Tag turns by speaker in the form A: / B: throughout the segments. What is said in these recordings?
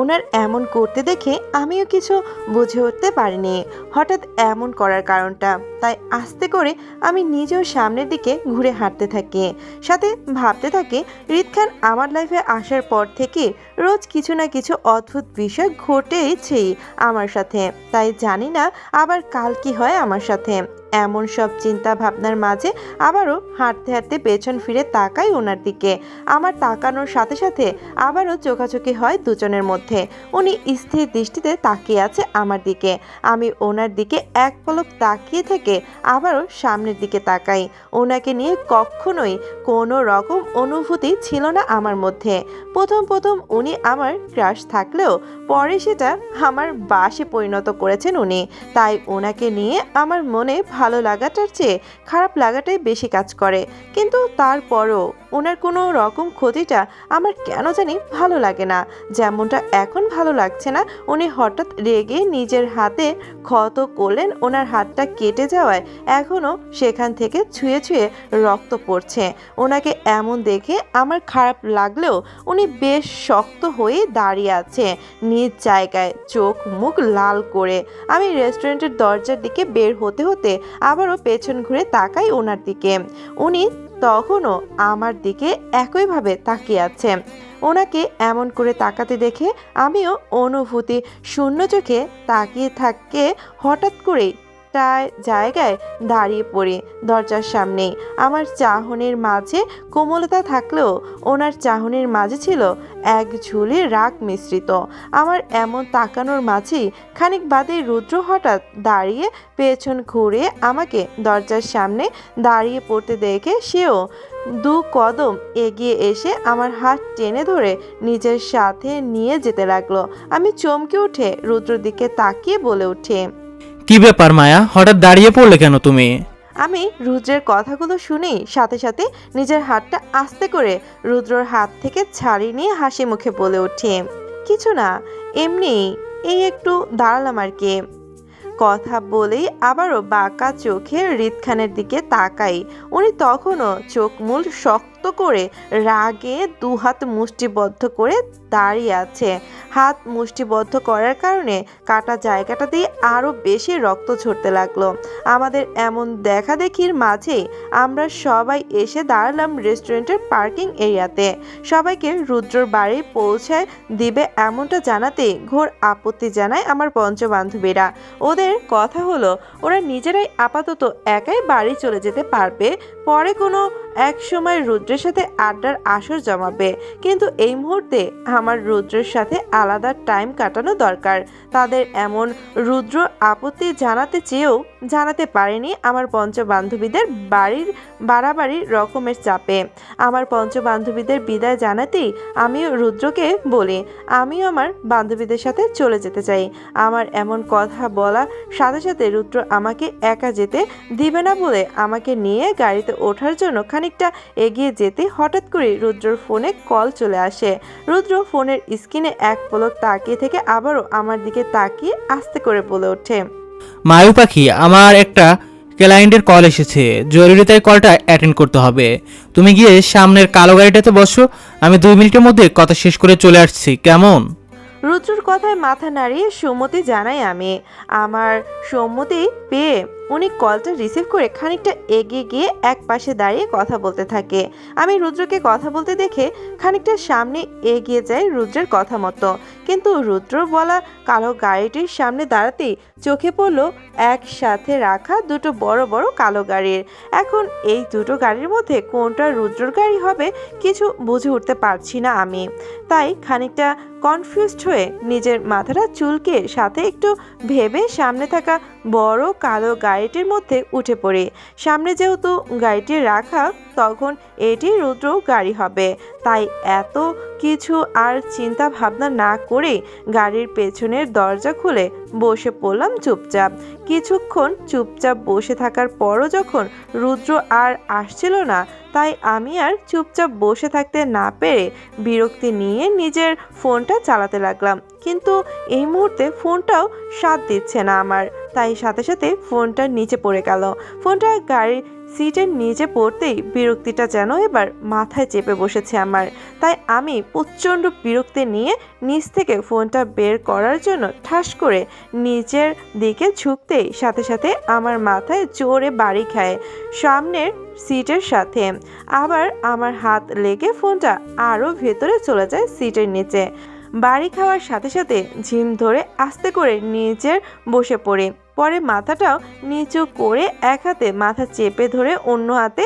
A: ওনার এমন করতে দেখে আমিও কিছু বুঝে উঠতে পারিনি হঠাৎ এমন করার কারণটা। তাই আস্তে করে আমি নিজেও সামনের দিকে ঘুরে হাঁটতে থাকি, সাথে ভাবতে থাকি রিত খান আমার লাইফে আসার পর থেকে রোজ কিছু না কিছু অদ্ভুত বিষয় ঘটেছেই আমার সাথে। তাই জানি না আবার কাল কি হয় আমার সাথে। এমন সব চিন্তা ভাবনার মাঝে আবারও হাঁটতে হাঁটতে পেছন ফিরে তাকাই ওনার দিকে। আমার তাকানোর সাথে সাথে আবারও চোখাচোখি হয় দুজনের মধ্যে। উনি স্থির দৃষ্টিতে তাকিয়ে আছে আমার দিকে, আমি ওনার দিকে এক পলক তাকিয়ে থেকে আবারও সামনের দিকে তাকাই। ওনাকে নিয়ে কখনোই কোনো রকম অনুভূতি ছিল না আমার মধ্যে। প্রথম প্রথম উনি আমার ক্রাশ থাকলেও পরে সেটা আমার বাসে পরিণত করেছেন উনি। তাই ওনাকে নিয়ে আমার মনে ভালো লাগাটার চেয়ে খারাপ লাগাটাই বেশি কাজ করে। কিন্তু তারপরও ওনার কোনো রকম ক্ষতিটা আমার কেন জানি ভালো লাগে না, যেমনটা এখন ভালো লাগছে না। উনি হঠাৎ রেগে নিজের হাতে ক্ষত করলেন, ওনার হাতটা কেটে যাওয়ায় এখনও সেখান থেকে ছুঁয়ে ছুঁয়ে রক্ত পড়ছে। ওনাকে এমন দেখে আমার খারাপ লাগলেও উনি বেশ শক্ত হয়ে দাঁড়িয়ে আছে নিজ জায়গায়, চোখ মুখ লাল করে। আমি রেস্টুরেন্টের দরজার দিকে বের হতে হতে আবারও পেছন ঘুরে তাকাই ওনার দিকে। উনি তখনও আমার দিকে একইভাবে তাকিয়ে আছে। ওনাকে এমন করে তাকাতে দেখে আমিও অনুভূতি শূন্য চোখে তাকিয়ে থাকে হঠাৎ করেই জায়গায় দাঁড়িয়ে পড়ে দরজার সামনেই। আমার চাহনির মাঝে কোমলতা থাকলেও ওনার চাহনির মাঝে ছিল এক ঝুলি রাগ মিশ্রিত। আমার এমন তাকানোর মাঝেই খানিক বাদে রুদ্র হঠাৎ দাঁড়িয়ে পেছন ঘুরে আমাকে দরজার সামনে দাঁড়িয়ে পড়তে দেখে সেও দু কদম এগিয়ে এসে আমার হাত টেনে ধরে নিজের সাথে নিয়ে যেতে লাগলো। আমি চমকে উঠে রুদ্রর দিকে তাকিয়ে বলে উঠে,
B: কি ব্যাপার মায়া, হঠাৎ দাঁড়িয়ে পড়লে কেন তুমি?
A: আমি রুদ্রের কথাগুলো শুনেই সাথে সাথে নিজের হাতটা আস্তে করে রুদ্রর হাত থেকে ছাড়িয়ে নিয়ে হাসি মুখে বলে উঠি, কিছু না, এমনি, এই একটু দাঁড়ালাম আর কি। কথা বলেই আবারও বাঁকা চোখে রিত খানের দিকে তাকাই। উনি তখনও চোখ মূল শক্ত করে রাগে দুহাত মুষ্টিবদ্ধ করে দাঁড়িয়ে আছে। হাত মুষ্টিবদ্ধ করার কারণে কাটা জায়গাটা দিয়ে আরও বেশি রক্ত ঝরতে লাগলো। আমাদের এমন দেখাদেখির মাঝেই আমরা সবাই এসে দাঁড়ালাম রেস্টুরেন্টের পার্কিং এরিয়াতে। সবাইকে রুদ্রর বাড়ি পৌঁছায় দিবে এমনটা জানাতেই ঘোর আপত্তি জানায় আমার পঞ্চবান্ধবীরা। ওদের কথা হলো ওরা নিজেরাই আপাতত একাই বাড়ি চলে যেতে পারবে, পরে কোনো এক সময় রুদ্রের সাথে আড্ডার আসর জমাবে। কিন্তু এই মুহূর্তে আমার রুদ্রের সাথে আলাদা টাইম কাটানো দরকার। তাদের এমন রুদ্র আপত্তি জানাতে চেয়েও জানাতে পারেনি আমার পঞ্চবান্ধবীদের বাড়ির বাড়াবাড়ি রকমের চাপে। আমার পঞ্চবান্ধবীদের বিদায় জানাতেই আমিও রুদ্রকে বলি আমিও আমার বান্ধবীদের সাথে চলে যেতে চাই। আমার এমন কথা বলা সাথে সাথে রুদ্র আমাকে একা যেতে দিবে না বলে আমাকে নিয়ে গাড়িতে ওঠার জন্য খানিকটা এগিয়ে যেতে হঠাৎ করে রুদ্রর ফোনে কল চলে আসে। রুদ্র ফোনের স্ক্রিনে এক পলক তাকিয়ে থেকে আবারও আমার দিকে তাকিয়ে আস্তে করে বলে ওঠে,
B: মায়ু পাখি, আমার একটা ক্লায়েন্টের কল এসেছে, জরুরি তাই কলটা অ্যাটেন্ড করতে হবে। তুমি গিয়ে সামনের কালো গাড়িটাতে বসো, আমি 2 মিনিটের মধ্যে কথা শেষ করে চলে আসছি, কেমন?
A: রুদ্রর কথায় মাথা নাড়িয়ে সম্মতি জানাই আমি। আমার সম্মতি পেয়ে উনি কলটা রিসিভ করে খানিকটা এগিয়ে গিয়ে এক পাশে দাঁড়িয়ে কথা বলতে থাকে। আমি রুদ্রকে কথা বলতে দেখে খানিকটা সামনে এগিয়ে যাই রুদ্রের কথা মতো। কিন্তু রুদ্র বলা কালো গাড়িটির সামনে দাঁড়াতেই চোখে পড়লো একসাথে রাখা দুটো বড় বড় কালো গাড়ির। এখন এই দুটো গাড়ির মধ্যে কোনটা রুদ্রর গাড়ি হবে কিছু বুঝে উঠতে পারছি না আমি। তাই খানিকটা কনফিউজড হয়ে নিজের মাথাটা চুলকে সাথে একটু ভেবে সামনে থাকা বড় কালো গাড়িটির মধ্যে উঠে পড়ে। সামনে যেহেতু গাড়িটি রাখা তখন এটি রুদ্র গাড়ি হবে, তাই এত কিছু আর চিন্তা ভাবনা না করে গাড়ির পেছনের দরজা খুলে বসে পড়লাম চুপচাপ। কিছুক্ষণ চুপচাপ বসে থাকার পরও যখন রুদ্র আর আসছিল না, তাই আমি আর চুপচাপ বসে থাকতে না পেরে বিরক্তি নিয়ে নিজের ফোনটা চালাতে লাগলাম। কিন্তু এই মুহূর্তে ফোনটাও সাথ দিচ্ছে না আমার, তাই সাথে সাথে ফোনটা নিচে পড়ে গেল। ফোনটা গাড়ির সিটের নিচে পড়তেই বিরক্তিটা যেন এবার মাথায় চেপে বসেছে আমার। তাই আমি প্রচণ্ড বিরক্তি নিয়ে নিচ থেকে ফোনটা বের করার জন্য ঠাস করে নিচের দিকে ঝুঁকতেই সাথে সাথে আমার মাথায় জোরে বাড়ি খায় সামনের সিটের সাথে। আবার আমার হাত লেগে ফোনটা আরও ভেতরে চলে যায় সিটের নিচে। বাড়ি খাওয়ার সাথে সাথে ঝিম ধরে আস্তে করে নিচের বসে পড়ে। পরে মাথাটাও নিচু করে এক হাতে মাথা চেপে ধরে অন্য হাতে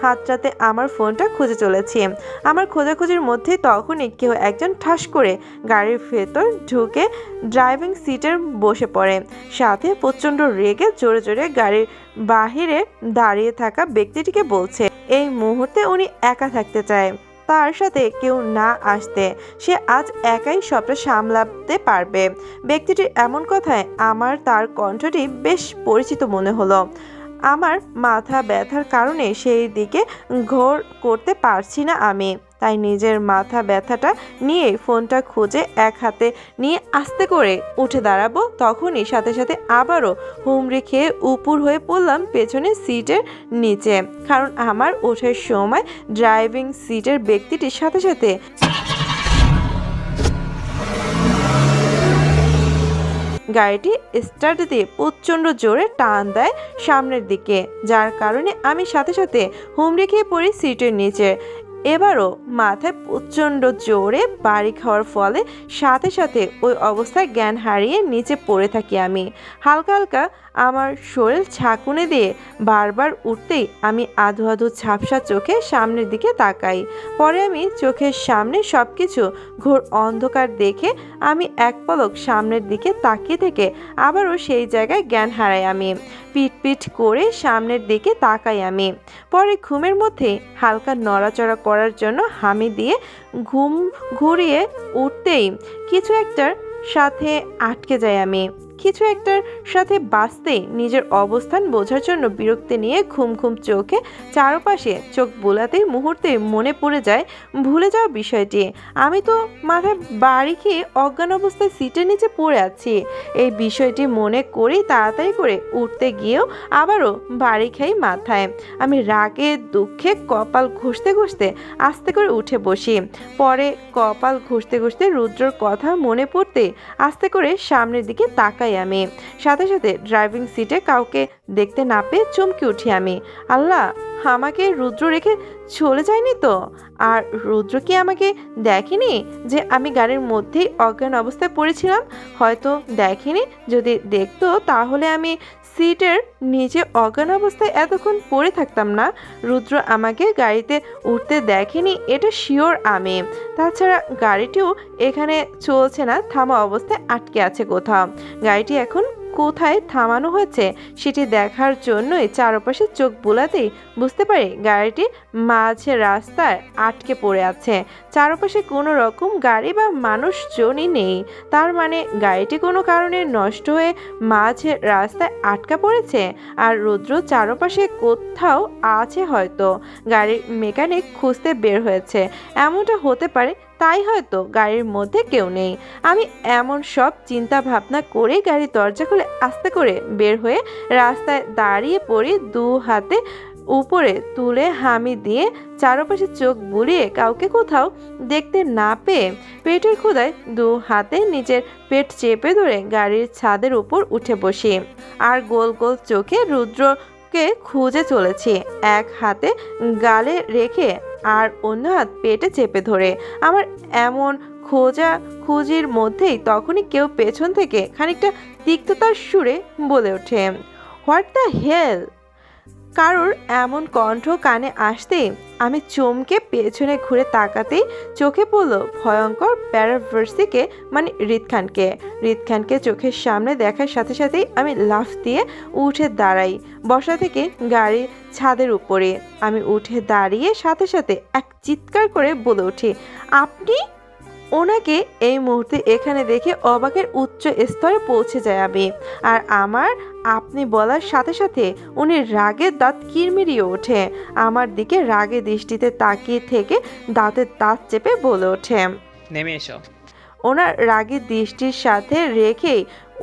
A: হাতটাতে আমার ফোনটা খুঁজে চলেছি। আমার খোঁজাখুঁজির মধ্যে তখনই কেউ একজন ঠাস করে গাড়ির ভেতর ঢুকে ড্রাইভিং সিটের বসে পড়ে। সাথে প্রচণ্ড রেগে জোরে জোরে গাড়ির বাহিরে দাঁড়িয়ে থাকা ব্যক্তিটিকে বলছে এই মুহূর্তে উনি একা থাকতে চায়, তার সাথে কেউ না আসতে, সে আজ একাই সবটা সামলাতে পারবে। ব্যক্তিটির এমন কথায় আমার তার কণ্ঠটি বেশ পরিচিত মনে হলো। আমার মাথা ব্যথার কারণে সেই দিকে ঘোর করতে পারছি না আমি। তাই নিজের মাথা ব্যথাটা নিয়ে ফোনটা খুঁজে এক হাতে নিয়ে আস্তে করে উঠে দাঁড়াবো, তখনই সাথে সাথে আবারও হুমড়ি খেয়ে উপুর হয়ে পড়লাম পেছনের সিটের নিচে। কারণ আমার ওঠার সময় ড্রাইভিং সিটের ব্যক্তিটির সাথে সাথে গাড়িটি স্টার্ট দিয়ে প্রচণ্ড জোরে টান দেয় সামনের দিকে, যার কারণে আমি সাথে সাথে হুমড়ি খেয়ে পড়ি সিটের নিচে। এবারও মাথায় প্রচণ্ড জোরে বাড়ি খাওয়ার ফলে সাথে সাথে ওই অবস্থায় জ্ঞান হারিয়ে নিচে পড়ে থাকি আমি। হালকা হালকা আমার শরীর ঝাঁকুনি দিয়ে বারবার উঠতেই আমি আধো আধো ঝাপসা চোখে সামনের দিকে তাকাই। পরে আমি চোখের সামনে সব কিছু ঘোর অন্ধকার দেখে আমি এক পলক সামনের দিকে তাকিয়ে থেকে আবারও সেই জায়গায় জ্ঞান হারাই আমি। পিট পিট করে সামনের দিকে তাকাই আমি। পরে ঘুমের মধ্যে হালকা নড়াচড়া করার জন্য হামি দিয়ে ঘুম ঘুরিয়ে উঠতেই কিছু একটার সাথে আটকে যাই আমি। কিছু একটার সাথে বাঁচতেই নিজের অবস্থান বোঝার জন্য বিরক্তি নিয়ে ঘুম ঘুম চোখে চারপাশে চোখ বোলাতেই মুহূর্তে মনে পড়ে যায় ভুলে যাওয়া বিষয়টি। আমি তো মাথায় বাড়ি খেয়ে অজ্ঞান অবস্থায় সিটের নিচে পড়ে আছি। এই বিষয়টি মনে করেই তাড়াতাড়ি করে উঠতে গিয়েও আবারও বাড়ি খাই মাথায়। আমি রাগে দুঃখে কপাল ঘষতে ঘষতে আস্তে করে উঠে বসি। পরে কপাল ঘষতে ঘষতে রুদ্রর কথা মনে পড়তে আস্তে করে সামনের দিকে তাকাই আমি। সাথে সাথে ড্রাইভিং সিটে কাউকে দেখতে না পেয়ে চমকে উঠি আমি। আল্লাহ, আমাকে রুদ্র রেখে চলে যায়নি তো? আর রুদ্র কি আমাকে দেখেনি যে আমি গাড়ির মধ্যেই অজ্ঞান অবস্থায় পড়েছিলাম? হয়তো দেখেনি, যদি দেখতো তাহলে আমি সিটের নিচে অজ্ঞান অবস্থায় এতক্ষণ পড়ে থাকতাম না। রুদ্র আমাকে গাড়িতে উঠতে দেখেনি এটা শিওর আমি। তাছাড়া গাড়িটিও এখানে চলছে না, থামা অবস্থায় আটকে আছে কোথাও। গাড়িটি এখন কোথায় থামানো হয়েছে সেটি দেখার জন্যই চারপাশে চোখ বোলাতেই বুঝতে পারি গাড়িটি মাঝে রাস্তায় আটকে পড়ে আছে। চারপাশে কোনো রকম গাড়ি বা মানুষজনই নেই। তার মানে গাড়িটি কোনো কারণে নষ্ট হয়ে মাঝে রাস্তায় আটকা পড়েছে। আর রুদ্র চারপাশে কোথাও আছে, হয়তো গাড়ির মেকানিক খুঁজতে বের হয়েছে, এমনটা হতে পারে। তাই হয়তো গাড়ির মধ্যে কেউ নেই। আমি এমন সব চিন্তা ভাবনা করে গাড়ির দরজা খুলে আস্তে করে বের হয়ে রাস্তায় দাঁড়িয়ে পড়ি, দু হাতে উপরে তুলে হামি দিয়ে চারপাশে চোখ বুলিয়ে কাউকে কোথাও দেখতে না পেয়ে পেটের ক্ষুধায় দু হাতে নিজের পেট চেপে ধরে গাড়ির ছাদের উপর উঠে বসি। আর গোল গোল চোখে রুদ্রকে খুঁজে চলেছি, এক হাতে গালে রেখে আর অন্য হাত পেটে চেপে ধরে। আমার এমন খোঁজাখুঁজির মধ্যেই তখনই কেউ পেছন থেকে খানিকটা তিক্ততার সুরে বলে ওঠে, হোয়াট দ্য হেল। কারোর এমন কণ্ঠ কানে আসতেই আমি চমকে পেছনে ঘুরে তাকাতেই চোখে পড়ল ভয়ঙ্কর প্যারাভার্সিকে, মানে হৃদ খানকে চোখের সামনে দেখার সাথে সাথেই আমি লাফ দিয়ে উঠে দাঁড়াই বসা থেকে গাড়ির ছাদের উপরে। আমি উঠে দাঁড়িয়ে সাথে সাথে এক চিৎকার করে বলে উঠি, আপনি? ওনাকে এই মুহূর্তে এখানে দেখে অবাকের উচ্চ স্তরে পৌঁছে যায় আমি। আর আমার আপনি বলার সাথে সাথে উনি রাগের দাঁত কিরমিরিয়ে ওঠে। আমার দিকে রাগে দৃষ্টিতে তাকিয়ে থেকে দাঁতের দাঁত চেপে বলে ওঠে,
C: নেমে এসো।
A: ওনার রাগের দৃষ্টির সাথে রেখেই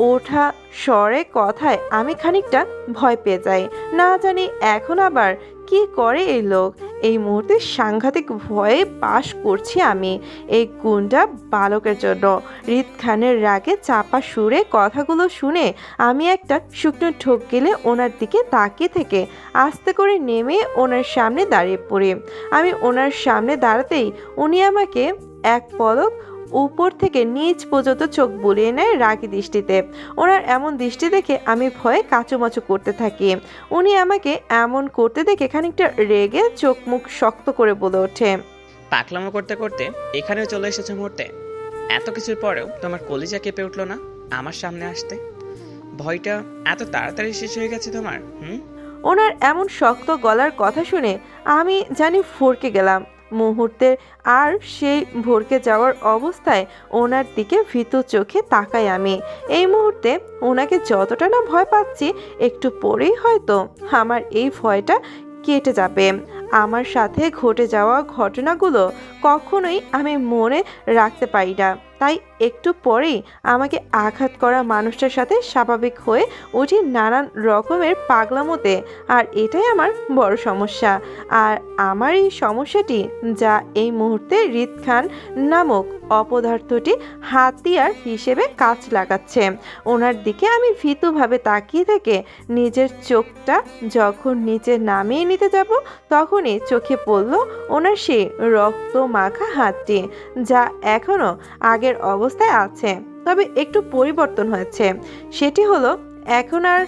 A: ওঠা স্বরে কথায় আমি খানিকটা ভয় পেয়ে যাই। না জানি এখন আবার কি করে এই লোক। এই মুহূর্তে সাংঘাতিক ভয়ে পাশ করছি আমি এই গুন্ডা বালকের জন্য। হৃদ খানের রাগে চাপা সুরে কথাগুলো শুনে আমি একটা শুকনো ঠোক গেলে ওনার দিকে তাকিয়ে থেকে আস্তে করে নেমে ওনার সামনে দাঁড়িয়ে পড়ি। আমি ওনার সামনে দাঁড়াতেই উনি আমাকে এক পলক উপর থেকে নিচ পর্যন্ত চোখ বুলিয়ে নেয় রাগী দৃষ্টিতে। ওনার এমন দৃষ্টি দেখে আমি ভয়ে কাঁচুমাচু করতে থাকি। উনি আমাকে এমন করতে দেখে খানিকটা রেগে চোখ মুখ শক্ত করে বলে ওঠে,
C: পাকলামো করতে করতে এখানেও চলে এসেছে মুহূর্তে। এত কিছুর পরেও তোমার কলিজা কেঁপে উঠলো না আমার সামনে আসতে? ভয়টা এত তাড়াতাড়ি শেষ হয়ে গেছে তোমার?
A: ওনার এমন শক্ত গলার কথা শুনে আমি জানি ফরকে গেলাম মুহূর্তে। আর সেই ভরকে যাওয়ার অবস্থায় ওনার দিকে ভীতু চোখে তাকাই আমি। এই মুহূর্তে ওনাকে যতটা না ভয় পাচ্ছি, একটু পরেই হয়তো আমার এই ভয়টা কেটে যাবে। আমার সাথে ঘটে যাওয়া ঘটনাগুলো কখনোই আমি মনে রাখতে পারি না, তাই একটু পরেই আমাকে আঘাত করা মানুষটার সাথে স্বাভাবিক হয়ে উঠি নানান রকমের পাগলামোতে। আর এটাই আমার বড় সমস্যা। আর আমার এই সমস্যাটি যা এই মুহূর্তে হৃদ খান নামক অপদার্থটি হাতিয়ার হিসেবে কাজ লাগাচ্ছে। ওনার দিকে আমি ভীতুভাবে তাকিয়ে থেকে নিজের চোখটা যখন নিচে নামিয়ে নিতে যাব, তখনই চোখে পড়ল ওনার সেই রক্ত মাখা হাতটি, যা এখনো আগের অবস্থায় আছে, তবে একটু পরিবর্তন হয়েছে। সেটি হলো এখন আর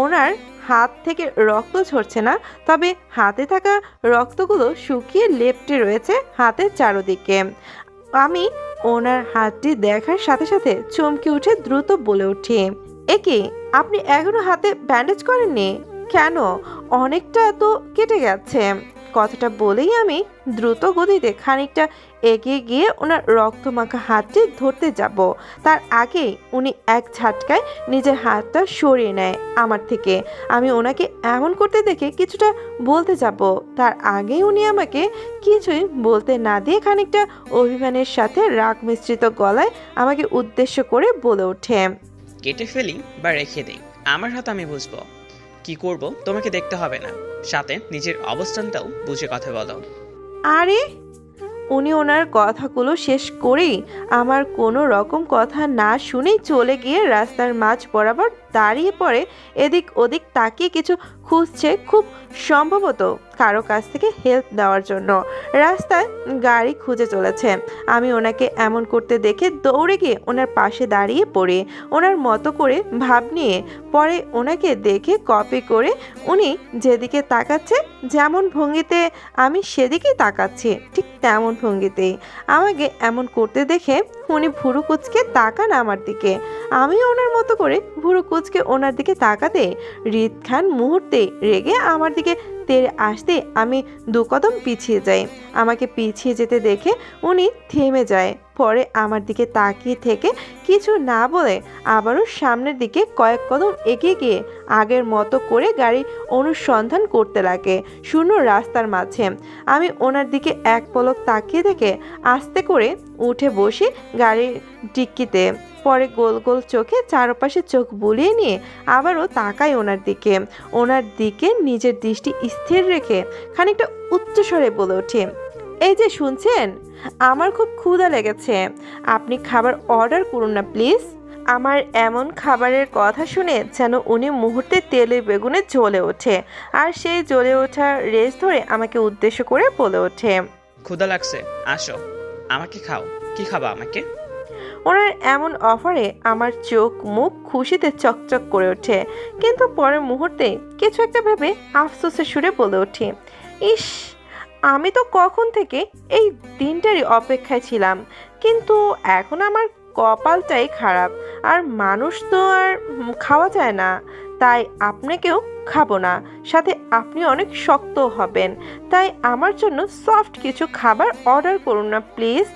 A: ওনার হাত থেকে রক্ত ঝরছে না, তবে হাতে থাকা রক্তগুলো শুকিয়ে লেপ্টে রয়েছে হাতের চারদিকে। আমি ওনার হাতটি দেখার সাথে সাথে চমকে উঠে দ্রুত বলে উঠি, একে আপনি এখনো হাতে ব্যান্ডেজ করেননি কেন? অনেকটা তো কেটে গেছে। কথাটা বলেই আমি দ্রুত গতিতে খানিকটা এগিয়ে গিয়ে ওনার রক্তমাখা হাতটি ধরতে যাব, তার আগেই উনি এক ঝাটকায় নিজের হাতটা সরিয়ে নেয় আমার থেকে। আমি ওনাকে এমন করতে দেখে কিছুটা বলতে যাব, তার আগেই উনি আমাকে কিছুই বলতে না দিয়ে খানিকটা অভিমানের সাথে রাগ মিশ্রিত গলায় আমাকে উদ্দেশ্য করে বলে ওঠে,
C: কেটে ফেলি বা রেখে দেই, আমার হাত আমি বুঝবো। কি করব তোমাকে দেখতে হবে না, সাথে নিজের অবস্থানটাও বুঝে কথা বলো।
A: আরে উনি ওনার কথাগুলো শেষ করেই আমার কোনো রকম কথা না শুনেই চলে গিয়ে রাস্তার মাঝ বরাবর দাঁড়িয়ে পড়ে, এদিক ওদিক তাকিয়ে কিছু খুঁজছে, খুব সম্ভবত কারো কাছ থেকে হেল্প দেওয়ার জন্য। রাস্তায় গাড়ি খুঁজে চলেছে। আমি ওনাকে এমন করতে দেখে দৌড়ে গিয়ে ওনার পাশে দাঁড়িয়ে পড়ে ওনার মতো করে ভাব নিয়ে পরে ওনাকে দেখে কপি করে উনি যেদিকে তাকাচ্ছে যেমন ভঙ্গিতে আমি সেদিকেই তাকাচ্ছি, ঠিক তেমন ভঙ্গিতেই আমাকে এমন করতে দেখে উনি ভুরু কুচকে তাকান আমার দিকে। আমি ওনার মতো করে ভুরু কুচকে ওনার দিকে তাকাতে হৃদ খান মুহূর্তে রেগে আমার দিকে তেড়ে আসতে আমি দু কদম পিছিয়ে যাই। আমাকে পিছিয়ে যেতে দেখে উনি থেমে যায়, পরে আমার দিকে তাকিয়ে থেকে কিছু না বলে আবারও সামনের দিকে কয়েক কদম এগিয়ে গিয়ে আগের মতো করে গাড়ি অনুসন্ধান করতে লাগে শূন্য রাস্তার মাঝে। আমি ওনার দিকে এক পলক তাকিয়ে থেকে আস্তে করে উঠে বসি গাড়ির ডিক্কিতে, পরে গোল গোল চোখে চারপাশে চোখ বুলিয়ে নিয়ে আবারও তাকাই ওনার দিকে নিজের দৃষ্টি স্থির রেখে খানিকটা উচ্চস্বরে বলে ওঠে, এই যে শুনছেন, আমার খুব ক্ষুধা লেগেছে, আপনি খাবার অর্ডার করুন না প্লিজ। আমার এমন খাবারের কথা শুনে যেন উনি মুহূর্তে তেলে বেগুনে জ্বলে ওঠে, আর সেই জ্বলে ওঠার রেস ধরে আমাকে উদ্দেশ্য করে বলে ওঠে,
C: ক্ষুধা লাগছে, আসো আমাকে খাও। কি খাবা আমাকে?
A: ওনার এমন অফারে আমার চোখ মুখ খুশিতে চকচক করে ওঠে, কিন্তু পরের মুহূর্তে কিছু একটা ভেবে আফসোসের সুরে বলে ওঠে, ইস, আমি তো কখন থেকে এই দিনটারই অপেক্ষায় ছিলাম, কিন্তু এখন আমার কপালটাই খারাপ, আর মানুষ তো আর খাওয়া যায় না, তাই আপনাকেও খাবো না, সাথে আপনি অনেক শক্ত হবেন, তাই আমার জন্য সফট কিছু খাবার অর্ডার করুন না প্লিজ।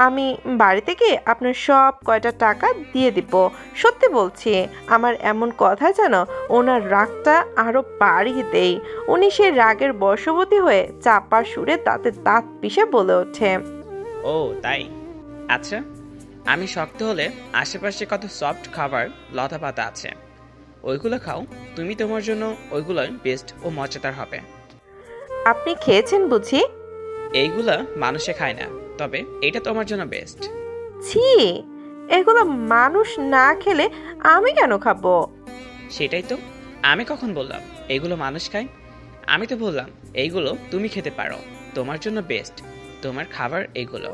A: আমি বাড়িতে গিয়ে আপনার সব কয়টা টাকা দিয়ে দিব। সত্যি বলছি, আমার এমন কথা যেন ওনার রাগটা আরও বাড়িয়ে দেই। উনি সে রাগের বশবর্তী হয়ে চাপা সুরে দাঁতে দাঁত পিষে বলে ওঠে,
C: ও তাই, আচ্ছা আমি শক্ত হলে আশেপাশে কত সফট খাবার লতা পাতা আছে, ওইগুলো খাও। তুমি তোমার জন্য ওইগুলোই বেস্ট ও মজাদার হবে।
A: আপনি খেয়েছেন বুঝি?
C: এইগুলা মানুষে খায় না, তবে এটা তোমার জন্য বেস্ট।
A: ছি, এগুলো মানুষ না খেলে আমি কেন খাবো?
C: সেটাই তো, আমি কখন বললাম এইগুলো মানুষ খায়? আমি তো বললাম এইগুলো তুমি খেতে পারো, তোমার জন্য বেস্ট, তোমার খাবার এইগুলো।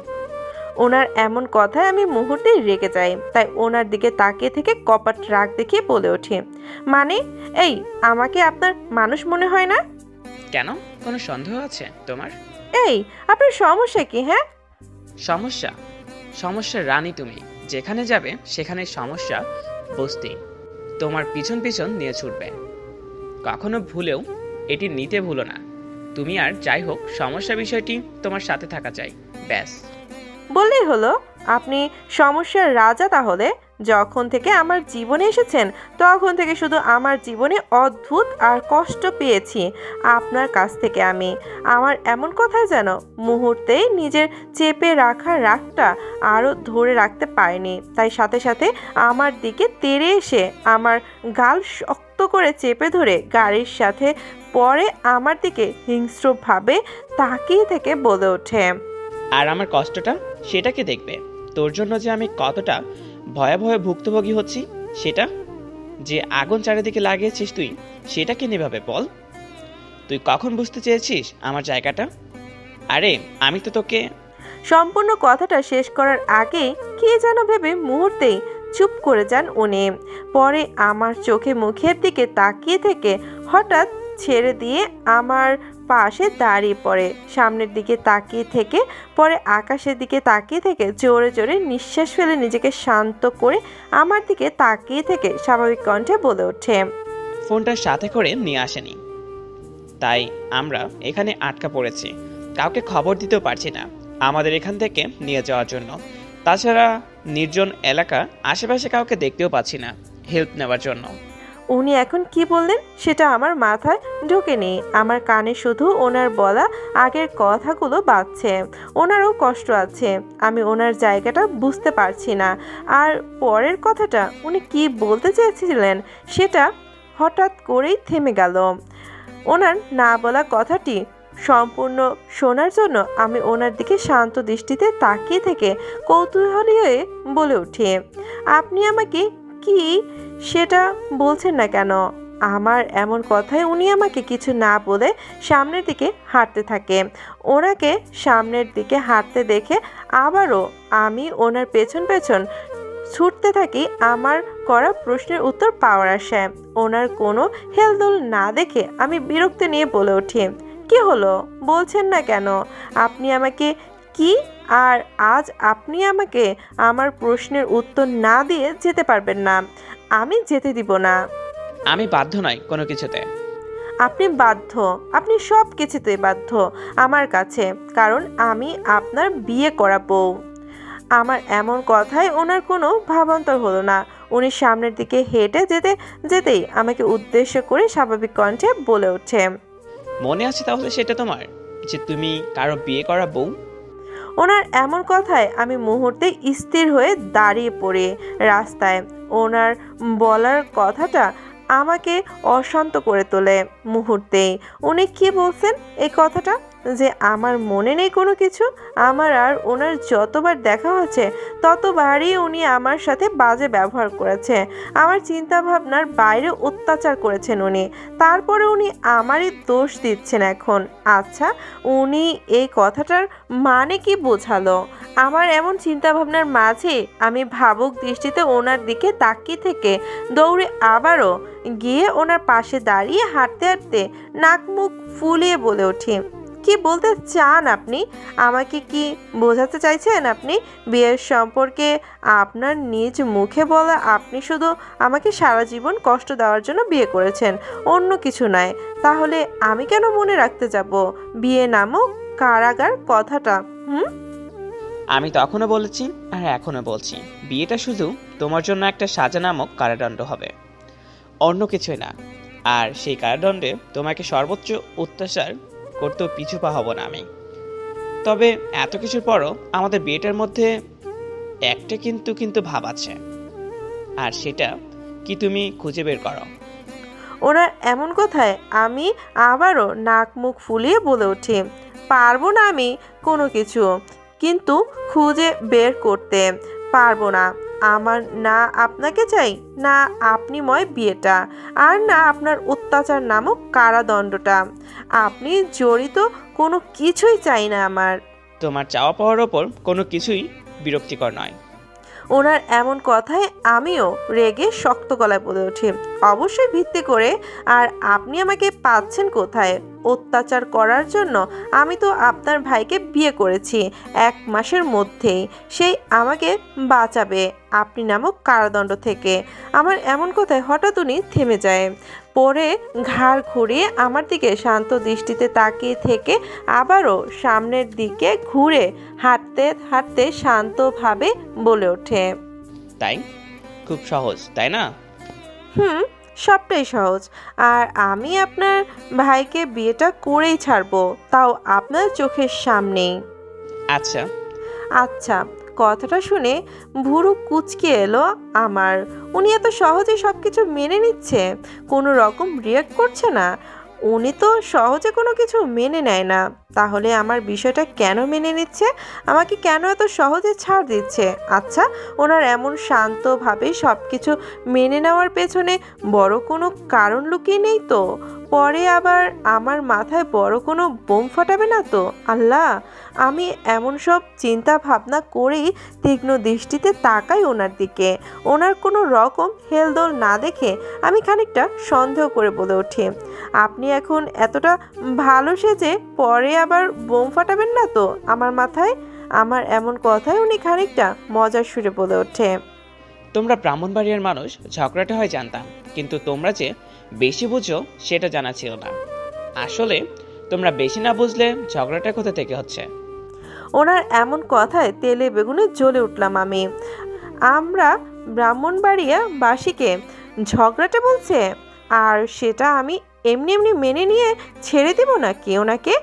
A: ওনার এমন কথায় আমি মুহূর্তেই রেগে যাই, তাই ওনার দিকে তাকিয়ে থেকে কপাট রাগ দেখিয়ে বলে ওঠে, মানে এই আমাকে আপনার মানুষ মনে হয় না?
C: কেন, কোনো সন্দেহ আছে তোমার?
A: এই আপনার সমস্যা কি? হ্যাঁ,
C: সমস্যা? সমস্যার রানী তুমি, যেখানে যাবে সেখানে সমস্যা বসতেই তোমার পিছন পিছন নিয়ে ছুটবে। কখনো ভুলেও এটি নিতে ভুলো না। তুমি আর যাই হোক, সমস্যা বিষয়টি তোমার সাথে থাকা চাই, ব্যাস।
A: বললেই হলো। আপনি সমস্যার রাজা তাহলে। যখন থেকে আমার জীবনে এসেছেন তখন থেকে শুধু আমার জীবনে অদ্ভুত আর কষ্ট পেয়েছি আপনার কাছ থেকে আমি। আমার এমন কথা যেন মুহূর্তেই নিজের চেপে রাখা রাগটা আরও ধরে রাখতে পারিনি, তাই সাথে সাথে আমার দিকে তেড়ে এসে আমার গাল শক্ত করে চেপে ধরে গাড়ির সাথে পরে আমার দিকে হিংস্রভাবে তাকিয়ে থেকে বলে ওঠে,
C: আর আমার কষ্টটা সেটা কে দেখবে? তোর জন্য যে আমি কতটা ভয়াবহ ভুক্তভোগী হচ্ছি, সেটা যে আগুন চারিদিকে লাগিয়েছিস তুই, সেটা কে নেভাবে বল? তুই কখন বুঝতে চেয়েছিস আমার জায়গাটা? আরে আমি তো তোকে।
A: সম্পূর্ণ কথাটা শেষ করার আগেই কে যেন ভেবে মুহূর্তেই চুপ করে যান উনি। পরে আমার চোখে মুখের দিকে তাকিয়ে থেকে হঠাৎ ছেড়ে দিয়ে আমার পাশে দাঁড়িয়ে পড়ে। সামনের দিকে তাকিয়ে থেকে পরে আকাশের দিকে তাকিয়ে থেকে জোরে জোরে নিঃশ্বাস ফেলে নিজেকে শান্ত করে আমার দিকে তাকিয়ে থেকে স্বাভাবিক কণ্ঠে বলে ওঠে,
C: ফোনটা সাথে করে নিয়ে আসেনি, তাই আমরা এখানে আটকা পড়েছি। কাউকে খবর দিতেও পারছি না আমাদের এখান থেকে নিয়ে যাওয়ার জন্য। তাছাড়া নির্জন এলাকা, আশেপাশে কাউকে দেখতেও পাচ্ছি না হেল্প নেওয়ার জন্য।
A: উনি এখন কি বললেন সেটা আমার মাথায় ঢোকেনি। আমার কানে শুধু ওনার বলা আগের কথাগুলো বাজছে। ওনারও কষ্ট আছে, আমি ওনার জায়গাটা বুঝতে পারছি না। আর পরের কথাটা উনি কি বলতে চেয়েছিলেন সেটা হঠাৎ করেই থেমে গেল। ওনার না বলা কথাটি সম্পূর্ণ শোনার জন্য আমি ওনার দিকে শান্ত দৃষ্টিতে তাকিয়ে থেকে কৌতূহলী হয়ে বলে উঠি, আপনি আমাকে কি সেটা বলছেন না কেন? আমার এমন কথায় উনি আমাকে কিছু না বলে সামনের দিকে হাঁটতে থাকে। ওনাকে সামনের দিকে হাঁটতে দেখে আবারও আমি ওনার পেছন পেছন ছুটতে থাকি আমার করা প্রশ্নের উত্তর পাওয়ার আশায়। ওনার কোনো হেলদোল না দেখে আমি বিরক্তি নিয়ে বলে উঠি, কি হলো বলছেন না কেন? আপনি আমাকে কি? আর আজ আপনি আমাকে আমার প্রশ্নের উত্তর না দিয়ে যেতে পারবেন না। আমি যেতে দিব না।
C: আমি বাধ্য নই কোনো কিছুতে।
A: আপনি বাধ্য, আপনি সব কিছুতেই বাধ্য আমার কাছে, কারণ আমি আপনার বিয়ে করা বউ। আমার এমন কথায় ওনার কোনো ভাবান্তর হলো না। উনি সামনের দিকে হেঁটে যেতে যেতেই আমাকে উদ্দেশ্য করে স্বাভাবিক কণ্ঠে বলে ওঠে,
C: মনে আছে তাহলে সেটা তোমার, যে তুমি কারো বিয়ে করা বউ?
A: ওনার এমন কথায় আমি মুহূর্তে স্থির হয়ে দাঁড়িয়ে পড়ি রাস্তায়। ওনার বলার কথাটা আমাকে অশান্ত করে তোলে মুহূর্তেই। উনি কি বলছেন এই কথাটা? যে আমার মনে নেই কোনো কিছু? আমার আর ওনার যতবার দেখা হচ্ছে ততবারই উনি আমার সাথে বাজে ব্যবহার করেছে, আমার চিন্তা ভাবনার বাইরে অত্যাচার করেছেন উনি। তারপরে উনি আমারই দোষ দিচ্ছেন এখন। আচ্ছা, উনি এই কথাটার মানে কি বোঝালো? আমার এমন চিন্তাভাবনার মাঝে আমি ভাবুক দৃষ্টিতে ওনার দিকে তাকিয়ে থেকে দৌড়ে আবারও গিয়ে ওনার পাশে দাঁড়িয়ে হাঁটতে হাঁটতে নাক মুখ ফুলিয়ে বলে উঠি, কি বলতে চান আপনি? আমাকে কি বোঝাতে চাইছেন আপনি? বিয়ের সম্পর্কে আপনার নিজ মুখে বলা আপনি শুধু আমাকে সারা জীবন কষ্ট দেওয়ার জন্য বিয়ে করেছেন, অন্য কিছু নয়। তাহলে আমি কেন মনে রাখতে যাব বিয়ে নামক কারাগার কথাটা?
C: আমি তখনও বলেছি আর এখনো বলছি, বিয়েটা শুধু তোমার জন্য একটা সাজা নামক কারাদণ্ড হবে, অন্য কিছুই না। আর সেই কারাদণ্ডে তোমাকে সর্বোচ্চ অত্যাচার করতেও পিছু পা হব না আমি। তবে এত কিছুর পরও আমাদের বিয়েটার মধ্যে একটা কিন্তু কিন্তু ভাব আছে, আর সেটা কি তুমি খুঁজে বের করো।
A: ওনার এমন কথায় আমি আবারও নাক মুখ ফুলিয়ে বলে উঠি, পারবো না আমি কোনো কিছু, কিন্তু খুঁজে বের করতে পারবো না। আমার না আপনাকে চাই, না আপনিময় বিয়েটা, আর না আপনার অত্যাচার নামক কারাদণ্ডটা। আপনি জড়িত কোনো কিছুই চাই না আমার।
C: তোমার চাওয়া পাওয়ার ওপর কোনো কিছুই বিরক্তিকর নয়।
A: ওনার এমন কথায় আমিও রেগে শক্ত গলায় বলে উঠি, অবশ্যই ভিত্তি করে। আর আপনি আমাকে পাচ্ছেন কোথায়? অত্যাচার করার জন্য আমি তো আপনার ভাইকে বিয়ে করেছি 1 মাসের মধ্যেই। সেই আমাকে বাঁচাবে আপনি নামক কারাদণ্ড থেকে। আমার এমন কথায় হঠাৎ উনি থেমে যায়, পরে ঘাড় ঘুরিয়ে আমার দিকে শান্ত দৃষ্টিতে তাকিয়ে থেকে আবারও সামনের দিকে ঘুরে হাঁটতে হাঁটতে শান্তভাবে বলে ওঠে,
C: তাই খুব সহজ, তাই না?
A: হুম, সবটাই সহজ। আর আমি আপনার ভাইকে বিয়েটা করেই ছাড়বো, তাও আপনার চোখের সামনেই।
C: আচ্ছা,
A: আচ্ছা, কথাটা শুনে ভুরু কুঁচকে এলো আমার। উনি এত সহজে সব কিছু মেনে নিচ্ছে, কোনো রকম রিয়াক্ট করছে না। উনি তো সহজে কোনো কিছু মেনে নেয় না, তাহলে আমার বিষয়টা কেন মেনে নিচ্ছে? আমাকে কেন এত সহজে ছাড় দিচ্ছে? আচ্ছা, ওনার এমন শান্তভাবে সব কিছু মেনে নেওয়ার পেছনে বড় কোনো কারণ লুকিয়ে নেই তো? পরে আবার আমার মাথায় বড় কোনো বোম ফাটাবে না তো? আল্লাহ, আমি এমন সব চিন্তা ভাবনা করেই তীক্ষ্ণ দৃষ্টিতে তাকাই ওনার দিকে। ওনার কোনো রকম হেলদোল না দেখে আমি খানিকটা সন্দেহ করে বলে উঠি, আপনি এখন এতটা ভালো সেজে পরে আবার বোম ফাটাবেন না তো আমার মাথায়? আমার এমন কথায় উনি খানিকটা মজার সুরে বলে ওঠে,
C: তোমরা ব্রাহ্মণবাড়িয়ার মানুষ, ঝগড়াটা হয় জানতাম, কিন্তু তোমরা যে বেশি বুঝো সেটা জানা ছিল না। আসলে তোমরা বেশি না বুঝলে ঝগড়াটা কোথা থেকে হচ্ছে।
A: ওনার এমন কথায় তেলে বেগুনে জ্বলে উঠলাম আমি। আমরা ব্রাহ্মণবাড়িয়া বাসীকে ঝগড়াটে বলছে, আর সেটা আমি এমনি এমনি মেনে নিয়ে ছেড়ে দিব নাকি ওনাকে?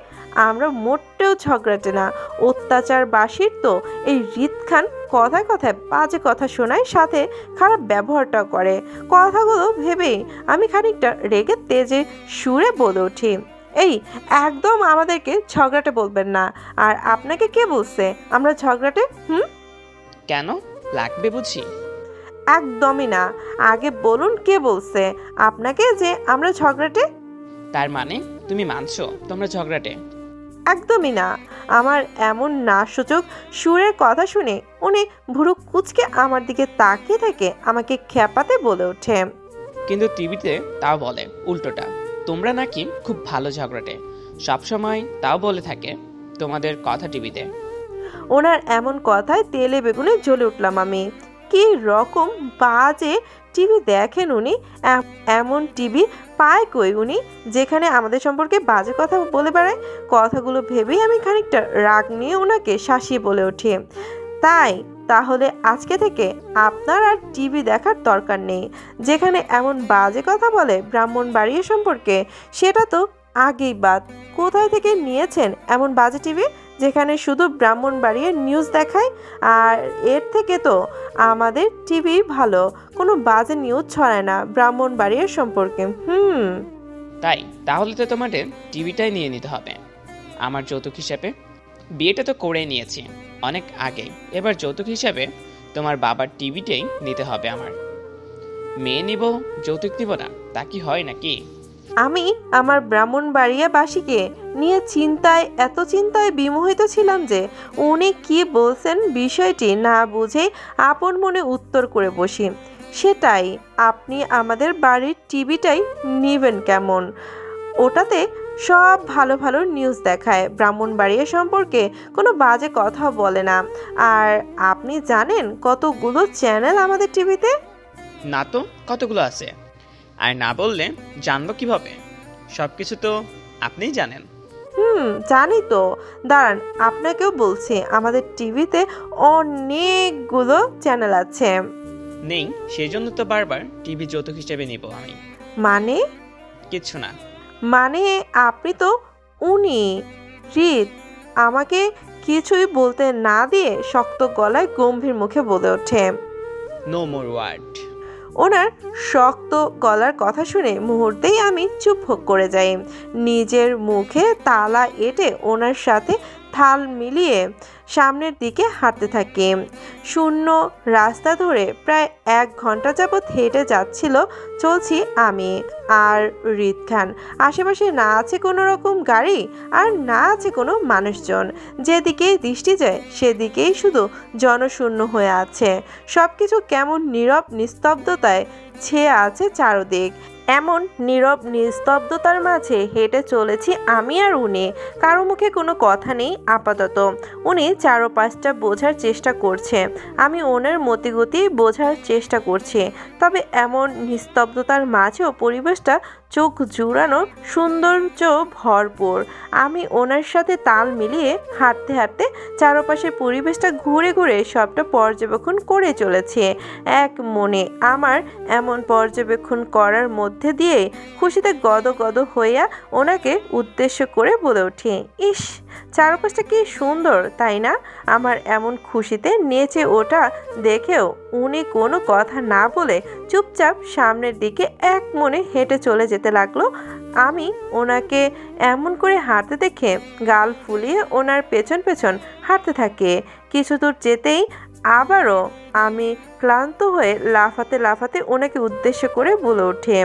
A: আমরা মোটেও ঝগড়াটে না। অত্যাচার বাসীর তো এই রিত খান কথায় কথায় বাজে কথা শোনায়, সাথে খারাপ ব্যবহারটাও করে। কথাগুলো ভেবেই আমি খানিকটা রেগে তেজে সুরে বলে উঠি, এই, একদম আমাদেরকে ঝগড়াটে বলবেন না। আর আপনাকে কে বলছে আমরা ঝগড়াটে? হুম,
C: কেন লাগবে বুঝি?
A: একদমই না। আগে বলুন কে বলছে আপনাকে যে আমরা ঝগড়াটে?
C: তার মানে তুমি মানছো তোমরা ঝগড়াটে?
A: একদমই না। আমার এমন না সূচক সুরের কথা শুনে উনি ভুরু কুঁচকে আমার দিকে তাকিয়ে থেকে আমাকে খেপাতে বলে ওঠে,
C: কিন্তু টিভিতে তাও বলে উল্টোটা, তোমরা নাকি খুব ভালো ঝগড়াটে, সবসময় তাও বলে থাকে তোমাদের কথা টিভিতে।
A: ওনার এমন কথায় তেলে বেগুনে জ্বলে উঠলাম আমি। কি রকম বাজে টিভি দেখেন উনি! এমন টিভি পায় কই উনি, যেখানে আমাদের সম্পর্কে বাজে কথা বলে বেড়ায়? কথাগুলো ভেবেই আমি খানিকটা রাগ নিয়ে ওনাকে শাসিয়ে বলে উঠি, তাই তাহলে আজকে থেকে আপনার আর টিভি দেখার দরকার নেই। যেখানে এমন বাজে কথা বলে ব্রাহ্মণবাড়িয়া সম্পর্কে, সেটা তো আগেই বাদ। কোথায় থেকে নিয়েছেন এমন বাজে টিভি, যেখানে শুধু ব্রাহ্মণবাড়িয়ার নিউজ দেখায়? আর এর থেকে তো আমাদের টিভি ভালো, কোনো বাজে নিউজ ছড়ায় না ব্রাহ্মণবাড়িয়ার সম্পর্কে।
C: তাই তাহলে তো তোমাদের টিভিটাই নিয়ে নিতে হবে আমার যৌতুক হিসাবে। বিয়েটা তো করে নিয়েছি অনেক আগে, এবার যৌতুক হিসাবে তোমার বাবার টিভিটাই নিতে হবে আমার। মেয়ে নিব, যৌতুক দিব না, তা কি হয় নাকি?
A: আমি আমার ব্রাহ্মণবাড়িয়াবাসীকে নিয়ে এত চিন্তায় বিমোহিত ছিলাম যে উনি কি বলছেন বিষয়টি না বুঝেই আপন মনে উত্তর করে বসি, সেটাই। আপনি আমাদের বাড়ির টিভিটাই নেবেন কেমন? ওটাতে সব ভালো ভালো নিউজ দেখায়, ব্রাহ্মণবাড়িয়া সম্পর্কে কোনো বাজে কথা বলে না। আর আপনি জানেন কতগুলো চ্যানেল আমাদের টিভিতে?
C: না তো, কতগুলো আছে? আর না বললে জানবো কিভাবে? সবকিছু তো আপনিই জানেন।
A: জানি তো। দাঁড়ান, আপনাকেও বলছি, আমাদের টিভিতে অনেকগুলো চ্যানেল আছে।
C: নেই, সেই জন্য তো বারবার টিভি যৌতুক হিসেবে নিব আমি।
A: মানে?
C: কিচ্ছু না।
A: মানে আপনি তো উনি রিত আমাকে কিছুই বলতে না দিয়ে শক্ত গলায় গম্ভীর মুখে বলে ওঠে।
C: No more word.
A: ওনার শক্ত গলার কথা শুনে মুহূর্তেই আমি চুপ করে যাই। নিজের মুখে তালা এঁটে ওনার সাথে তাল মিলিয়ে সামনের দিকে হাঁটতে থাকি। শূন্য রাস্তা ধরে প্রায় 1 ঘন্টা যাবৎ হেঁটে চলছি আমি আর হৃদ খান। আশেপাশে না আছে কোনো রকম গাড়ি আর না আছে কোনো মানুষজন। যেদিকেই দৃষ্টি যায় সেদিকেই শুধু জনশূন্য হয়ে আছে। সবকিছু কেমন নীরব নিস্তব্ধতায় ছেয়ে আছে চারদিক। এমন নীরব নিস্তব্ধতার মাঝে হেঁটে চলেছি আমি আর উনি। কারো মুখে কোনো কথা নেই আপাতত। উনি চারপাশটা বোঝার চেষ্টা করছে, আমি ওনার মতিগতি বোঝার চেষ্টা করছি। তবে এমন নিস্তব্ধতার মাঝেও পরিবেশটা চোখ জুড়ানো সৌন্দর্য ভরপুর। আমি ওনার সাথে তাল মিলিয়ে হাঁটতে হাঁটতে চারপাশের পরিবেশটা ঘুরে ঘুরে সবটা পর্যবেক্ষণ করে চলেছে এক মনে। আমার এমন পর্যবেক্ষণ করার মধ্যে দিয়ে খুশিতে গদগদ হইয়া ওনাকে উদ্দেশ্য করে বলে উঠি, ইস, চারপাশটা কি সুন্দর তাই না? আমার এমন খুশিতে নেচে ওঠা দেখেও উনি কোনো কথা না বলে চুপচাপ সামনের দিকে এক মনে হেঁটে চলে যেতে লাগলো। আমি ওনাকে এমন করে হাঁটতে দেখে গাল ফুলিয়ে ওনার পেছন পেছন হাঁটতে থাকে। কিছু দূর যেতেই আবারও আমি ক্লান্ত হয়ে লাফাতে লাফাতে ওনাকে উদ্দেশ্য করে বলে ওঠে,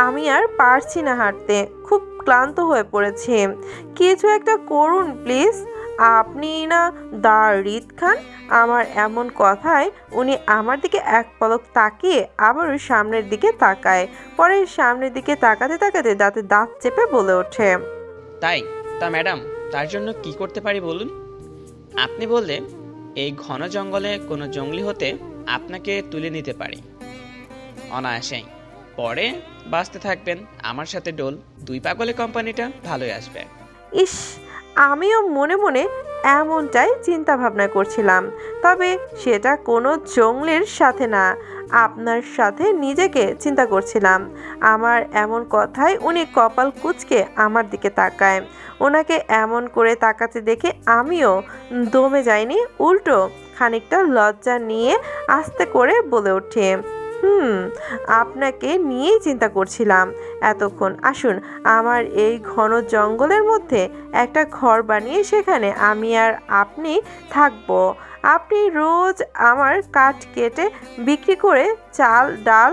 A: আমি আর পারছি না হাঁটতে, খুব ক্লান্ত হয়ে পড়েছি, কিছু একটা করুন প্লিজ। আপনি না হৃদ খান? আমার এমন কথায় উনি আমার দিকে এক পলক তাকিয়ে আবারও সামনের দিকে তাকায়। পরে সামনের দিকে তাকাতে তাকাতে দাঁতে দাঁত চেপে বলে ওঠে,
C: তা ম্যাডাম, তার জন্য কি করতে পারি বলুন? আপনি বললে এই ঘন জঙ্গলে কোনো জঙ্গলি হতে আপনাকে তুলে নিতে পারি অনায়াসেই। পরে বাঁচতে থাকবেন আমার সাথে ডোল। 2 পাগলে কোম্পানিটা ভালোই আসবে।
A: ইস, আমিও মনে মনে এমনটাই চিন্তা ভাবনা করছিলাম, তবে সেটা কোনো জঙ্গলের সাথে না, আপনার সাথে নিজেকে চিন্তা করছিলাম। আমার এমন কথায় উনি কপাল কুঁচকে আমার দিকে তাকায়। ওনাকে এমন করে তাকাতে দেখে আমিও দমে যাইনি, উল্টো খানিকটা লজ্জা নিয়ে আস্তে করে বলে ওঠে, আপনাকে নিয়েই চিন্তা করছিলাম এতক্ষণ। আসুন, আমার এই ঘন জঙ্গলের মধ্যে একটা ঘর বানিয়ে সেখানে আমি আর আপনি থাকবো। আপনি রোজ আমার কাঠ কেটে বিক্রি করে চাল ডাল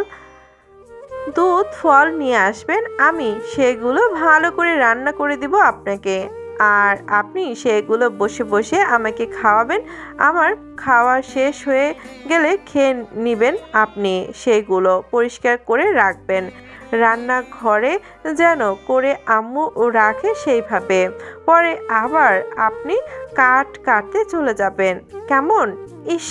A: দুধ ফল নিয়ে আসবেন, আমি সেগুলো ভালো করে রান্না করে দিব আপনাকে, আর আপনি সেগুলো বসে বসে আমাকে খাওয়াবেন। আমার খাওয়া শেষ হয়ে গেলে খেয়ে নেবেন। আপনি সেগুলো পরিষ্কার করে রাখবেন, রান্নাঘরে যেন করে আম্মু রাখে সেইভাবে। পরে আবার আপনি কাঠ কাটতে চলে যাবেন, কেমন? ইস,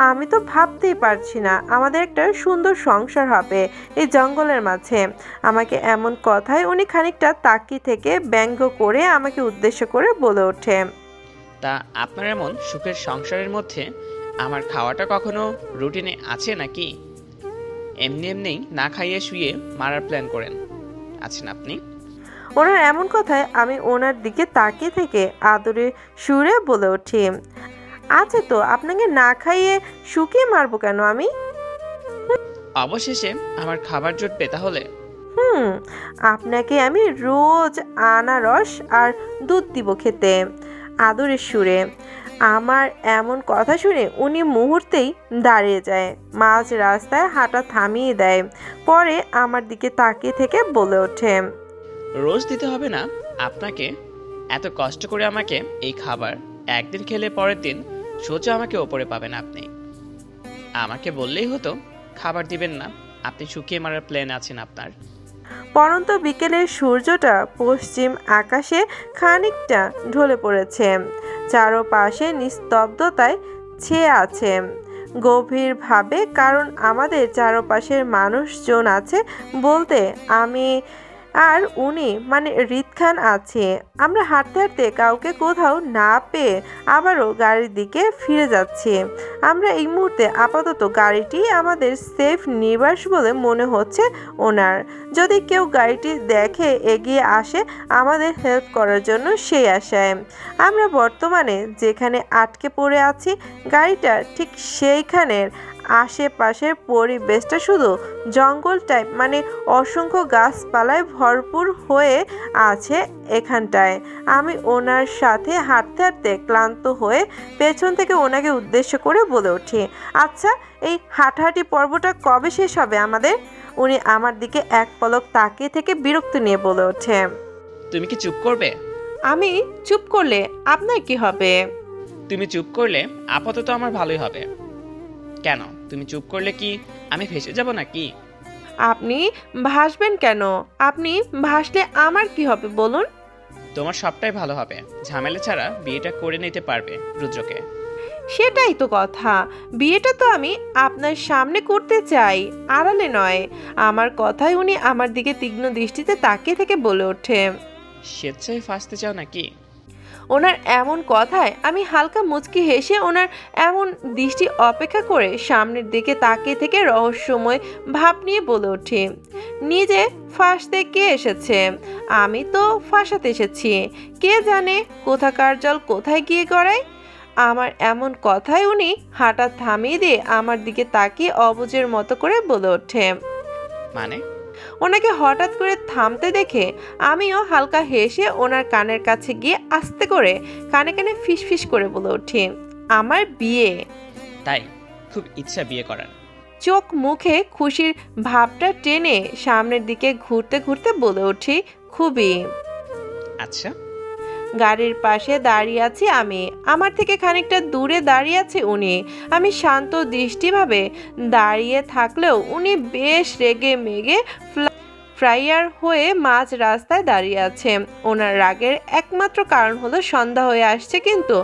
A: আমি তো ভাবতেই পারছি না আমাদের একটা সুন্দর সংসার হবে এই জঙ্গলের মাঝে। আমাকে এমন কথায় উনি খানিকটা তাকিয়ে থেকে ব্যঙ্গ করে আমাকে উদ্দেশ্য করে বলে ওঠে,
C: তা আপনার এমন সুখের সংসারের মধ্যে আমার খাওয়াটা কখনো রুটিনে আছে নাকি? এমনি এমনি না খাইয়ে শুয়ে মারার প্ল্যান করেন আছেন আপনি?
A: ওনার এমন কথায় আমি ওনার দিকে তাকিয়ে থেকে আদরে সুরে বলে উঠি, আছে তো, আপনাকে না খাইয়ে শুকিয়ে মারবো কেন আমি?
C: অবশেষে আমার খাবার জুটবে তাহলে?
A: আপনাকে আমি রোজ আনারস আর দুধ দিব খেতে, আদরের সুরে। আমার এমন কথা শুনে উনি মুহূর্তেই দাঁড়িয়ে যায়, মাঝ রাস্তায় হাঁটা থামিয়ে দেয়। পরে আমার দিকে তাকিয়ে থেকে বলে ওঠে,
C: রোজ দিতে হবে না আপনাকে, এত কষ্ট করে আমাকে এই খাবার একদিন খেলে পরের দিন সোজা আমাকে ওপরে পাবেন আপনি। আমাকে বললেই হতো খাবার দিবেন না, আপনি শুকিয়ে মারার প্ল্যান আছেন আপনার।
A: পরন্ত বিকেলের সূর্যটা পশ্চিম আকাশে খানিকটা ঢলে পড়েছে, চারপাশে নিস্তব্ধতায় ছেয়ে আছে গভীরভাবে। কারণ আমাদের চারপাশের মানুষজন আছে বলতে আর উনি মানে রিত খান আছে। আমরা হাঁটতে হাঁটতে কাউকে কোথাও না পেয়ে আবারও গাড়ির দিকে ফিরে যাচ্ছি। আমরা এই মুহূর্তে আপাতত গাড়িটি আমাদের সেফ নিবাস বলে মনে হচ্ছে ওনার। যদি কেউ গাড়িটি দেখে এগিয়ে আসে আমাদের হেল্প করার জন্য সেই আশায়। আমরা বর্তমানে যেখানে আটকে পড়ে আছি গাড়িটা ঠিক সেইখানের আশেপাশের পরিবেশটা শুধু জঙ্গল টাইপ, মানে অসংখ্য গাছপালায় ভরপুর হয়ে আছে এখানটায়। আমি ওনার সাথে হাঁটতে হাঁটতে ক্লান্ত হয়ে পেছন থেকে ওনাকে উদ্দেশ্য করে বলে উঠি, আচ্ছা এই হাঁটাহাঁটি পর্বটা কবে শেষ হবে আমাদের? উনি আমার দিকে এক পলক তাকিয়ে থেকে বিরক্ত নিয়ে বলে ওঠে,
C: তুমি কি চুপ করবে?
A: আমি চুপ করলে আপনার কি হবে?
C: তুমি চুপ করলে আপাতত আমার ভালোই হবে। কেন তুমি চুপ করলে কি আমি ভেসে যাব নাকি?
A: আপনি ভাসবেন কেন? আপনি ভাসলে আমার কি হবে বলুন?
C: তোমার সবটাই ভালো হবে। ঝামেলা ছাড়া বিয়েটা করে নিতে পারবে রুদ্রকে।
A: সেটাই তো কথা, বিয়েটা তো আমি আপনার সামনে করতে চাই, আড়ালে নয়। আমার কথায় উনি আমার দিকে তীক্ষ্ণ দৃষ্টিতে তাকিয়ে থেকে বলে ওঠে,
C: স্বেচ্ছায় ফাঁসতে চাও নাকি?
A: ওনার এমন কথায় আমি হালকা মুচকি হেসে ওনার এমন দৃষ্টি অপেক্ষা করে সামনের দিকে তাকিয়ে থেকে রহস্যময় ভাব নিয়ে বলে উঠি, নিজে ফাঁসতে কে এসেছে? আমি তো ফাঁসাতে এসেছি। কে জানে কোথাকার জল কোথায় গিয়ে গড়ায়। আমার এমন কথায় উনি হাঁটা থামিয়ে দিয়ে আমার দিকে তাকিয়ে অবুঝের মতো করে বলে ওঠে।
C: মানে?
A: ওনাকে হঠাৎ করে থামতে দেখে আমিও হালকা হেসে ওনার কানের কাছে গিয়ে আস্তে করে কানে কানে ফিসফিস করে বলে উঠি, আমার বিয়ে।
C: তাই? খুব ইচ্ছা বিয়ে করার।
A: চোখ মুখে খুশির ভাবটা টেনে সামনের দিকে ঘুরতে ঘুরতে বলে উঠি, খুবই।
C: আচ্ছা।
A: গাড়ির পাশে দাঁড়িয়ে আছি আমি, আমার থেকে খানিকটা দূরে দাঁড়িয়ে আছে উনি। আমি শান্ত দৃষ্টিভাবে দাঁড়িয়ে থাকলেও উনি বেশ রেগে মেগে ফ্রাইয়ার হয়ে মাঝ রাস্তায় দাঁড়িয়ে আছে। ওনার রাগের একমাত্র কারণ হলো সন্ধ্যা হয়ে আসছে, কিন্তু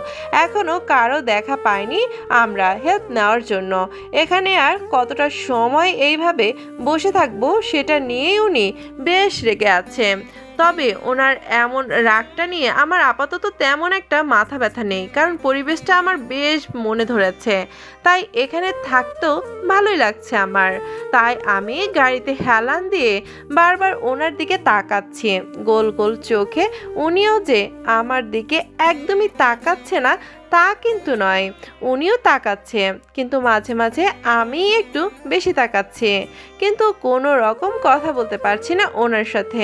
A: এখনো কারো দেখা পাইনি আমরা হেল্প নেওয়ার জন্য। এখানে আর কতটা সময় এইভাবে বসে থাকবো সেটা নিয়েই উনি বেশ রেগে আছে। তবে ওনার এমন রাগটা নিয়ে আমার আপাতত তেমন একটা মাথা ব্যথা নেই, কারণ পরিবেশটা আমার বেশ মনে ধরেছে। তাই এখানে থাকতেও ভালোই লাগছে আমার। তাই আমি গাড়িতে হেলান দিয়ে বারবার ওনার দিকে তাকাচ্ছি গোল গোল চোখে। উনিও যে আমার দিকে একদমই তাকাচ্ছে না তা কিন্তু নয়, উনিও তাকাচ্ছে, কিন্তু মাঝে মাঝে আমি একটু বেশি তাকাচ্ছি। কিন্তু কোনো রকম কথা বলতে পারছি না ওনার সাথে,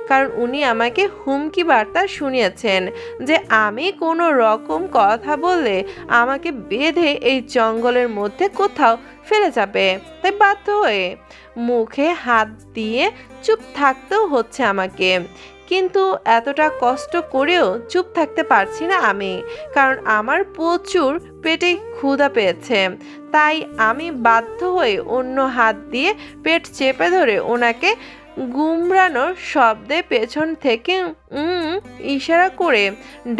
A: কারণ উনি আমাকে হুমকি বার্তা শুনিয়েছেন যে আমি কোনো রকম কথা বললে আমাকে বেঁধে এই জঙ্গলের মধ্যে কোথাও ফেলে যাবে। তাই বাধ্য হয়ে মুখে হাত দিয়ে চুপ থাকতেও হচ্ছে আমাকে। কিন্তু এতটা কষ্ট করেও চুপ থাকতে পারছি না আমি, কারণ আমার প্রচুর পেটে ক্ষুধা পেয়েছে। তাই আমি বাধ্য হয়ে অন্য হাত দিয়ে পেট চেপে ধরে ওনাকে গুমরানোর শব্দে পেছন থেকে ইশারা করে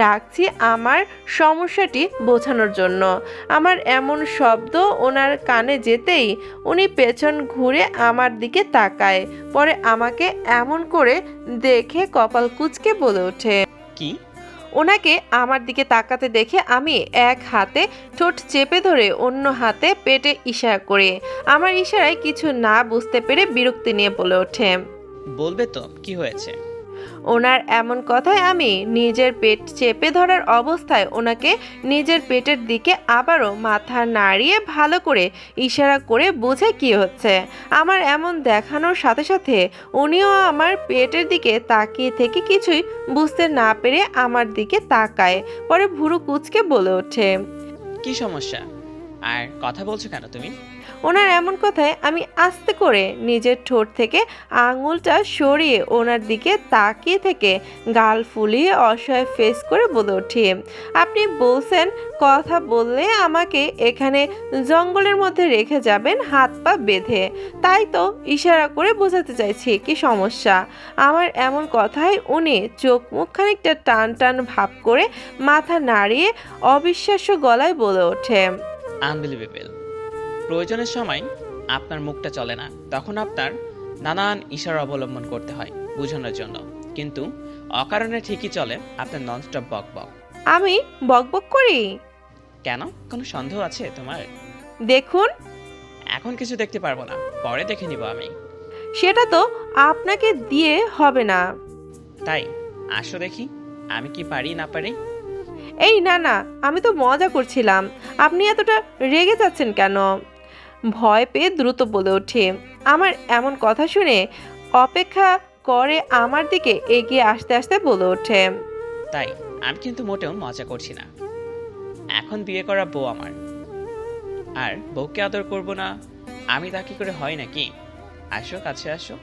A: ডাকছি আমার সমস্যাটি বোঝানোর জন্য। আমার এমন শব্দ ওনার কানে যেতেই উনি পেছন ঘুরে আমার দিকে তাকায়, পরে আমাকে এমন করে দেখে কপাল কুঁচকে বলে ওঠে,
C: কি?
A: ওনাকে আমার দিকে তাকাতে দেখে আমি এক হাতে ঠোঁট চেপে ধরে অন্য হাতে পেটে ইশারা করে আমার ইশারায় কিছু না বুঝতে পেরে বিরক্তি নিয়ে বলে ওঠে,
C: বলবে তো কি হয়েছে?
A: ওনার এমন কথায় আমি নিজের পেট চেপে ধরার অবস্থায় ওনাকে নিজের পেটের দিকে আবারও মাথা নাড়িয়ে ভালো করে ইশারা করে বোঝে কি হচ্ছে। আমার এমন দেখানোর সাথে সাথে উনিও আমার পেটের দিকে তাকিয়ে থেকে কিছুই বুঝতে না পেরে আমার দিকে তাকায়, পরে ভুরু কুঁচকে বলে ওঠে,
C: কি সমস্যা? আর কথা বলছো কেন তুমি?
A: ওনার এমন কথায় আমি আস্তে করে নিজের ঠোঁট থেকে আঙুলটা সরিয়ে ওনার দিকে তাকিয়ে থেকে গাল ফুলিয়ে অসহায় ফেস করে বলে উঠি, আপনি বলছেন কথা বললে আমাকে এখানে জঙ্গলের মধ্যে রেখে যাবেন হাত পা বেঁধে, তাই তো ইশারা করে বোঝাতে চাইছি কি সমস্যা। আমার এমন কথায় উনি চোখ মুখ খানিকটা টান টান ভাব করে মাথা নাড়িয়ে অবিশ্বাস্য গলায় বলে ওঠে,
C: আনবিলিভেবল। প্রয়োজনের সময় আপনার মুখটা চলে না, তখন আপনার নানান ইশারা অবলম্বন করতে হয়। বোঝানোর জন্য, কিন্তু অকারণে ঠিকই চলে আপনার ননস্টপ বক বক।
A: আমি বকবক করি?
C: কেন, কোনো সন্দেহ আছে তোমার?
A: দেখুন,
C: এখন কিছু দেখতে পারবো না, পরে দেখে নিব আমি।
A: সেটা তো আপনাকে দিয়ে হবে না।
C: তাই আসো দেখি আমি কি পারি না পারি।
A: এই না না, আমি তো মজা করছিলাম। আপনি এতটা রেগে যাচ্ছেন কেন? ভয় পেয়ে দ্রুত বলে ওঠে। আমার এমন কথা শুনে অপেক্ষা করে আমার দিকে এগিয়ে আসতে আসতে বলে ওঠে।
C: তাই আমি কিন্তু মোটেও মজা করছি না। এখন বিয়ে করা বউ আমার, আর বউকে আদর করব না আমি, তা কি করে হয় নাকি? আসো, কাছে আসো।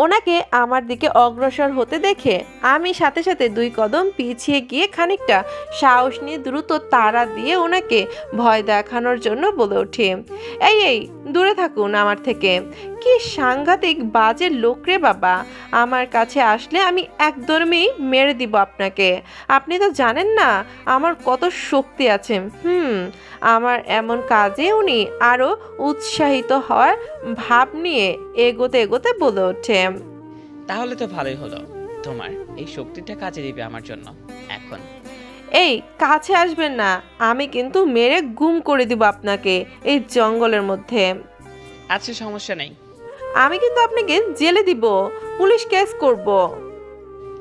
A: ওনাকে আমার দিকে অগ্রসর হতে দেখে আমি সাথে সাথে 2 কদম পিছিয়ে গিয়ে খানিকটা সাহস নিয়ে দ্রুত তাড়া দিয়ে ওনাকে ভয় দেখানোর জন্য বলে ওঠে, এই এই, দূরে থাকুন আমার থেকে। কি সাংঘাতিক বাজে লোক রে বাবা! আমার কাছে আসলে আমি একদমই মেরে দিব আপনাকে। আপনি তো জানেন না আমার কত শক্তি আছে। আমার এমন কাজে উনি আরো উৎসাহিত হওয়ার ভাব নিয়ে এগোতে এগোতে বলে ওঠে।
C: তাহলে তো ভালোই হলো, তোমার এই শক্তিটা কাজে দিবে আমার জন্য এখন।
A: এই, কাছে আসবেন না, আমি কিন্তু মেরে গুম করে দিব আপনাকে এই জঙ্গলের মধ্যে।
C: আচ্ছা, সমস্যা নেই।
A: আমি কিন্তু আপনাকে জেলে দিব, পুলিশ কেস করব।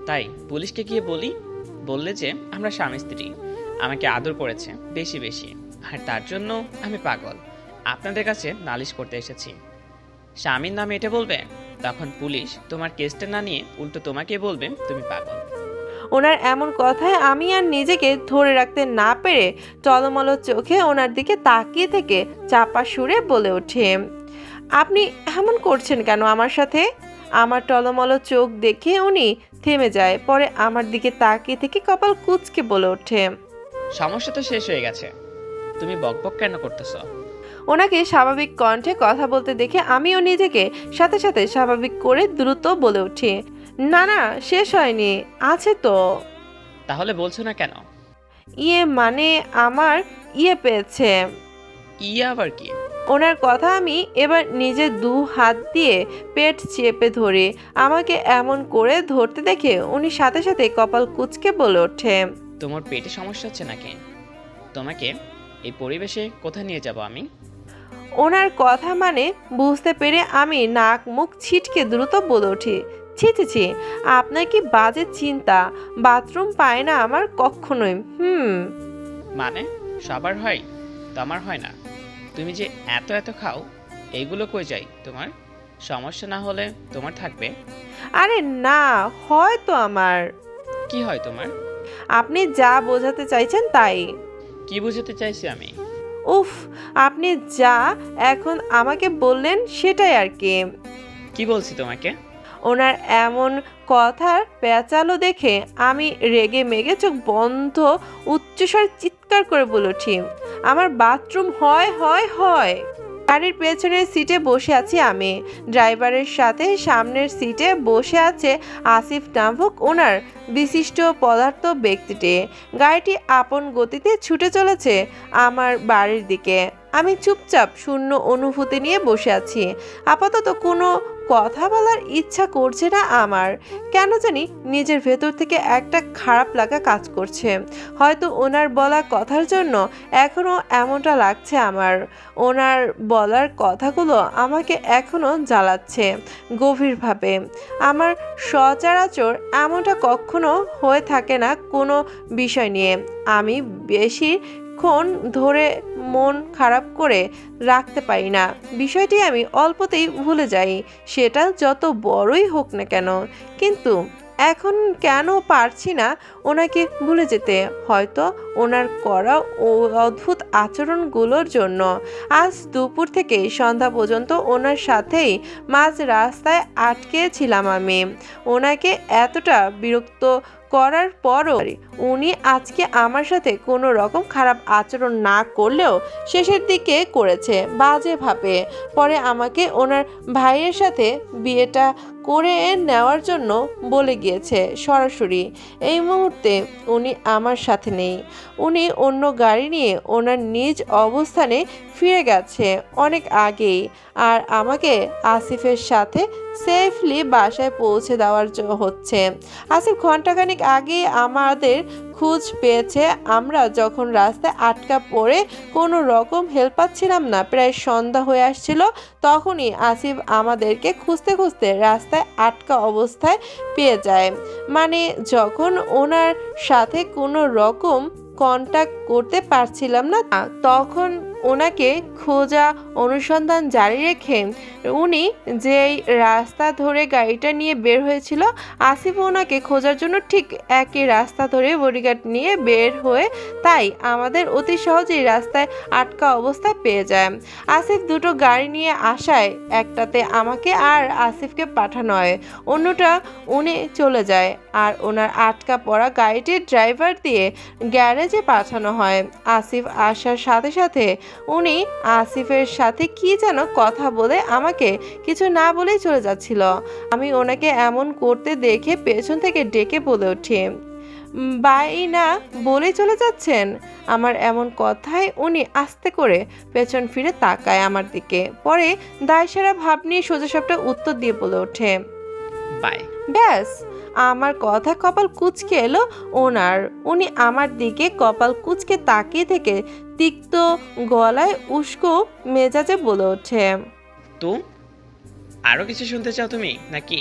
C: তাই পুলিশকে গিয়ে বলি, বললে যে আমরা স্বামী স্ত্রী, আমাকে আদর করেছে বেশি বেশি, আর তার জন্য আমি পাগল, আপনাদের কাছে নালিশ করতে এসেছি। স্বামীর নামে এটা বলবে, তখন পুলিশ তোমার কেসটা না নিয়ে উল্টো তোমাকে বলবে তুমি পাগল।
A: ওনার এমন কথায় আমি আর নিজেকে ধরে রাখতে না পেরে টলমল চোখে ওনার দিকে তাকিয়ে থেকে চাপা সুরে বলে ওঠে, আপনি এমন করছেন কেন আমার সাথে? আমার টলমল চোখ দেখে উনি থেমে যায়, পরে আমার দিকে তাকিয়ে থেকে কপাল কুঁচকে বলে ওঠে।
C: সমস্যা তো শেষ হয়ে গেছে, তুমি বকবক কেন করতেছ?
A: ওনাকে স্বাভাবিক কণ্ঠে কথা বলতে দেখে আমিও নিজেকে সাথে সাথে স্বাভাবিক করে দ্রুত বলে উঠি, না না, শেষ হয়নি, আছে তো।
C: তাহলে বলছো না কেন?
A: মানে আমার পেয়েছে।
C: ইয়া আবার কি?
A: ওনার কথা আমি এবার নিজের 2 হাত দিয়ে পেট চেপে ধরে আমাকে এমন করে ধরতে দেখে উনি সাথে সাথে কপাল কুঁচকে বলে ওঠে,
C: তোমার পেটে সমস্যা হচ্ছে নাকি? তোমাকে এই পরিবেশে কোথায় নিয়ে যাব আমি?
A: ওনার কথা মানে বুঝতে পেরে আমি নাক মুখ ছিটকে দ্রুত বলে উঠি, ছি ছি ছি, আপনার কি বাজে চিন্তা, বাথরুম পায় না আমার কখনোই।
C: মানে সবার হয়, তো আমার হয় না। তুমি যে এত এত খাও, এইগুলো কই যাই তোমার? সমস্যা না হলে তোমার থাকবে।
A: আরে না, হয় তো আমার।
C: কি হয় তোমার?
A: আপনি যা বোঝাতে চাইছেন তাই।
C: কি বুঝাতে চাইছি আমি?
A: উফ, আপনি যা এখন আমাকে বললেন সেটাই আর কি।
C: কি বলছি তোমাকে?
A: ওনার এমন কথার পেঁচালো দেখে আমি রেগে মেগে চোখ বন্ধ উচ্চস্বরে চিৎকার করে বলে উঠি, আমার বাথরুম হয় হয় হয়। গাড়ির পেছনের সিটে বসে আছি আমি, ড্রাইভারের সাথে সামনের সিটে বসে আছে আসিফ নামক ওনার বিশিষ্ট পদার্থ ব্যক্তিটি। গাড়িটি আপন গতিতে ছুটে চলেছে আমার বাড়ির দিকে। আমি চুপচাপ শূন্য অনুভূতি নিয়ে বসে আছি। আপাতত কোনো কথা বলার ইচ্ছা করছে না আমার। কেন জানি নিজের ভেতর থেকে একটা খারাপ লাগা কাজ করছে। হয়তো ওনার বলা কথার জন্য এখনো এমনটা লাগছে আমার। ওনার বলার কথাগুলো আমাকে এখনো জ্বালাচ্ছে গভীরভাবে। আমার সচরাচর এমনটা কখনো হয়ে থাকে না কোনো বিষয় নিয়ে। আমি বেশিক্ষণ ধরে মন খারাপ করে রাখতে পারি না। বিষয়টি আমি অল্পতেই ভুলে যাই, সেটা যত বড়ই হোক না কেন। কিন্তু এখন কেন পারছি না ওনাকে ভুলে যেতে? হয়তো ওনার করা অদ্ভুত আচরণগুলোর জন্য। আজ দুপুর থেকে সন্ধ্যা পর্যন্ত ওনার সাথেই মাঝ রাস্তায় আটকে ছিলাম আমি। ওনাকে এতটা বিরক্ত করার পরও উনি আজকে আমার সাথে কোনো রকম খারাপ আচরণ না করলেও শেষের দিকে করেছে বাজেভাবে। পরে আমাকে ওনার ভাইয়ের সাথে বিয়েটা করে নেওয়ার জন্য বলে গিয়েছে সরাসরি। এই মুহূর্তে উনি আমার সাথে নেই। উনি অন্য গাড়ি নিয়ে ওনার নিজ অবস্থানে ফিরে গেছে অনেক আগেই, আর আমাকে আসিফের সাথে সেফলি বাসায় পৌঁছে দেওয়ার হচ্ছে। আসিফ ঘন্টাখানিক আগে আমাদের খোঁজ পেয়েছে। আমরা যখন রাস্তায় আটকা পড়ে কোনো রকম হেল্প পাচ্ছিলাম না, প্রায় সন্ধ্যা হয়ে আসছিল, তখনই আসিফ আমাদেরকে খুঁজতে খুঁজতে রাস্তায় আটকা অবস্থায় পেয়ে যায়। মানে যখন ওনার সাথে কোনো রকম কন্ট্যাক্ট করতে পারছিলাম না, তখন ওনাকে খোঁজা অনুসন্ধান জারি রেখে উনি যেই রাস্তা ধরে গাড়িটা নিয়ে বের হয়েছিল, আসিফ ওনাকে খোঁজার জন্য ঠিক একই রাস্তা ধরে বডিগার্ড নিয়ে বের হয়ে তাই আমাদের অতি সহজেই রাস্তায় আটকা অবস্থায় পেয়ে যায়। আসিফ দুটো গাড়ি নিয়ে আসায় একটাতে আমাকে আর আসিফকে পাঠানো হয়, অন্যটা উনি চলে যায় আর ওনার আটকা পড়া গাড়িটির ড্রাইভার দিয়ে গ্যারেজে পাঠানো হয়। আসিফ আসার সাথে সাথে উনি আসিফের সাথে কি যেন কথা বলে আমাকে কিছু না বলেই চলে যাচ্ছিল। আমি ওনাকে এমন করতে দেখে পেছন থেকে ডেকে বলে উঠি, বাই না বলেই চলে যাচ্ছেন? আমার এমন কথায় উনি আস্তে করে পেছন ফিরে তাকায় আমার দিকে, পরে দায়সারা ভাব নিয়ে সোজাসাপটা উত্তর দিয়ে বলে ওঠে,
C: বাই।
A: ব্যাস। আমার কথা কপাল কুঁচকে এলো ওনার। উনি আমার দিকে কপাল কুঁচকে তাকিয়ে থেকে তিক্ত গলায় উস্কো মেজাজে বলে ওঠে,
C: তো আরও কিছু শুনতে চাও তুমি নাকি?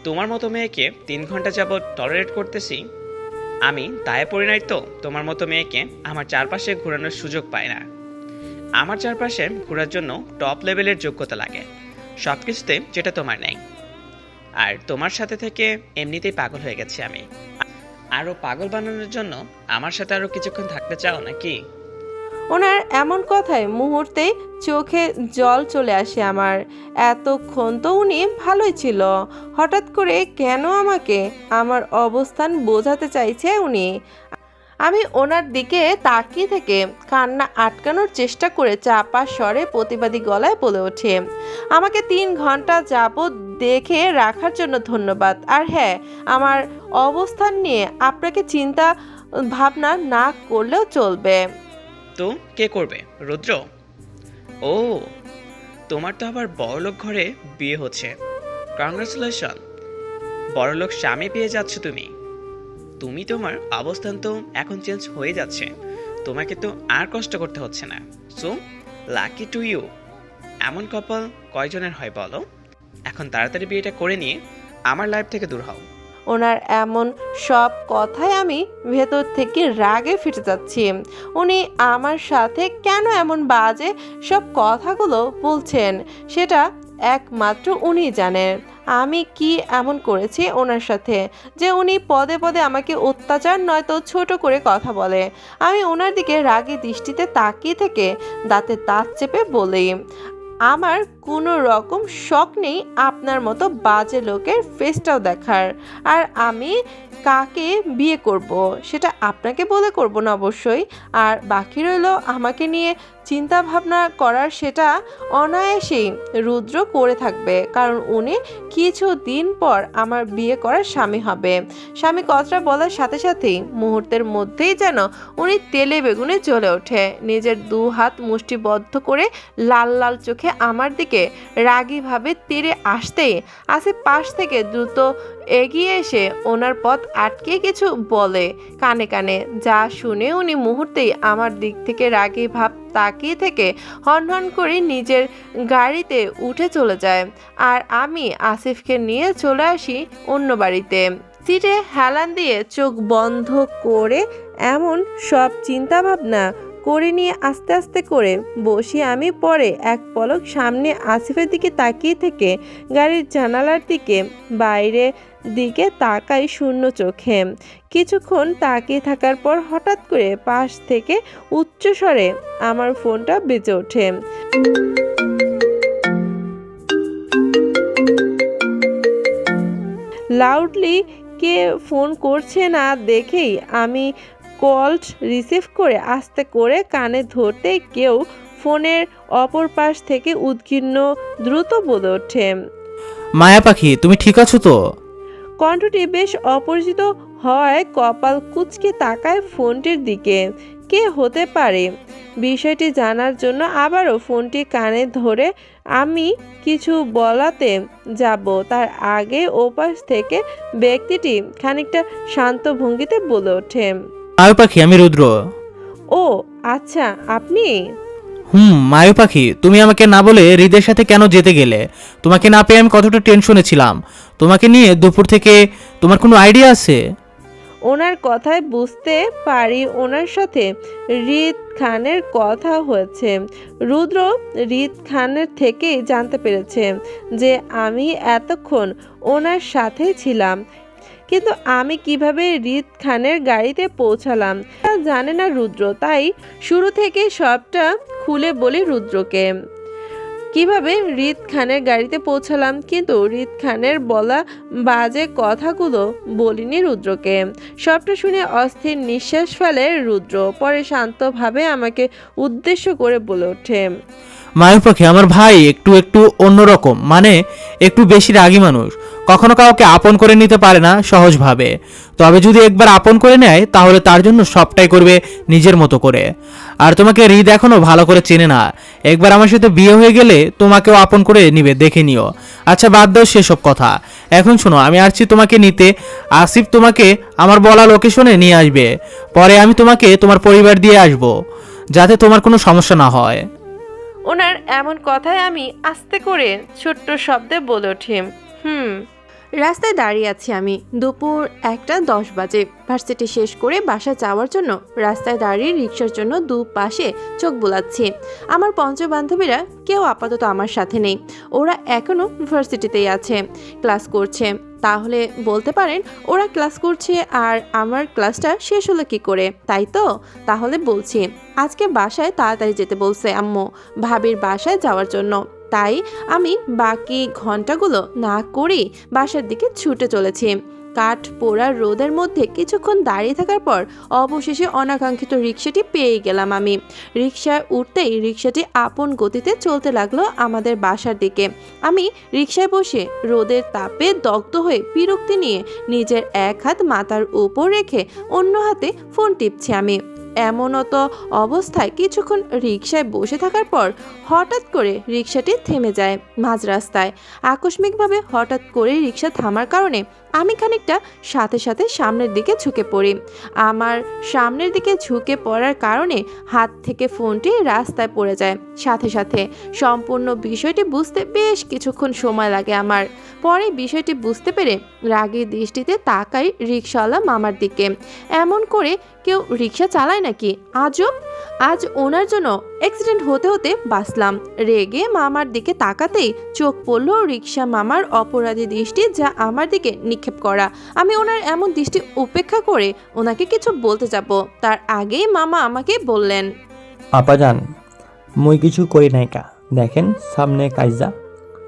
C: তোমার মতো মেয়েকে 3 ঘন্টা যাবৎ টলারেট করতেছি আমি, দায়ে পড়ি নাই তো তোমার মতো মেয়েকে আমার চারপাশে ঘোরানোর সুযোগ পায় না। আমার চারপাশে ঘোরার জন্য টপ লেভেলের যোগ্যতা লাগে, সব কিছুতে যেটা তোমার নেই। আর তোমার সাথে থেকে এমনিতেই পাগল হয়ে গেছি আমি। আরও পাগল বানানোর জন্য আমার সাথে আরও কিছুক্ষণ থাকতে চাও নাকি?
A: ওনার এমন কথায় মুহূর্তেই চোখে জল চলে আসে আমার। এতক্ষণ তো উনি ভালোই ছিল, হঠাৎ করে কেন আমাকে আমার অবস্থান বোঝাতে চাইছে উনি? আমি ওনার দিকে তাকিয়ে থেকে কান্না আটকানোর চেষ্টা করে চাপা স্বরে প্রতিবাদী গলায় বলে ওঠে, আমাকে 3 ঘন্টা যাবৎ দেখে রাখার জন্য ধন্যবাদ। আর হ্যাঁ, আমার অবস্থান নিয়ে আপনাকে চিন্তা ভাবনা না করলেও চলবে।
C: তো কে করবে? রুদ্র? ও, তোমার তো আবার বড়লোক ঘরে বিয়ে হচ্ছে। কংগ্রাচুলেশন, বড়লোক স্বামী পেয়ে যাচ্ছ তুমি। তুমি তোমার অবস্থান তো এখন চেঞ্জ হয়ে যাচ্ছে, তোমাকে তো আর কষ্ট করতে হচ্ছে না। So lucky to you. এমন কপাল কয়জনের হয় বলো? এখন তাড়াতাড়ি বিয়েটা করে নিয়ে আমার লাইফ থেকে দূর হও।
A: ওনার এমন সব কথায় আমি ভেতর থেকে রাগে ফেটে যাচ্ছি। উনি আমার সাথে কেন এমন বাজে সব কথাগুলো বলছেন সেটা একমাত্র উনি জানেন। আমি কি এমন করেছি ওনার সাথে যে উনি পদে পদে আমাকে অত্যাচার নয়তো ছোট করে কথা বলে? আমি ওনার দিকে রাগী দৃষ্টিতে তাকিয়ে থেকে দাঁতে দাঁত চেপে বলি, আমার কোনো রকম শখ নেই আপনার মতো বাজে লোকের ফেসটাও দেখার। আর আমি কাকে বিয়ে করব সেটা আপনাকে বলে করব না অবশ্যই। আর বাকি রইল আমাকে নিয়ে চিন্তা ভাবনা করার, সেটা অনায়াসেই রুদ্র করে থাকবে, কারণ উনি কিছুদিন পর আমার বিয়ে করার স্বামী হবে। স্বামী কথাটা বলার সাথে সাথেই মুহূর্তের মধ্যেই যেন উনি তেলে বেগুনে জ্বলে ওঠে। নিজের 2 হাত মুষ্টিবদ্ধ করে লাল লাল চোখে আমার দিকে রাগীভাবে তীরে আসতেই আসিফ পাশ থেকে দ্রুত এগিয়ে এসে ওনার পথ আটকে কিছু বলে কানে কানে, যা শুনে উনি মুহূর্তেই আমার দিক থেকে রাগী ভাব তাকিয়ে থেকে হনহন করে নিজের গাড়িতে উঠে চলে যায়। আর আমি আসিফকে নিয়ে চলে আসি অন্য বাড়িতে। সিটে হেলান দিয়ে চোখ বন্ধ করে এমন সব চিন্তা ভাবনা করে নিয়ে আস্তে আস্তে করে বসি আমি। পরে এক পলক সামনে আসিফের দিকে তাকিয়ে থেকে গাড়ির জানালার দিকে বাইরে দিকে তাকাই শূন্য চোখে। কিছুক্ষণ তাকিয়ে থাকার পর হঠাৎ করে পাশ থেকে উচ্চস্বরে আমার ফোনটা বেজে ওঠে। লাউডলি কে ফোন করছে না দেখেই আমি কল রিসিভ করে আস্তে করে কানে ধরতে কেউ ফোনের অপর পাশ থেকে উদ্বিগ্ন দ্রুত বলে ওঠে,
B: মায়া পাখি, তুমি ঠিক আছো তো?
A: কণ্ঠটি বেশ অপরিচিত হওয়ায় কপাল কুঁচকে তাকায় ফোনটির দিকে।
D: কে হতে পারে? বিষয়টি জানার জন্য আবারও ফোনটি কানে ধরে আমি কিছু বলাতে যাব তার আগে ওপাশ থেকে ব্যক্তিটি খানিকটা শান্ত ভঙ্গিতে বলে ওঠে,
B: মায়ু পাখি, আমি রুদ্র।
D: ও আচ্ছা, আপনি?
B: মায়ু পাখি, তুমি আমাকে না বলে হৃদের সাথে কেন যেতে গেলে? তোমাকে না পেয়ে আমি কতটা টেনশনে ছিলাম। তোমাকে নিয়ে দুপুর থেকে তোমার কোনো আইডিয়া আছে?
D: ওনার কথায় বুঝতে পারি ওনার সাথে রিদ খানের কথা হয়েছে। রুদ্র রিদ খানের থেকেই জানতে পেরেছে যে আমি এতক্ষণ ওনার সাথে ছিলাম, কিন্তু আমি কিভাবে রিদ খানের গাড়িতে পৌঁছালাম তা জানে না রুদ্র। তাই শুরু থেকে সবটা খুলে বলি রুদ্রকে। কিভাবে রিদ খানের গাড়িতে পৌঁছালাম, কিন্তু রিদ খানের বলা বাজে কথাগুলো বলিনি রুদ্রকে। সবটা শুনে অস্থির নিঃশ্বাস ফেলে রুদ্র, পরে শান্তভাবে আমাকে উদ্দেশ্য করে বলে ওঠে,
B: মায়ু পাখি, আমার ভাই একটু একটু অন্যরকম, মানে একটু বেশি রাগী মানুষ। কখনো কাউকে আপন করে নিতে পারে না সহজভাবে, তবে যদি একবার আপন করে নেয় তাহলে তার জন্য সবটাই করবে নিজের মতো করে। আর তোমাকে হৃদ এখনো ভালো করে চেনে না, একবার আমার সাথে বিয়ে হয়ে গেলে তোমাকেও আপন করে নিবে, দেখে নিও। আচ্ছা বাদ দাও সেসব কথা, এখন শোনো, আমি আসছি তোমাকে নিতে। আসিফ তোমাকে আমার বলা লোকেশনে নিয়ে আসবে, পরে আমি তোমাকে তোমার পরিবার দিয়ে আসবো, যাতে তোমার কোনো সমস্যা না হয়।
D: ওনার এমন কথায় আমি আস্তে করে ছোট্ট শব্দে বলে ওঠি,
A: রাস্তায় দাঁড়িয়ে আছি আমি। দুপুর 1:10 বাজে। ভার্সিটি শেষ করে বাসা যাওয়ার জন্য রাস্তায় দাঁড়িয়ে রিক্সার জন্য দুপাশে চোখ বোলাচ্ছি। আমার পঞ্চবান্ধবীরা কেউ আপাতত আমার সাথে নেই, ওরা এখনো ভার্সিটিতেই আছে, ক্লাস করছে। তাহলে বলতে পারেন ওরা ক্লাস করছে আর আমার ক্লাসটা শেষ হলো কি করে, তাই তো? তাহলে বলছি, আজকে বাসায় তাড়াতাড়ি যেতে বলছে আম্মু ভাবির বাসায় যাওয়ার জন্য। তাই আমি বাকি ঘন্টাগুলো না করেই বাসার দিকে ছুটে চলেছি। কাঠ পোড়া রোদের মধ্যে কিছুক্ষণ দাঁড়িয়ে থাকার পর অবশেষে অনাকাঙ্ক্ষিত রিক্সাটি পেয়ে গেলাম আমি। রিক্সায় উঠতেই রিক্সাটি আপন গতিতে চলতে লাগলো আমাদের বাসার দিকে। আমি রিক্সায় বসে রোদের তাপে দগ্ধ হয়ে বিরক্তি নিয়ে নিজের এক হাত মাথার উপর রেখে অন্য হাতে ফোন টিপছি আমি। এমনত অবস্থায় কিছুক্ষণ রিকশায় বসে থাকার পর হঠাৎ করে রিকশাটি থেমে যায় মাঝ রাস্তায়। আকস্মিকভাবে হঠাৎ করে রিকশা থামার কারণে আমি খানিকটা সাথে সাথে সামনের দিকে ঝুঁকে পড়ি। আমার সামনের দিকে ঝুঁকে পড়ার কারণে হাত থেকে ফোনটি রাস্তায় পড়ে যায়। সাথে সাথে সম্পূর্ণ বিষয়টি বুঝতে বেশ কিছুক্ষণ সময় লাগে আমার। পরে বিষয়টি বুঝতে পেরে রাগী দৃষ্টিতে তাকাই রিকশাওয়ালা মামার দিকে। এমন করে কেউ রিকশা চালায় নাকি? আজব। আজ ওনার জন্য অ্যাক্সিডেন্ট হতে হতে বাঁচলাম। রেগে মামার দিকে তাকাতেই চোখ পড়ল রিকশা মামার অপরাধী দৃষ্টি, যা আমার দিকে নিক্ষেপ করা। আমি ওনার এমন দৃষ্টি উপেক্ষা করে ওনাকে কিছু বলতে যাব, তার আগেই মামা আমাকে বললেন,
E: আপাজান, মুই কিছু করি নাই কা, দেখেন সামনে কাইজা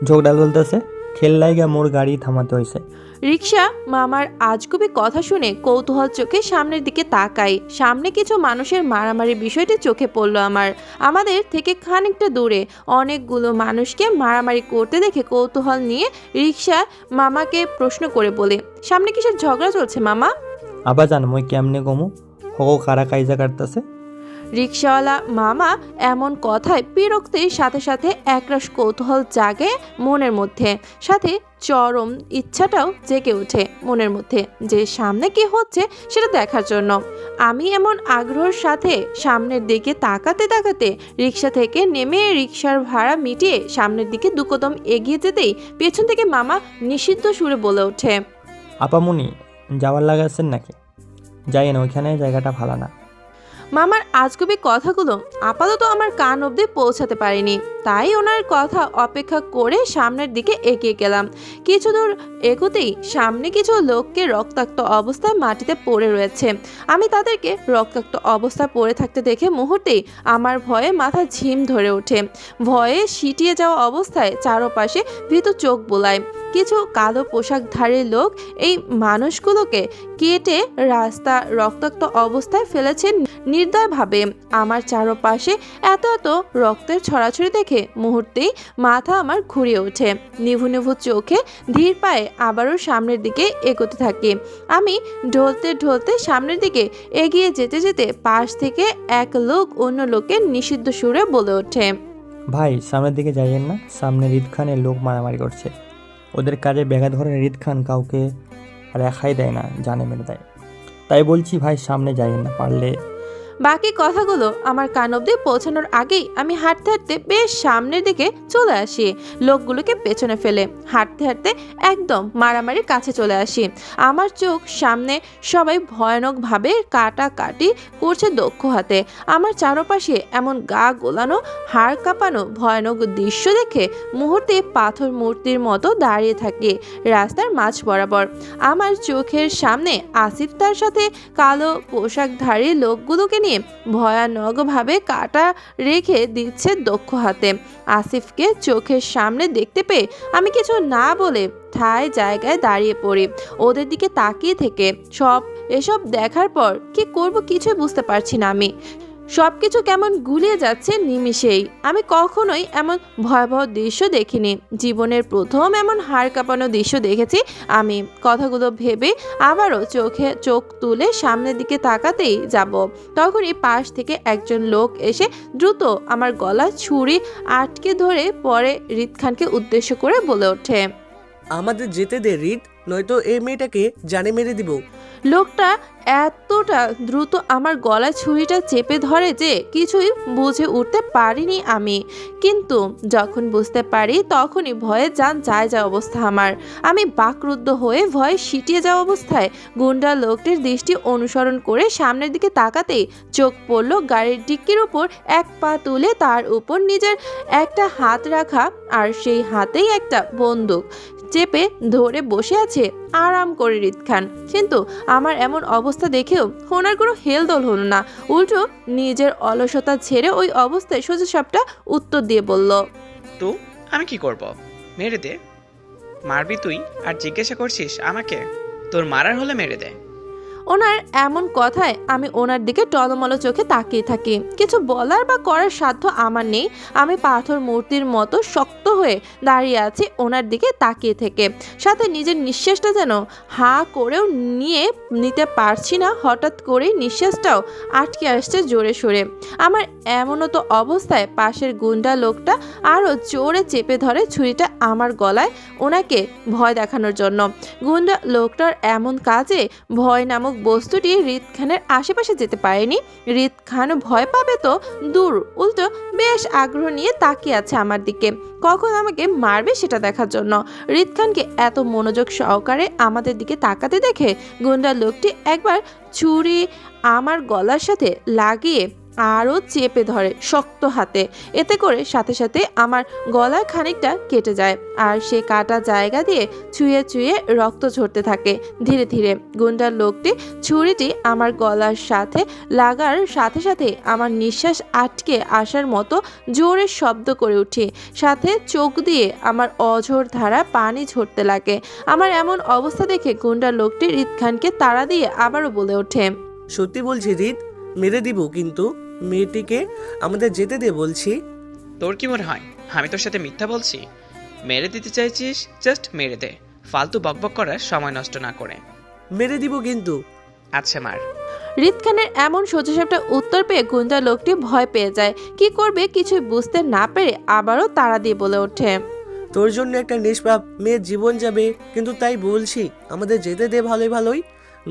E: ঝগড়া চলতেছে, খেল লাইগা মোর গাড়ি থামাতে হয়েছে।
A: রিকশা মামার আজগুবি কথা শুনে কৌতূহল চোখে সামনের দিকে তাকাই। সামনে কিছু মানুষের মারামারি বিষয়টি চোখে পড়লো আমার। আমাদের থেকে খানিকটা দূরে অনেকগুলো মানুষকে মারামারি করতে দেখে কৌতূহল নিয়ে রিকশা মামাকে প্রশ্ন করে বলে, সামনে কিসের ঝগড়া চলছে মামা?
E: আপাজান, মুই কেমনে কমু হো কারা কাইজা কাটতেছে?
A: রিকশাওয়ালা মামা এমন কথায় বিরক্তির সাথে সাথে একরাশ কৌতূহল জাগে মনের মধ্যে, সাথে চরম ইচ্ছাটাও জেগে ওঠে মনের মধ্যে যে সামনে কি হচ্ছে সেটা দেখার জন্য। আমি এমন আগ্রহের সাথে সামনের দিকে তাকাতে তাকাতে রিকশা থেকে নেমে রিকশার ভাড়া মিটিয়ে সামনের দিকে দুকদম এগিয়ে যেতেই পেছন থেকে মামা নিষিদ্ধ সুরে বলে ওঠে,
E: আপামনি যাওয়ার লাগাচ্ছেন নাকি? যাইয়েন, ওইখানে জায়গাটা ভালো না।
A: মামার আজগুবি কথাগুলো আপাতত আমার কান অবধি পৌঁছাতে পারেনি, তাই ওনার কথা অপেক্ষা করে সামনের দিকে এগিয়ে গেলাম। কিছু দূর এগোতেই সামনে কিছু লোককে রক্তাক্ত অবস্থায় মাটিতে পড়ে রয়েছে। আমি তাদেরকে রক্তাক্ত অবস্থায় পড়ে থাকতে দেখে মুহূর্তেই আমার ভয়ে মাথা ঝিম ধরে ওঠে। ভয়ে সিটিয়ে যাওয়া অবস্থায় চারপাশে ভীত চোখ বোলায়। কিছু কালো পোশাকধারী লোক এই মানুষগুলোকে কেটে রাস্তা রক্তাক্ত অবস্থায় ফেলেছেন নির্দয়ভাবে। আমার চারপাশে এত এত রক্তের ছড়াছড়ি দেখে
D: দেখে মুহূর্তেই মাথা আমার ঘুরিয়ে ওঠে। নিভু নিভু চোখে ধীর পায়ে আবারও সামনের দিকে এগোতে থাকি। আমি ঢলতে ঢলতে সামনের দিকে এগিয়ে যেতে যেতে পাশ থেকে এক লোক অন্য লোকের নিষিদ্ধ সুরে বলে ওঠে,
E: ভাই সামনের দিকে যাইয়েন না, সামনে রিদ খানের লোক মারামারি করছে। ওদের কাজে ব্যাঘাত ঘরে রিদ খান কাউকে রেখাই দেয় না, জানে মেরে দেয়। তাই বলছি ভাই সামনে যাইয়েন না, পারলে।
D: বাকি কথাগুলো আমার কান অব্দি পৌঁছানোর আগেই আমি হাঁটতে হাঁটতে বেশ সামনের দিকে চলে আসি। লোকগুলোকে পেছনে ফেলে হাঁটতে হাঁটতে একদম মারামারির কাছে চলে আসি। আমার চোখ সামনে সবাই ভয়ানকভাবে কাটাকাটি করছে দক্ষ হাতে। আমার চারপাশে এমন গা গোলানো, হাড় কাঁপানো ভয়ানক দৃশ্য দেখে মুহূর্তে পাথর মূর্তির মতো দাঁড়িয়ে থাকি রাস্তার মাঝ বরাবর। আমার চোখের সামনে আসিফ তার সাথে কালো পোশাকধারী লোকগুলোকে নিয়ে ভয়ানকভাবে কাটা রেখে দিচ্ছে দক্ষ হাতে। আসিফকে চোখের সামনে দেখতে পেয়ে আমি কিছু না বলে ঠায় জায়গায় দাঁড়িয়ে পড়ি ওদের দিকে তাকিয়ে থেকে। এসব দেখার পর কি করব কিছুই বুঝতে পারছি না। আমি সবকিছু কেমন গুলিয়ে যাচ্ছে নিমিষেই। আমি কখনোই এমন ভয়াবহ দৃশ্য দেখিনি। জীবনের প্রথম এমন হাড় কাঁপানো দৃশ্য দেখেছি আমি। কথাগুলো ভেবে আবারও চোখ তুলে সামনের দিকে তাকাতেই যাব, তখনই পাশ থেকে একজন লোক এসে দ্রুত আমার গলা ছুরি আটকে ধরে পরে রিদ খানকে উদ্দেশ্য করে বলে ওঠে,
F: আমাদের যেতে দে রিদ, নয়তো এই মেয়েটাকে জানে মেরে দিব।
D: লোকটা এতটা দ্রুত আমার গলায় ছুরিটা চেপে ধরে যে কিছুই বুঝে উঠতে পারিনি আমি। কিন্তু যখন বুঝতে পারি তখনই ভয়ে যান যায় অবস্থা আমার। আমি বাকরুদ্ধ হয়ে ভয়ে সিটিয়ে যাওয়া অবস্থায় গুন্ডা লোকটির দৃষ্টি অনুসরণ করে সামনের দিকে তাকাতেই চোখ পড়ল গাড়ির ডিক্কির উপর এক পা তুলে তার উপর নিজের একটা হাত রাখা, আর সেই হাতেই একটা বন্দুক চেপে ধরে বসে আছে আরাম করে রিদ খান। কিন্তু আমার এমন অবস্থা দেখেও ওনার কোনো হেলদোল হলো না, উল্টো নিজের অলসতা ছেড়ে ওই অবস্থায় সোজা সবটা উত্তর দিয়ে বলল,
C: তো আমি কি করব? মেরে দে। মারবি তুই আর জিজ্ঞাসা করছিস আমাকে? তোর মারার হলে মেরে দে।
D: ওনার এমন কথায় আমি ওনার দিকে টলমল চোখে তাকিয়ে থাকি। কিছু বলার বা করার সাধ্য আমার নেই। আমি পাথর মূর্তির মতো শক্ত হয়ে দাঁড়িয়ে আছি ওনার দিকে তাকিয়ে থেকে। সাথে নিজের নিঃশ্বাসটা যেন হাঁ করেও নিতে পারছি না। হঠাৎ করেই নিঃশ্বাসটাও আটকে আসছে জোরে সোরে আমার। এমনও তো অবস্থায় পাশের গুন্ডা লোকটা আরও জোরে চেপে ধরে ছুরিটা আমার গলায়, ওনাকে ভয় দেখানোর জন্য। গুন্ডা লোকটার এমন কাজে ভয় নামক বস্তুটি রিদ খানের আশেপাশে যেতে পারেনি। রিদ খান ভয় পাবে তো দূর, উল্টো বেশ আগ্রহ নিয়ে তাকিয়ে আছে আমার দিকে, কখন আমাকে মারবে সেটা দেখার জন্য। রিদ খানকে এত মনোযোগ সহকারে আমাদের দিকে তাকাতে দেখে গুন্ডা লোকটি একবার ছুরি আমার গলার সাথে লাগিয়ে আরও চেপে ধরে শক্ত হাতে। এতে করে সাথে সাথে আমার গলার খানিকটা কেটে যায়, আর সে কাটা জায়গা দিয়ে ছুঁয়ে ছুঁয়ে রক্ত ঝরতে থাকে ধীরে ধীরে। গুন্ডার লোকটি ছুরিটি আমার গলার সাথে লাগার সাথে সাথে আমার নিঃশ্বাস আটকে আসার মতো জোরে শব্দ করে উঠি, সাথে চোখ দিয়ে আমার অঝোর ধারা পানি ঝরতে লাগে। আমার এমন অবস্থা দেখে গুন্ডার লোকটি রিদ খানকে তাড়া দিয়ে আবারও বলে ওঠে,
F: সত্যি বলছি রিদ, মেরে দিব, কিন্তু মেয়েটিকে আমাদের যেতে দে বলছি।
C: তোর কি মনে হয় আমি তোর সাথে মিথ্যা বলছি? মেরে দিতে চাইছিস, জাস্ট মেরে দে, ফালতু বকবক করার সময় নষ্ট না করে।
F: মেরে দিব কিন্তু।
C: আচ্ছা মার।
D: রিদ খানের এমন সোজাসাপটা উত্তর পেয়ে গুন্ডা লোকটি ভয় পেয়ে যায়। কি করবে কিছুই বুঝতে না পেরে আবারও তাড়া দিয়ে বলে ওঠে,
F: তোর জন্য একটা নিষ্পাপ মেয়ের জীবন যাবে, কিন্তু তাই বলছি আমাদের যেতে দে ভালোই ভালোই,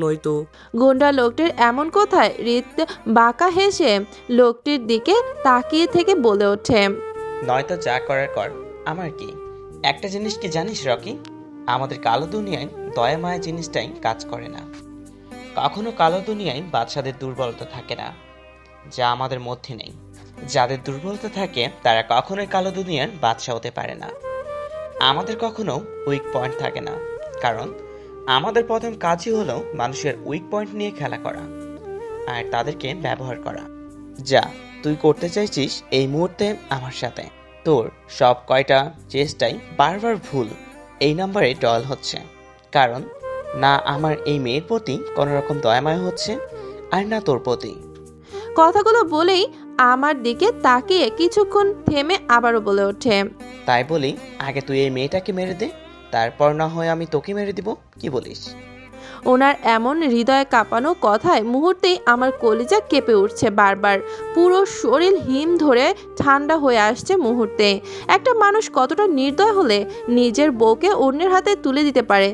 F: নয়তো।
D: গুন্ডা লোকটির এমন কথায় রিদ বাঁকা হেসে লোকটির দিকে তাকিয়ে থেকে বলে ওঠে,
C: নয়তো যা করার কর, আমার কি। একটা জিনিস কি জানিস রকি, আমাদের কালো দুনিয়ায় দয়া মায়া জিনিসটাই কাজ করে না। কখনো কালো দুনিয়ায় বাদশাদের দুর্বলতা থাকে না, যা আমাদের মধ্যে নেই। যাদের দুর্বলতা থাকে তারা কখনোই কালো দুনিয়ার বাদশা হতে পারে না। আমাদের কখনো উইক পয়েন্ট থাকে না, কারণ আমাদের প্রথম কাজই হলো মানুষের উইক পয়েন্ট নিয়ে খেলা করা আর তাদেরকে ব্যবহার করা। যা তুই করতে চাইছিস এই মুহূর্তে আমার সাথে, তোর সব কয়টা চেষ্টাই বারবার ভুল এই নাম্বারে ডল হচ্ছে, কারণ না আমার এই মেয়ের প্রতি কোনো রকম দয়াময় হচ্ছে আর না তোর প্রতি।
D: কথাগুলো বলেই আমার দিকে তাকিয়ে কিছুক্ষণ থেমে আবারও বলে ওঠে,
C: তাই বলি আগে তুই এই মেয়েটাকে মেরে দে, তারপর না হয় আমি তোকে মেরে দিব, কি বলিস?
D: ওনার এমন হৃদয় কাঁপানো কথায় মুহূর্তেই আমার কলিজা কেঁপে উঠছে বারবার। পুরো শরীর হিম ধরে ঠান্ডা হয়ে আসছে মুহূর্তে। একটা মানুষ কতটা নির্দয় হলে নিজের বউকে অন্যের হাতে তুলে দিতে পারে।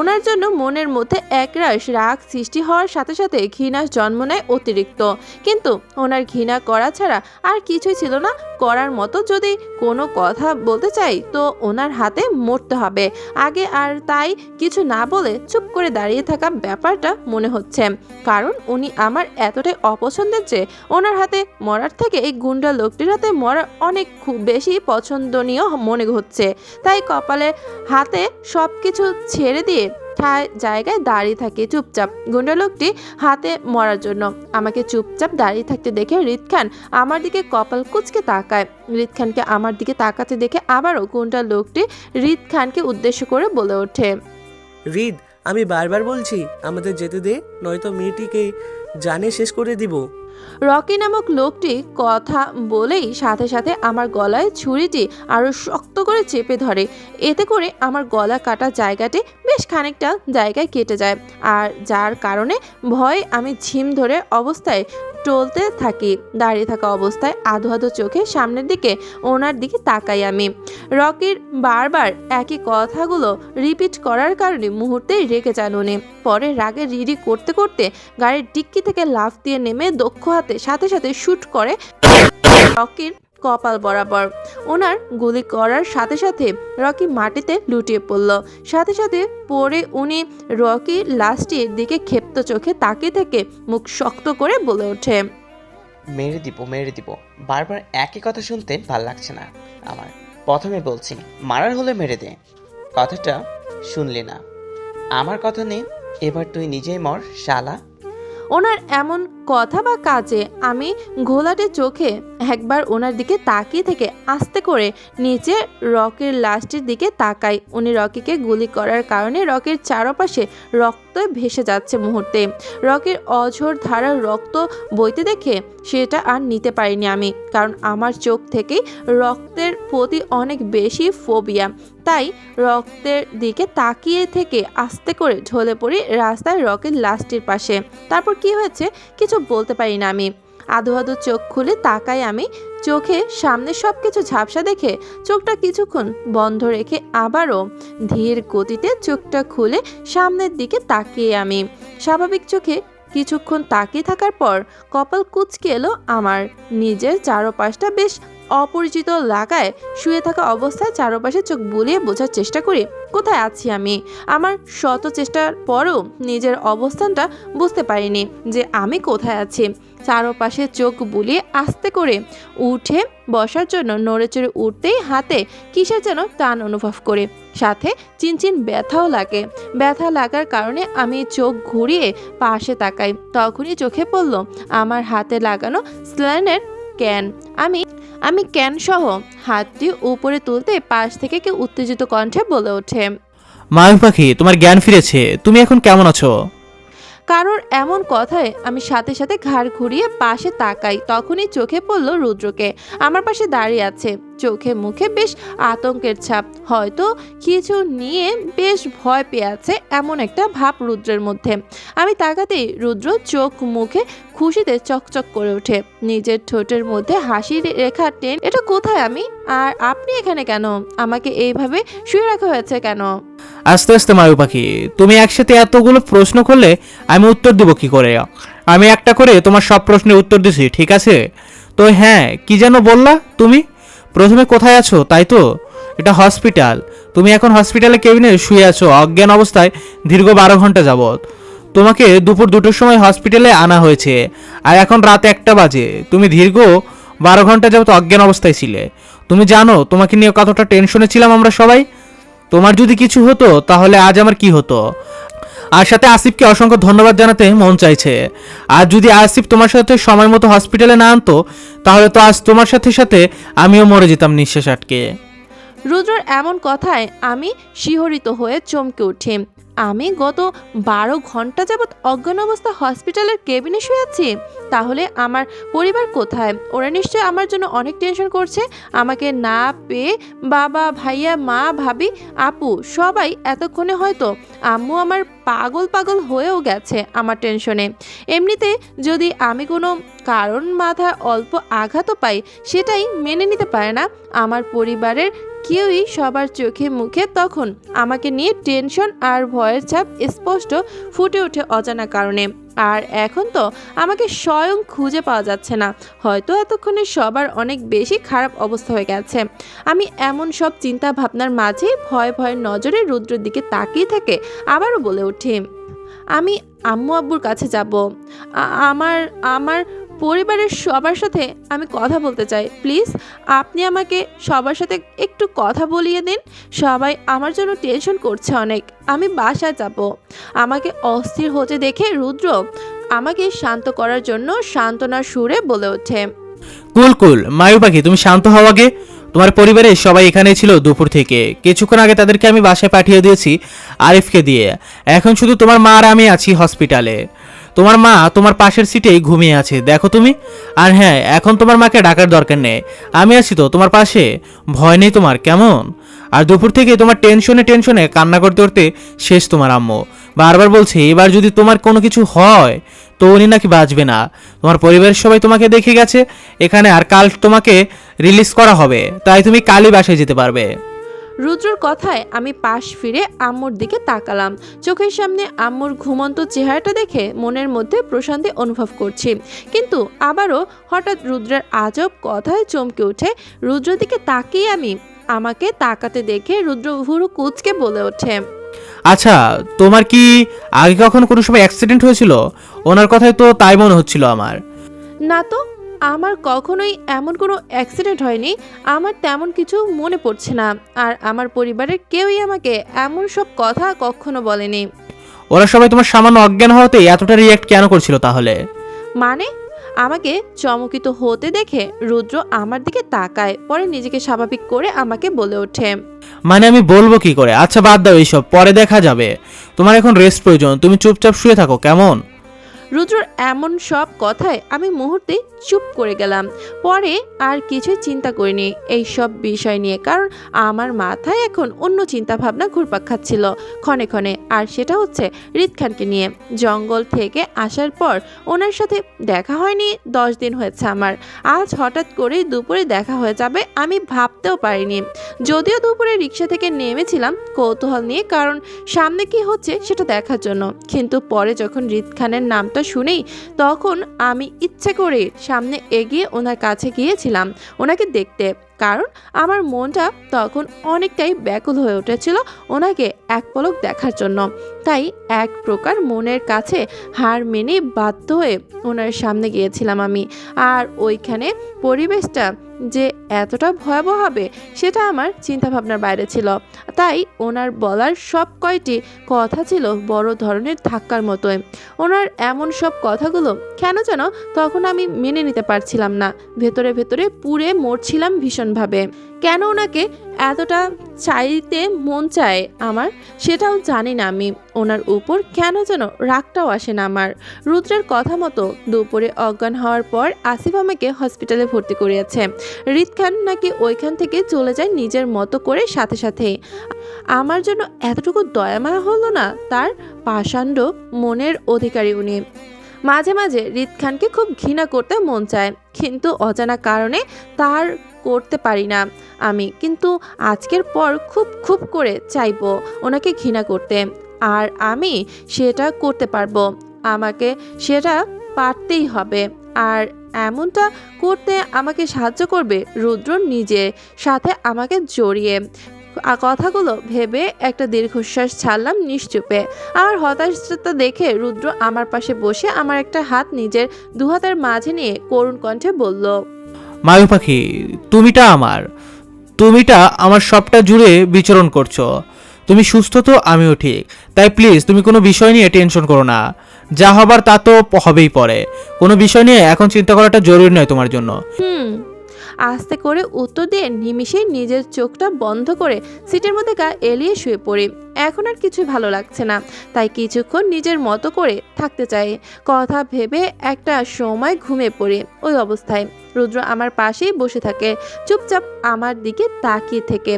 D: ওনার জন্য মনের মধ্যে একরাশ রাগ সৃষ্টি হওয়ার সাথে সাথে ঘৃণা জন্ম নেয় অতিরিক্ত। কিন্তু ওনার ঘৃণা করা ছাড়া আর কিছুই ছিল না করার মতো। যদি কোনো কথা বলতে চাই তো ওনার হাতে মরতে হবে আগে, আর তাই কিছু না বলে চুপ করে দাঁড়িয়ে থাকা ব্যাপারটা মনে হচ্ছে। কারণ উনি আমার এতটাই অপছন্দের যে ওনার হাতে মরার থেকে এই গুন্ডা লোকটির হাতে মরা অনেক খুব বেশি পছন্দনীয় মনে হচ্ছে। তাই কপালে হাতে সব কিছু ছেড়ে দিয়ে জায়গায় দাঁড়িয়ে থাকে চুপচাপ গুন্ডা লোকটি হাতে মরার জন্য। আমাকে চুপচাপ দাঁড়িয়ে থাকতে দেখে হৃদ খান আমার দিকে কপাল কুঁচকে তাকায়। হৃদ খানকে আমার দিকে তাকাতে দেখে আবারও গুন্ডা লোকটি হৃদ খানকে উদ্দেশ্য করে বলে ওঠে,
F: হৃদ, আমি বারবার বলছি আমাদের যেতে দে, নয়তো মেয়েটিকে জানে শেষ করে দিব।
D: রকি নামক লোকটি কথা বলেই সাথে সাথে আমার গলায় ছুরিটি আরো শক্ত করে চেপে ধরে। এতে করে আমার গলা কাটা জায়গাটি বেশ খানিকটা জায়গায় কেটে যায়, আর যার কারণে ভয়ে আমি ঝিম ধরে অবস্থায় টলতে থাকি। দাঁড়িয়ে থাকা অবস্থায় আধো আধো চোখে সামনের দিকে ওনার দিকে তাকাই আমি। রকির বারবার একই কথাগুলো রিপিট করার কারণে মুহূর্তেই রেগে যান উনি। পরে রাগে রিডি করতে করতে গাড়ির ডিক্কি থেকে লাফ দিয়ে নেমে দক্ষ হাতে সাথে সাথে শুট করে রকির কপাল বরাবর। ওনার গুলি করার সাথে সাথে রকি মাটিতে লুটিয়ে পড়ল। সাথে সাথে পরে উনি রকি লাস্টের দিকে ক্ষেপ্ত চোখে তাকিয়ে থেকে মুখ শক্ত করে বলে ওঠে,
C: মেরে দিব, বারবার একই কথা শুনতে ভাল লাগছে না আমার। প্রথমে বলছি মারার হলে মেরে দে, কথাটা শুনলি না, আমার কথা নেই, এবার তুই নিজেই মর শালা।
D: ওনার এমন কথা বা কাজে আমি ঘোলাটে চোখে একবার ওনার দিকে তাকিয়ে থেকে আস্তে করে নিচে রকির লাশটির দিকে তাকাই। উনি রকিকে গুলি করার কারণে রকির চারপাশে রক্ত ভেসে যাচ্ছে মুহূর্তে। রকির অঝোর ধারার রক্ত বইতে দেখে সেটা আর নিতে পারিনি আমি, কারণ আমার চোখ থেকেই রক্তের প্রতি অনেক বেশি ফোবিয়া। তাই রক্তের দিকে তাকিয়ে থেকে আস্তে করে ঢলে পড়ি রাস্তায় রকির লাশটির পাশে। তারপর কি হয়েছে কিছু বলতে পারি না আমি। আধো আধো চোখ খুলে তাকাই আমি। চোখে সামনে সবকিছু ঝাপসা দেখে চোখটা কিছুক্ষণ বন্ধ রেখে আবারও ধীর গতিতে চোখটা খুলে সামনের দিকে তাকিয়ে আমি। স্বাভাবিক চোখে কিছুক্ষণ তাকিয়ে থাকার পর কপাল কুঁচকে এলো আমার। নিজের চারপাশটা বেশ অপরিচিত লাগায় শুয়ে থাকা অবস্থায় চারপাশে চোখ বুলিয়ে বোঝার চেষ্টা করি কোথায় আছি আমি। আমার শত চেষ্টার পরেও নিজের অবস্থানটা বুঝতে পারিনি যে আমি কোথায় আছি। চারপাশে চোখ বুলিয়ে আস্তে করে উঠে বসার জন্য নড়েচড়ে উঠতেই হাতে কিসের যেন টান অনুভব করে, সাথে চিনচিন ব্যথাও লাগে। ব্যথা লাগার কারণে আমি চোখ ঘুরিয়ে পাশে তাকাই। তখনই চোখে পড়ল আমার হাতে লাগানো স্যালাইনের ক্যান। আমি ক্যান সহ হাতটি উপরে তুলতে পাশ থেকে কেউ উত্তেজিত কণ্ঠে বলে ওঠে,
B: মায়ূর পাখি, তোমার জ্ঞান ফিরেছে, তুমি এখন কেমন আছো?
D: কারোর এমন কথায় আমি সাথে সাথে ঘাড় ঘুরিয়ে পাশে তাকাই। তখনই চোখে পড়ল রুদ্রকে আমার পাশে দাঁড়িয়ে আছে। চোখে মুখে বেশ আতঙ্কের ছাপ, হয়তো কিছু নিয়ে বেশ ভয় পেয়ে আছে এমন একটা ভাব রুদ্রের মধ্যে। আমি তাকাতেই রুদ্র চোখ মুখে খুশিতে চকচক করে ওঠে। নিজের ঠোঁটের মধ্যে হাসি রেখা টেন, এটা কোথায় আমি, আর আপনি এখানে কেন, আমাকে এইভাবে শুয়ে রাখা হয়েছে কেন?
B: আস্তে আস্তে মায়ূর পাখি, তুমি একসাথে এতগুলো প্রশ্ন করলে আমি উত্তর দেব কি করে? আমি একটা করে তোমার সব প্রশ্নের উত্তর দিছি, ঠিক আছে? তো হ্যাঁ, কি যেন বললা তুমি? প্রথমে কোথায় আছো তাই তো? এটা হসপিটাল। তুমি এখন হসপিটালে কেবিনে শুয়ে আছো অজ্ঞান অবস্থায় দীর্ঘ 12 ঘন্টা যাবৎ। তোমাকে দুপুর 2টোর সময় হসপিটালে আনা হয়েছে, আর এখন রাত 1টা বাজে। তুমি দীর্ঘ 12 ঘন্টা যাবৎ অজ্ঞান অবস্থায় ছিলে। তুমি জানো তোমাকে নিয়ে কতটা টেনশনে ছিলাম আমরা সবাই। তোমার যদি কিছু হতো তাহলে আজ আমার কি হতো? আর সাথে আসিফকে অসংখ্য ধন্যবাদ জানাতে মন চাইছে। আর যদি আসিফ তোমার সাথে সময় মতো হসপিটালে না আনতো তাহলে তো আজ তোমার সাথে সাথে আমিও মরে যেতাম নিঃশ্বাস আটকে।
D: রুদ্রর এমন কথায় আমি শিহরিত হয়ে চমকে উঠি। আমি গত 12 ঘন্টা যাবৎ অজ্ঞান অবস্থা হসপিটালের কেবিনে শুয়ে আছি। তাহলে আমার পরিবার কোথায়? ওরা নিশ্চয়ই আমার জন্য অনেক টেনশন করছে। আমাকে না পেয়ে বাবা, ভাইয়া, মা, ভাবি, আপু সবাই এতক্ষণে হয়তো আম্মু আমার পাগল পাগল হয়েও গেছে আমার টেনশনে। এমনিতে যদি আমি কোনো কারণ মাথায় অল্প আঘাতও পাই, সেটাই মেনে নিতে পারে না আমার পরিবারের কেউই। সবার চোখে মুখে তখন আমাকে নিয়ে টেনশন আর ভয়ের ছাপ স্পষ্ট ফুটে ওঠে অজানা কারণে। আর এখন তো আমাকে স্বয়ং খুঁজে পাওয়া যাচ্ছে না। হয়তো এতক্ষণে সবার অনেক বেশি খারাপ অবস্থা হয়ে গেছে। আমি এমন সব চিন্তা ভাবনার মাঝে ভয় ভয় নজরে রুদ্রের দিকে তাকিয়ে থেকে আবারও বলে উঠি, আমি আম্মু আব্বুর কাছে যাব। আমার আমার পরিবারের সবার সাথে আমি কথা বলতে চাই। প্লিজ আপনি আমাকে সবার সাথে একটু কথা বলিয়ে দিন। সবাই আমার জন্য টেনশন করছে অনেক। আমি বাসায় যাব। আমাকে অস্থির হতে দেখে রুদ্র আমাকে শান্ত করার জন্য সান্ত্বনার সুরে বলে ওঠে,
B: কুল কুল মায়ু পাখি, তুমি শান্ত হও আগে। তোমার পরিবারের সবাই এখানে ছিল দুপুর থেকে। কিছুক্ষণ আগে তাদেরকে আমি বাসায় পাঠিয়ে দিয়েছি আরিফকে দিয়ে। এখন শুধু তোমার মা আর আমি আছি হসপিটালে। তোমার মা তোমার পাশের সিটেই ঘুমিয়ে আছে, দেখো তুমি। আর হ্যাঁ, এখন তোমার মাকে ডাকার দরকার নেই, আমি আছি তো তোমার পাশে। ভয় নেই তোমার, কেমন? আর দুপুর থেকে তোমার টেনশনে টেনশনে কান্না করতে করতে শেষ তোমার আম্মু। বারবার বলছে এবার যদি তোমার কোনো কিছু হয় তো উনি নাকি বাঁচবে না। তোমার পরিবারের সবাই তোমাকে দেখে গেছে এখানে, আর কাল তোমাকে রিলিজ করা হবে, তাই তুমি কালই বাসায় যেতে পারবে।
D: রুদ্রর কথায় আমি পাশ ফিরে আম্মুর দিকে তাকালাম। চোখের সামনে আম্মুর ঘুমন্ত চেহারাটা দেখে মনের মধ্যে প্রশান্তি অনুভব করছি। কিন্তু আবারও হঠাৎ রুদ্রের আজব কথায় চমকে উঠে রুদ্রের দিকে তাকিয়ে আমাকে তাকাতে দেখে রুদ্র ভুরু কুঁচকে বলে ওঠে,
B: আচ্ছা, তোমার কি আগে কখনো কোনো সময় অ্যাক্সিডেন্ট হয়েছিল? ওনার কথাই তো তাই মনে হচ্ছিল আমার।
D: না তো, আমার কখনোই এমন কোনো অ্যাক্সিডেন্ট হয়নি। আমার তেমন কিছু মনে পড়ছে না। আর আমার পরিবারের কেউই আমাকে এমন সব কথা কখনো বলেনি।
B: ওরা সবাই তোমার সামান্য অজ্ঞান হওয়াতে এতটা রিয়্যাক্ট কেন করছিল তাহলে?
D: মানে? আমাকে চমকিত হতে দেখে রুদ্র আমার দিকে তাকায়, পরে নিজেকে স্বাভাবিক করে আমাকে বলে ওঠে,
B: মানে আমি বলবো কি করে? আচ্ছা বাদ দাও এইসব, পরে দেখা যাবে। তোমার এখন রেস্ট প্রয়োজন, তুমি চুপচাপ শুয়ে থাকো, কেমন?
D: রুদ্রর এমন সব কথায় আমি মুহূর্তে চুপ করে গেলাম। পরে আর কিছুই চিন্তা করিনি এই সব বিষয় নিয়ে, কারণ আমার মাথায় এখন অন্য চিন্তা ভাবনা ঘুরপাক খাচ্ছিল ক্ষণে ক্ষণে। আর সেটা হচ্ছে রিত খানকে নিয়ে। জঙ্গল থেকে আসার পর ওনার সাথে দেখা হয়নি 10 দিন হয়েছে আমার। আজ হঠাৎ করে দুপুরে দেখা হয়ে যাবে আমি ভাবতেও পারিনি। যদিও দুপুরে রিক্সা থেকে নেমেছিলাম কৌতূহল নিয়ে, কারণ সামনে কি হচ্ছে সেটা দেখার জন্য। কিন্তু পরে যখন রিত খানের নামটা শুনেই তখন আমি ইচ্ছে করে সামনে এগিয়ে ওনার কাছে গিয়েছিলাম ওনাকে দেখতে, কারণ আমার মনটা তখন অনেকটাই ব্যাকুল হয়ে উঠেছিল ওনাকে এক পলক দেখার জন্য। তাই এক প্রকার মনের কাছে হার মেনে বাধ্য হয়ে ওনার সামনে গিয়েছিলাম আমি। আর ওইখানে পরিবেশটা যে এতটা ভয়াবহ হবে সেটা আমার চিন্তাভাবনার বাইরে ছিল। তাই ওনার বলার সব কয়টি কথা ছিল বড় ধরনের ধাক্কার মতোই। ওনার এমন সব কথাগুলো কেন যেন তখন আমি মেনে নিতে পারছিলাম না। ভেতরে ভেতরে পুড়ে মরছিলাম ভীষণভাবে। কেন ওনাকে এতটা চাইতে মন চায় আমার সেটাও জানি না আমি। ওনার উপর কেন যেন রাগটাও আসে না আমার। রুদ্রের কথা মতো দুপুরে অজ্ঞান হওয়ার পর আসিফ আমাকে হসপিটালে ভর্তি করিয়েছে। রিত খান নাকি ওইখান থেকে চলে যায় নিজের মতো করে সাথে সাথেই। আমার জন্য এতটুকু দয়ামায়া হলো না তার? পাষাণ্ড মনের অধিকারী উনি। মাঝে মাঝে রিত খানকে খুব ঘৃণা করতে মন চায়, কিন্তু অজানা কারণে তার করতে পারি না আমি। কিন্তু আজকের পর খুব খুব করে চাইবো ওনাকে ঘৃণা করতে, আর আমি সেটা করতে পারবো। আমাকে সেটা পারতেই হবে। আর এমনটা করতে আমাকে সাহায্য করবে রুদ্র নিজে, সাথে আমাকে জড়িয়ে। কথাগুলো ভেবে একটা দীর্ঘশ্বাস ছাড়লাম নিশ্চুপে। আমার হতাশতা দেখে রুদ্র আমার পাশে বসে আমার একটা হাত নিজের দুহাতের মাঝে নিয়ে করুণ কণ্ঠে বলল,
B: মায়ু পাখি, তুমিটা আমার সবটা জুড়ে বিচরণ করছো। তুমি সুস্থ তো, আমিও ঠিক। তাই প্লিজ তুমি কোনো বিষয় নিয়ে টেনশন করো না। যা হবার তা তো হবেই পরে। কোনো বিষয় নিয়ে এখন চিন্তা করাটা জরুরি নয় তোমার জন্য।
D: আস্তে করে উত্তর দিয়ে নিমিষেই নিজের চোখটা বন্ধ করে সিটের মধ্যে গা এলিয়ে শুয়ে পড়ি। এখন আর কিছু ভালো লাগছে না, তাই কিছুক্ষণ নিজের মতো করে থাকতে চাই। কথা ভেবে একটা সময় ঘুমিয়ে পড়ি। ওই অবস্থায় রুদ্র আমার পাশেই বসে থাকে, চুপচাপ আমার দিকে তাকিয়ে থেকে।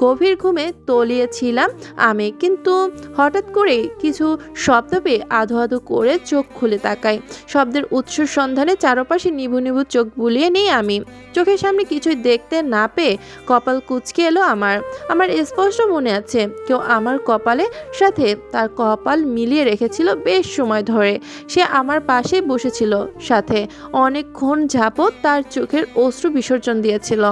D: গভীর ঘুমে তলিয়েছিলাম আমি, কিন্তু হঠাৎ করে কিছু শব্দ পেয়ে আধো আধো করে চোখ খুলে তাকাই। শব্দের উৎসর সন্ধানে চারপাশে নিভু নিভু চোখ বুলিয়ে নিই আমি। চোখের সামনে কিছুই দেখতে না পেয়ে কপাল কুঁচকে এলো আমার। স্পষ্ট মনে আছে কেউ আমার কপালের সাথে তার কপাল মিলিয়ে রেখেছিল বেশ সময় ধরে। সে আমার পাশে বসেছিল, সাথে অনেকক্ষণ যাবৎ তার চোখের অশ্রু বিসর্জন দিয়েছিল।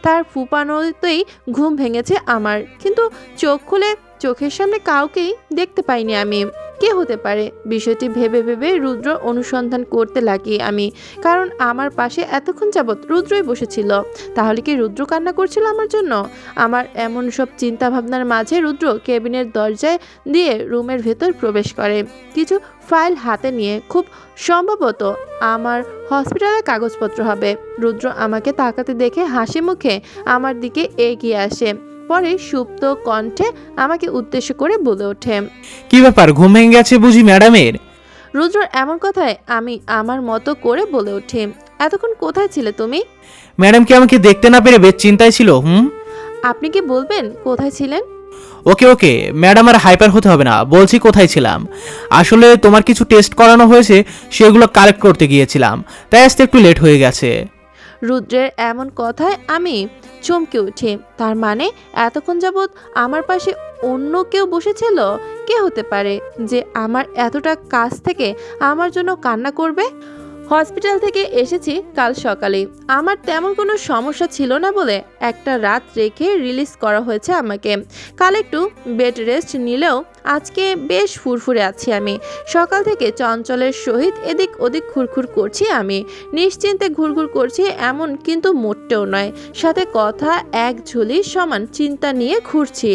D: তার ফুপানোতেই ঘুম ভেঙেছে আমার, কিন্তু চোখ খুলে চোখের সামনে কাউকেই দেখতে পাইনি আমি। কে হতে পারে? বিষয়টি ভেবে ভেবে রুদ্র অনুসন্ধান করতে লাগি আমি, কারণ আমার পাশে এতক্ষণ যাবৎ রুদ্রই বসেছিল। তাহলে কি রুদ্র কান্না করছিল আমার জন্য? আমার এমন সব চিন্তা ভাবনার মাঝে রুদ্র কেবিনের দরজায় দিয়ে রুমের ভেতর প্রবেশ করে, কিছু ফাইল হাতে নিয়ে। খুব সম্ভবত আমার হসপিটালের কাগজপত্র হবে। রুদ্র আমাকে তাকাতে দেখে হাসি মুখে আমার দিকে এগিয়ে আসে, পরে সুপ্ত কণ্ঠে আমাকে উদ্দেশ্য করে বলে ওঠে,
B: কি ব্যাপার, ঘুম ভেঙে গেছে বুঝি ম্যাডামের?
D: রুদ্রর এমন কথায় আমি আমার মতো করে বলে উঠি, এতক্ষণ কোথায় ছিলে তুমি?
B: ম্যাডাম কি আমাকে দেখতে না পেরে বেশ চিন্তায় ছিল?
D: আপনি কি বলবেন কোথায় ছিলেন?
B: ওকে ওকে ম্যাডাম, আর হাইপার হতে হবে না, বলছি কোথায় ছিলাম। আসলে তোমার কিছু টেস্ট করানো হয়েছে, সেগুলো কালেক্ট করতে গিয়েছিলাম, তাই আসতে একটু লেট হয়ে গেছে।
D: রুদ্রের এমন কথায় আমি চমকে উঠি। তার মানে এতক্ষণ যাবৎ আমার পাশে অন্য কেউ বসেছিল? কে হতে পারে যে আমার এতটা কাছ থেকে আমার জন্য কান্না করবে? হসপিটাল থেকে এসেছি কাল সকালে। আমার তেমন কোনো সমস্যা ছিল না বলে একটা রাত রেখে রিলিজ করা হয়েছে আমাকে। কাল একটু বেড রেস্ট নিলেও আজকে বেশ ফুরফুরে আছি আমি। সকাল থেকে চঞ্চলের সহিত এদিক ওদিক ঘুরঘুর করছি আমি। নিশ্চিন্তে ঘুরঘুর করছি এমন কিন্তু মোটেও নয়, সাথে কথা এক ঝুলি সমান চিন্তা নিয়ে ঘুরছি।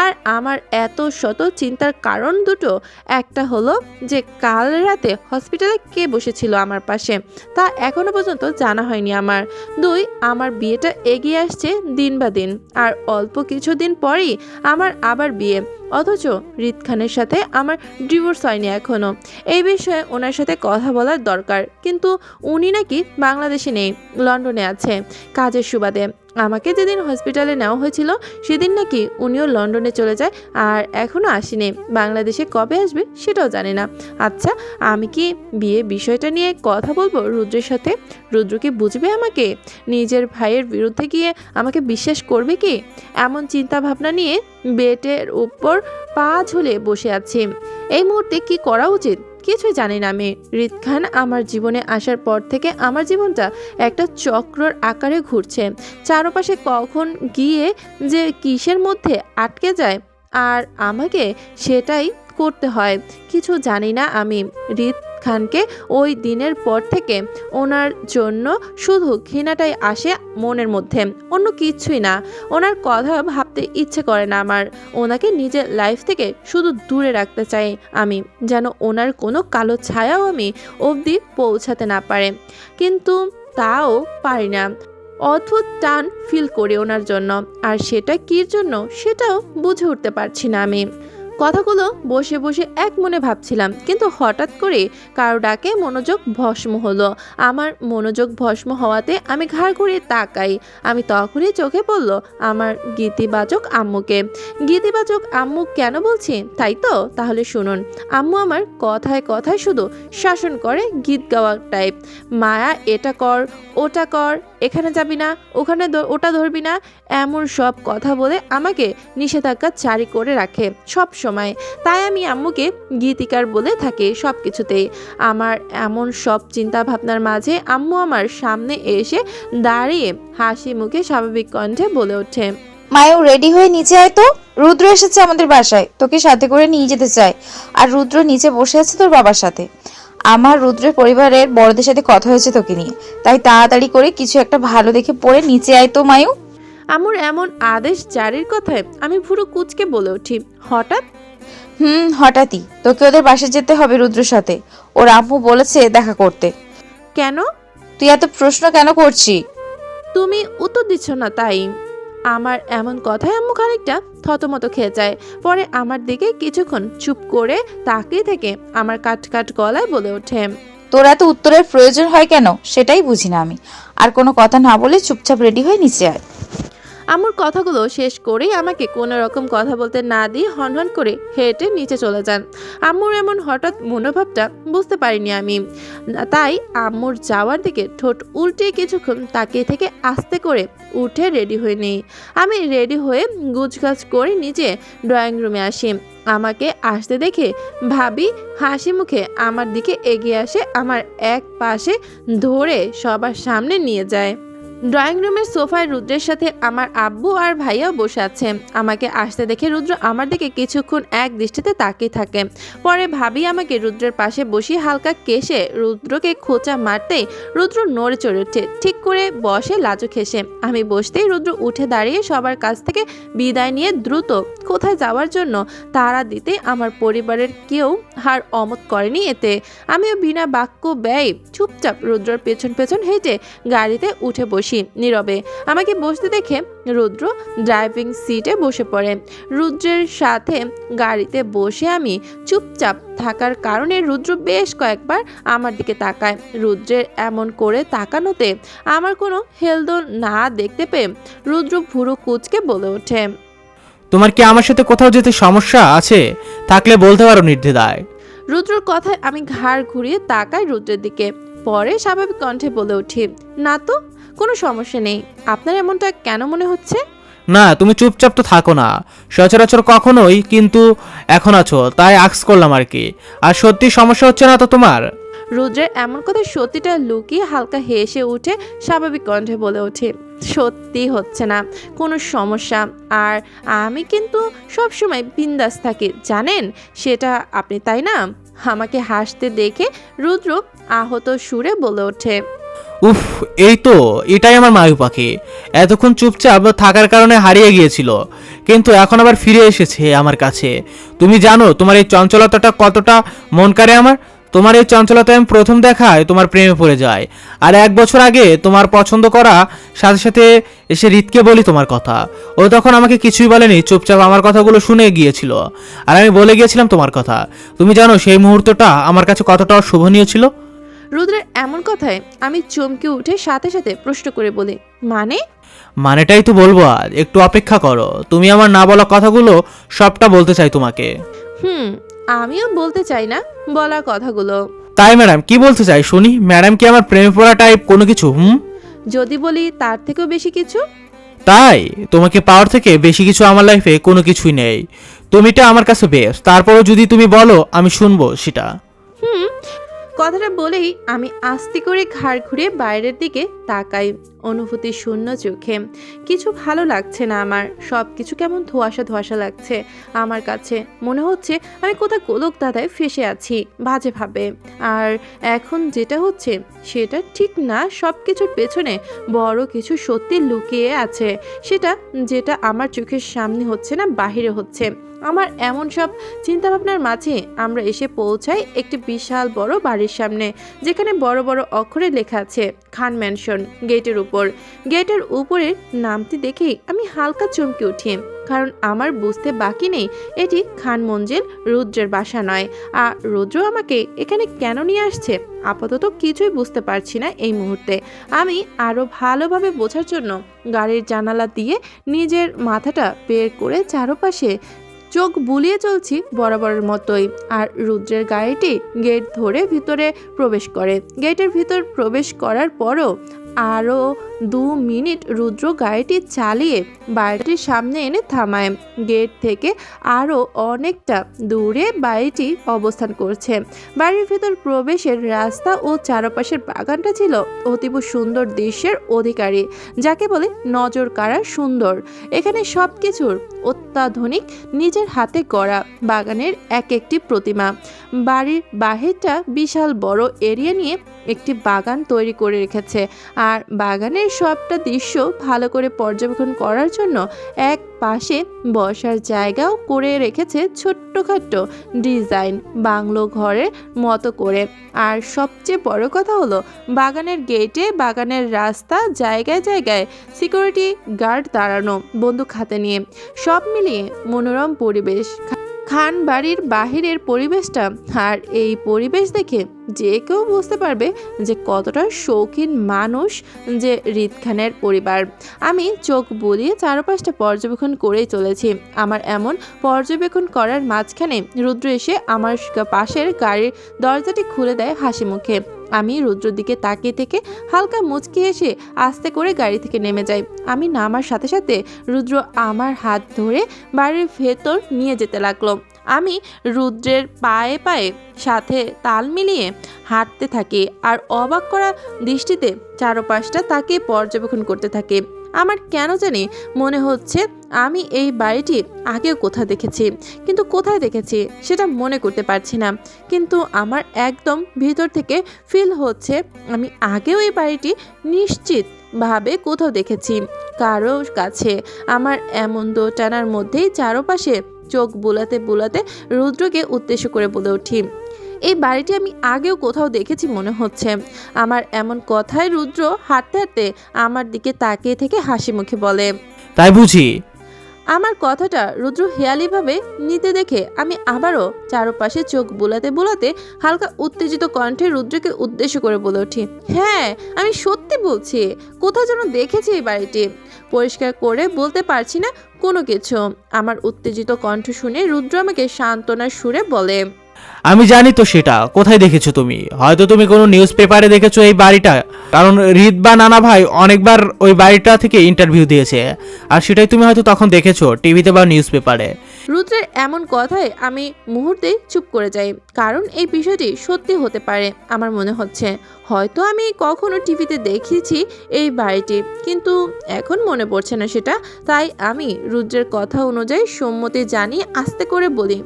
D: আর আমার এত শত চিন্তার কারণ দুটো, একটা হলো যে কাল রাতে হসপিটালে কে বসেছিল আমার পাশে, তা এখনো পর্যন্ত জানা হয়নি আমার। দুই, আমার বিয়েটা এগিয়ে আসছে দিন বা দিন, আর অল্প কিছুদিন পরেই আমার আবার বিয়ে, অথচ রিদ খানের সাথে আমার ডিভোর্স হয়নি এখনো। এই বিষয়ে ওনার সাথে কথা বলার দরকার, কিন্তু উনি নাকি বাংলাদেশে নেই, লন্ডনে আছে কাজের সুবাদে। আমাকে যেদিন হসপিটালে নেওয়া হয়েছিল সেদিন নাকি উনিও লন্ডনে চলে যায়, আর এখনও আসেনি। বাংলাদেশে কবে আসবে সেটাও জানি না। আচ্ছা, আমি কি বিয়ে বিষয়টা নিয়ে কথা বলবো রুদ্রের সাথে? রুদ্র কি বুঝবে আমাকে? নিজের ভাইয়ের বিরুদ্ধে গিয়ে আমাকে বিশ্বাস করবে কি? এমন চিন্তা ভাবনা নিয়ে বেডের উপর পা ঝুলে বসে আছি। এই মুহূর্তে কি করা উচিত কিছুই জানি না আমি। রিদ খান আমার জীবনে আসার পর থেকে আমার জীবনটা একটা চক্রর আকারে ঘুরছে। চারপাশে কখন গিয়ে যে কিসের মধ্যে আটকে যায়, আর আমাকে সেটাই করতে হয়। কিছু জানি না আমি। রিদ খানকে ওই দিনের পর থেকে ওনার জন্য শুধু ঘৃণাটাই আসে মনের মধ্যে, অন্য কিছুই না। ওনার কথা ভাবতে ইচ্ছে করে না আমার। ওনাকে নিজের লাইফ থেকে শুধু দূরে রাখতে চাই আমি, যেন ওনার কোনো কালো ছায়াও আমি অবধি পৌঁছাতে না পারে। কিন্তু তাও পারি না। অদ্ভুত টান ফিল করি ওনার জন্য, আর সেটা কির জন্য সেটাও বুঝে উঠতে পারছি না আমি। কথাগুলো বসে বসে এক মনে ভাবছিলাম, কিন্তু হঠাৎ করে কারো ডাকে মনোযোগ ভস্ম হলো। আমার মনোযোগ ভস্ম হওয়াতে আমি ঘাড় ঘুরিয়ে তাকাই। আমি তখনই চোখে পড়ল আমার গীতিবাচক আম্মুকে। গীতিবাচক আম্মু কেন বলছি তাই তো? তাহলে শুনুন। আম্মু আমার কথায় কথায় শুধু শাসন করে, গীত গাওয়ার টাইপ। মায়া, এটা কর, ওটা কর, এখানে যাবি না, ওখানে ওটা ধরবি না, এমন সব কথা বলে আমাকে নিষেধাজ্ঞা জারি করে রাখে সব সময়। তাই আমি আম্মুকে গীতিকার বলে থাকি সব কিছুতেই। আমার এমন সব চিন্তা ভাবনার মাঝে আম্মু আমার সামনে এসে দাঁড়িয়ে হাসি মুখে স্বাভাবিক কণ্ঠে বলে ওঠে,
G: মায়ু, রেডি হয়ে নিচে আয় তো। রুদ্র এসেছে আমাদের বাসায়, তোকে সাথে করে নিয়ে যেতে চায়। আর রুদ্র নিচে বসে আছে তোর বাবার সাথে। আমার রুদ্রের পরিবারের বড়দের সাথে কথা হয়েছে তোকে নিয়ে, তাই তাড়াতাড়ি করে কিছু একটা ভালো দেখে পড়ে নিচে আয় তো মায়ু।
D: আম্মুর এমন আদেশ জারির কথায় আমি পুরো কুচকে বলে উঠি, হঠাৎ?
G: হঠাৎই তোকে ওদের বাসায় যেতে হবে রুদ্রের সাথে। ওর আম্মু বলেছে দেখা করতে।
D: কেন?
G: তুই এত প্রশ্ন কেন করছিস?
D: তুমি উত্তর দিচ্ছ না তাই। আমার এমন কথায় আম্মু খানিকটা থতমত খেয়ে যায়। পরে আমার দিকে কিছুক্ষণ চুপ করে তাকিয়ে থেকে আমার কাট কাট গলায় বলে ওঠে,
G: তোর এত উত্তরের প্রয়োজন হয় কেন সেটাই বুঝি না আমি। আর কোনো কথা না বলে চুপচাপ রেডি হয়ে নিচে আয়।
D: আম্মুর কথাগুলো শেষ করেই আমাকে কোনো রকম কথা বলতে না দিয়ে হনহন করে হেঁটে নিচে চলে যান। আম্মুর এমন হঠাৎ মনোভাবটা বুঝতে পারিনি আমি, তাই আম্মুর যাওয়ার দিকে ঠোঁট উল্টে কিছুক্ষণ তাকিয়ে থেকে আস্তে করে উঠে রেডি হয়ে নিই। আমি রেডি হয়ে গুছগাছ করে নিচে ড্রয়িং রুমে আসি। আমাকে আসতে দেখে ভাবি হাসি মুখে আমার দিকে এগিয়ে আসে, আমার এক পাশে ধরে সবার সামনে নিয়ে যায়। ড্রয়িং রুমের সোফায় রুদ্রের সাথে আমার আব্বু আর ভাইয়াও বসে আছে। আমাকে আসতে দেখে রুদ্র আমার দিকে কিছুক্ষণ এক দৃষ্টিতে তাকিয়ে থাকে। পরে ভাবি আমাকে রুদ্রের পাশে বসিয়ে হালকা কেশে রুদ্রকে খোঁচা মারতেই রুদ্র নড়ে চড়ে ওঠে, ঠিক করে বসে লাজুক হেসে। আমি বসতেই রুদ্র উঠে দাঁড়িয়ে সবার কাছ থেকে বিদায় নিয়ে দ্রুত কোথায় যাওয়ার জন্য তাড়া দিতে আমার পরিবারের কেউ হার অমত করেনি এতে। আমিও বিনা বাক্য ব্যয় চুপচাপ রুদ্রর পেছন পেছন হেঁটে গাড়িতে উঠে বসি নীরবে। আমাকে বসতে দেখে রুদ্র ড্রাইভিং সিটে বসে পড়ে। রুদ্রের সাথে গাড়িতে বসে আমি চুপচাপ থাকার কারণে রুদ্র বেশ কয়েকবার আমার দিকে তাকায়। রুদ্রের এমন করে তাকানোতে আমার কোনো হেলদোল না দেখতে পেয়ে রুদ্র ভুরু কুঁচকে বলে ওঠে,
B: তোমার কি আমার সাথে কোথাও যেতে সমস্যা আছে? থাকলে বলতে পারো নির্দ্বিধায়।
D: রুদ্রর কথায় আমি ঘাড় ঘুরিয়ে তাকাই রুদ্রের দিকে। পরে স্বাভাবিক কণ্ঠে বলে উঠি, না তো, কোনো সমস্যা নেই। আপনার এমনটা কেন মনে হচ্ছে?
B: না, তুমি চুপচাপ তো থাকো না সচরাচর কখনোই, কিন্তু এখন আছো তাই আক্স করলাম আর কি। আর সত্যি সমস্যা হচ্ছে না তো তোমার?
D: রুদ্রের এমন কথা সত্যিটা লুকিয়ে হালকা হেসে উঠে স্বাভাবিক কণ্ঠে বলে ওঠে, সত্যি হচ্ছে না কোনো সমস্যা। আর আমি কিন্তু সবসময় বিন্দাস থাকি জানেন, সেটা আপনি তাই না? আমাকে হাসতে দেখে রুদ্র আহত সুরে বলে ওঠে,
B: উফ, এই তো, এটাই আমার মায়ু পাখি। এতক্ষণ চুপচাপ থাকার কারণে হারিয়ে গিয়েছিল, কিন্তু এখন আবার ফিরে এসেছে আমার কাছে। তুমি জানো তোমার এই চঞ্চলতাটা কতটা মন কাড়ে আমার। তোমার এই চঞ্চলতা আমি প্রথম দেখায় তোমার প্রেমে পড়ে যায়। আর 1 বছর আগে তোমার পছন্দ করা সাথে সাথে এসে রিতকে বলি তোমার কথা। ও তখন আমাকে কিছুই বলেনি, চুপচাপ আমার কথাগুলো শুনে গিয়েছিল। আর আমি বলে গিয়েছিলাম তোমার কথা। তুমি জানো সেই মুহূর্তটা আমার কাছে কতটা শোভনীয় ছিল।
D: রুদ্রের এমন কথায় আমি চমকে উঠে সাথে সাথে প্রশ্ন করে বলি,
B: মানেটাই তো বলবো, আজ একটু অপেক্ষা করো। তুমি আমার না বলা কথাগুলো সবটা বলতে চাই তোমাকে।
D: আমিও বলতে চাই না বলা কথাগুলো।
B: তাই ম্যাডাম, কি বলতে চাই শুনি। ম্যাডাম কি আমার প্রেমে পড়া টাইপ কোনো কিছু?
D: যদি বলি তার থেকেও বেশি কিছু।
B: তাই তোমাকে পাওয়ার থেকে বেশি কিছু আমার লাইফে কোনো কিছুই নেই। তুমিটা আমার কাছে বেস্ট। তারপরও যদি তুমি বলো আমি শুনবো সেটা।
D: কথাটা বলেই আমি আস্তে করে ঘাড় ঘুরে বাইরের দিকে তাকাই, অনুভূতি শূন্য চোখে। কিছু ভালো লাগছে না আমার, সব কিছু কেমন ধোঁয়াশা ধোঁয়াশা লাগছে আমার কাছে। মনে হচ্ছে আমি কোথাও গোলক দাদায় ফেসে আছি বাজে ভাবে। আর এখন যেটা হচ্ছে সেটা ঠিক না, সব কিছুর পেছনে বড় কিছু সত্যি লুকিয়ে আছে, সেটা যেটা আমার চোখের সামনে হচ্ছে না, বাহিরে হচ্ছে। আমার এমন সব চিন্তাভাবনার মাঝে আমরা এসে পৌঁছাই একটি বিশাল বড় বাড়ির সামনে, যেখানে বড় বড় অক্ষরে লেখা আছে খান ম্যানশন গেটের উপর। গেটের উপরের নামটি দেখেই আমি হালকা চমকে উঠি, কারণ আমার বুঝতে বাকি নেই এটি খান মঞ্জিল রুদ্রের বাসা নয়। আর রুদ্র আমাকে এখানে কেন নিয়ে আসছে আপাতত কিছুই বুঝতে পারছি না এই মুহূর্তে। আমি আরও ভালোভাবে বোঝার জন্য গাড়ির জানালা দিয়ে নিজের মাথাটা বের করে চারপাশে চোখ বুলিয়ে চলছি বরাবরের মতোই। আর রুদ্রের গাড়িটি গেট ধরে ভিতরে প্রবেশ করে। গেটের ভিতর প্রবেশ করার পরও আরও 2 মিনিট রুদ্র গাড়িটি চালিয়ে বাড়িটির সামনে এনে থামায়। গেট থেকে আরও অনেকটা দূরে বাড়িটি অবস্থান করছে। বাড়ির ভিতর প্রবেশের রাস্তা ও চারপাশের বাগানটা ছিল অতীব সুন্দর দৃশ্যের অধিকারী, যাকে বলে নজর কাড়া সুন্দর। এখানে সব কিছুর অত্যাধুনিক, নিজের হাতে গড়া বাগানের এক একটি প্রতিমা। বাড়ির বাহিরটা বিশাল বড় এরিয়া নিয়ে একটি বাগান তৈরি করে রেখেছে। আর বাগানের বাগানের সবটা দৃশ্য ভালো করে পর্যবেক্ষণ করার জন্য এক পাশে বসার জায়গাও করে রেখেছে ছোট্টখাট্ট ডিজাইন বাংলো ঘরের মতো করে। আর সবচেয়ে বড় কথা হলো বাগানের গেটে, বাগানের রাস্তা, জায়গায় জায়গায় সিকিউরিটি গার্ড দাঁড়ানো বন্দুক হাতে নিয়ে। সব মিলিয়ে মনোরম পরিবেশ। খান বাড়ির বাহিরের পরিবেশটা, আর এই পরিবেশ দেখে যে কেউ বুঝতে পারবে যে কতটা শৌখিন মানুষ যে রিদ খানের পরিবার। আমি চোখ বুলিয়ে চারপাশটা পর্যবেক্ষণ করেই চলেছি। আমার এমন পর্যবেক্ষণ করার মাঝখানে রুদ্র এসে আমার পাশের গাড়ির দরজাটি খুলে দেয় হাসি মুখে। আমি রুদ্রর দিকে তাকিয়ে থেকে হালকা মুচকি হেসে আস্তে করে গাড়ি থেকে নেমে যাই। আমি নামার সাথে সাথে রুদ্র আমার হাত ধরে বাড়ির ভেতর নিয়ে যেতে লাগলো। আমি রুদ্রের পায়ে পায়ে সাথে তাল মিলিয়ে হাঁটতে থাকি আর অবাক করা দৃষ্টিতে চারপাশটা তাকে পর্যবেক্ষণ করতে থাকি। আমার কেন জানি মনে হচ্ছে আমি এই বাড়িটি আগেও কোথাও দেখেছি, কিন্তু কোথায় দেখেছি সেটা মনে করতে পারছি না। কিন্তু আমার একদম ভিতর থেকে ফিল হচ্ছে আমি আগেও এই বাড়িটি নিশ্চিতভাবে কোথাও দেখেছি কারো কাছে। আমার এমন দোটানার মধ্যেই চারপাশে চোখ বুলাতে বুলাতে রুদ্রকে উদ্দেশ্য করে বলে উঠি, এই বাড়িটি আমি আগেও কোথাও দেখেছি মনে হচ্ছে। আমার এমন কথায় রুদ্র হাঁটতে হাঁটতে আমার দিকে তাকিয়ে থেকে হাসি মুখে বলে,
B: তাই বুঝি?
D: আমার কথাটা রুদ্র হেয়ালিভাবে নিতে দেখে আমি আবারও চারপাশে চোখ বুলাতে বুলাতে হালকা উত্তেজিত কণ্ঠে রুদ্রকে উদ্দেশ্য করে বলে উঠি, হ্যাঁ আমি সত্যি বলছি, কোথাও যেন দেখেছি এই বাড়িটি। পরিষ্কার করে বলতে পারছি না কোনো কিছু। আমার উত্তেজিত কণ্ঠ শুনে রুদ্র আমাকে সান্ত্বনার সুরে বলে,
B: আমি জানি তো সেটা কোথায় দেখেছো তুমি। হয়তো তুমি কোনো নিউজ পেপারে দেখেছো এই বাড়িটা, কারণ রিদ বা নানা ভাই অনেকবার ওই বাড়িটা থেকে ইন্টারভিউ দিয়েছে, আর সেটাই তুমি হয়তো তখন দেখেছো টিভিতে বা নিউজ পেপারে।
D: রুদ্রের এমন কথায় আমি মুহূর্তে চুপ করে যাই, কারণ এই বিষয়টি সত্যি হতে পারে। আমার মনে হচ্ছে হয়তো আমি কখনো টিভিতে দেখেছি এই বাড়িটি, কিন্তু এখন মনে পড়ছে না সেটা। তাই আমি রুদ্রের কথা অনুযায়ী সম্মতি জানিয়ে আস্তে করে বলি,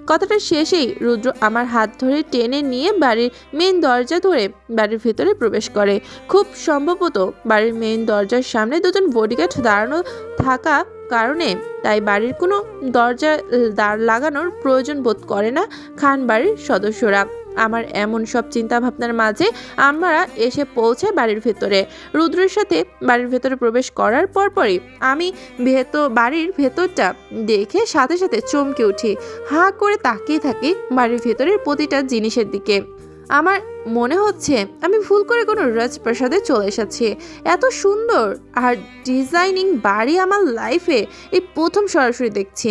D: কথাটা শেষেই রুদ্র আমার হাত ধরে টেনে নিয়ে বাড়ির মেইন দরজা ধরে বাড়ির ভেতরে প্রবেশ করে। খুব সম্ভবত বাড়ির মেইন দরজার সামনে দুজন বডিগার্ড দাঁড়ানো থাকা কারণে তাই বাড়ির কোনো দরজা লাগানোর প্রয়োজন বোধ করে না খান বাড়ির সদস্যরা। আমার এমন সব চিন্তা ভাবনার মাঝে আমরা এসে পৌঁছাই বাড়ির ভেতরে। রুদ্রের সাথে বাড়ির ভেতরে প্রবেশ করার পরপরই আমি বাড়ির ভেতরটা দেখে সাথে সাথে চমকে উঠি। হাঁ করে তাকিয়ে থাকি বাড়ির ভেতরের প্রতিটা জিনিসের দিকে। আমার মনে হচ্ছে আমি ভুল করে কোনো রাজপ্রাসাদে চলে এসেছি। এত সুন্দর আর ডিজাইনিং বাড়ি আমার লাইফে এই প্রথম সরাসরি দেখছি।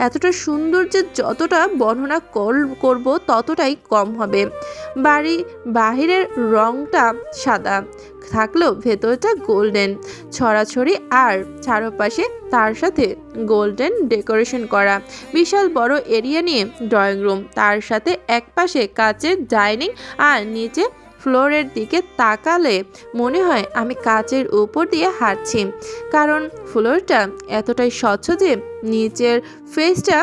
D: এতটা সুন্দর যে যতটা বর্ণনা করব ততটাই কম হবে। বাড়ি বাহিরের রংটা সাদা থাকলেও ভেতরটা গোল্ডেন ছড়াছড়ি, আর চারপাশে তার সাথে গোল্ডেন ডেকোরেশন করা বিশাল বড় এরিয়া নিয়ে ড্রয়িং রুম, তার সাথে একপাশে কাচের ডাইনিং, আর নিচে ফ্লোরের দিকে তাকালে মনে হয় আমি কাচের উপর দিয়ে হাঁটছি, কারণ ফ্লোরটা এতটাই স্বচ্ছ যে নিচের ফেসটা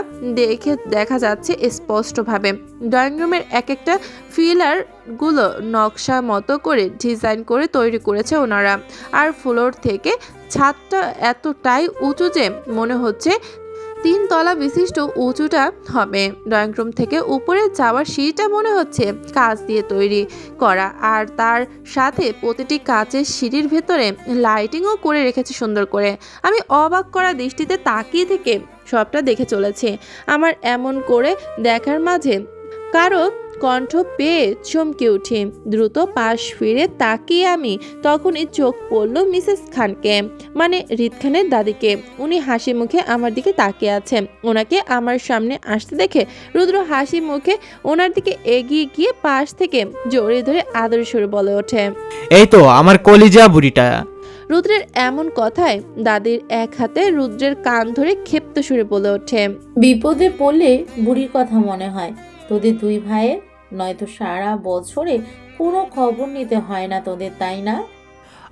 D: দেখা যাচ্ছে স্পষ্টভাবে। ড্রয়িং রুমের এক একটা ফিলারগুলো নকশা মতো করে ডিজাইন করে তৈরি করেছে ওনারা, আর ফ্লোর থেকে ছাদটা এতটাই উঁচু যে মনে হচ্ছে 3 তলা বিশিষ্ট উঁচুটা হবে। ড্রয়িং রুম থেকে উপরে যাওয়ার সিঁড়িটা মনে হচ্ছে কাঁচ দিয়ে তৈরি করা, আর তার সাথে প্রতিটি কাচের সিঁড়ির ভেতরে লাইটিংও করে রেখেছে সুন্দর করে। আমি অবাক করা দৃষ্টিতে তাকিয়ে থেকে সবটা দেখে চলেছি। আমার এমন করে দেখার মাঝে কারো কণ্ঠ পেয়ে চমকে উঠি। দ্রুত পাশ ফিরে তাকিয়ে আমি তখনই চোখ পড়ল মিসেস খানকে, মানে রিদ খানের দাদিকে। উনি হাসি মুখে আমার দিকে তাকিয়ে আছেন। ওনাকে আমার সামনে আসতে দেখে রুদ্র হাসি মুখে ওনার দিকে এগিয়ে গিয়ে পাশ থেকে জড়িয়ে ধরে আদরের সুরে বলে ওঠে,
B: এই তো আমার কলিজা বুড়িটা।
D: রুদ্রের এমন কথায় দাদির এক হাতে রুদ্রের কান ধরে ক্ষিপ্ত সুরে বলে ওঠে,
H: বিপদে পড়লে বুড়ির কথা মনে হয়। তোদের 2 ভাইয়ের নয়তো সারা বছরে কোনো খবর নিতে হয় না তোদের, তাই না?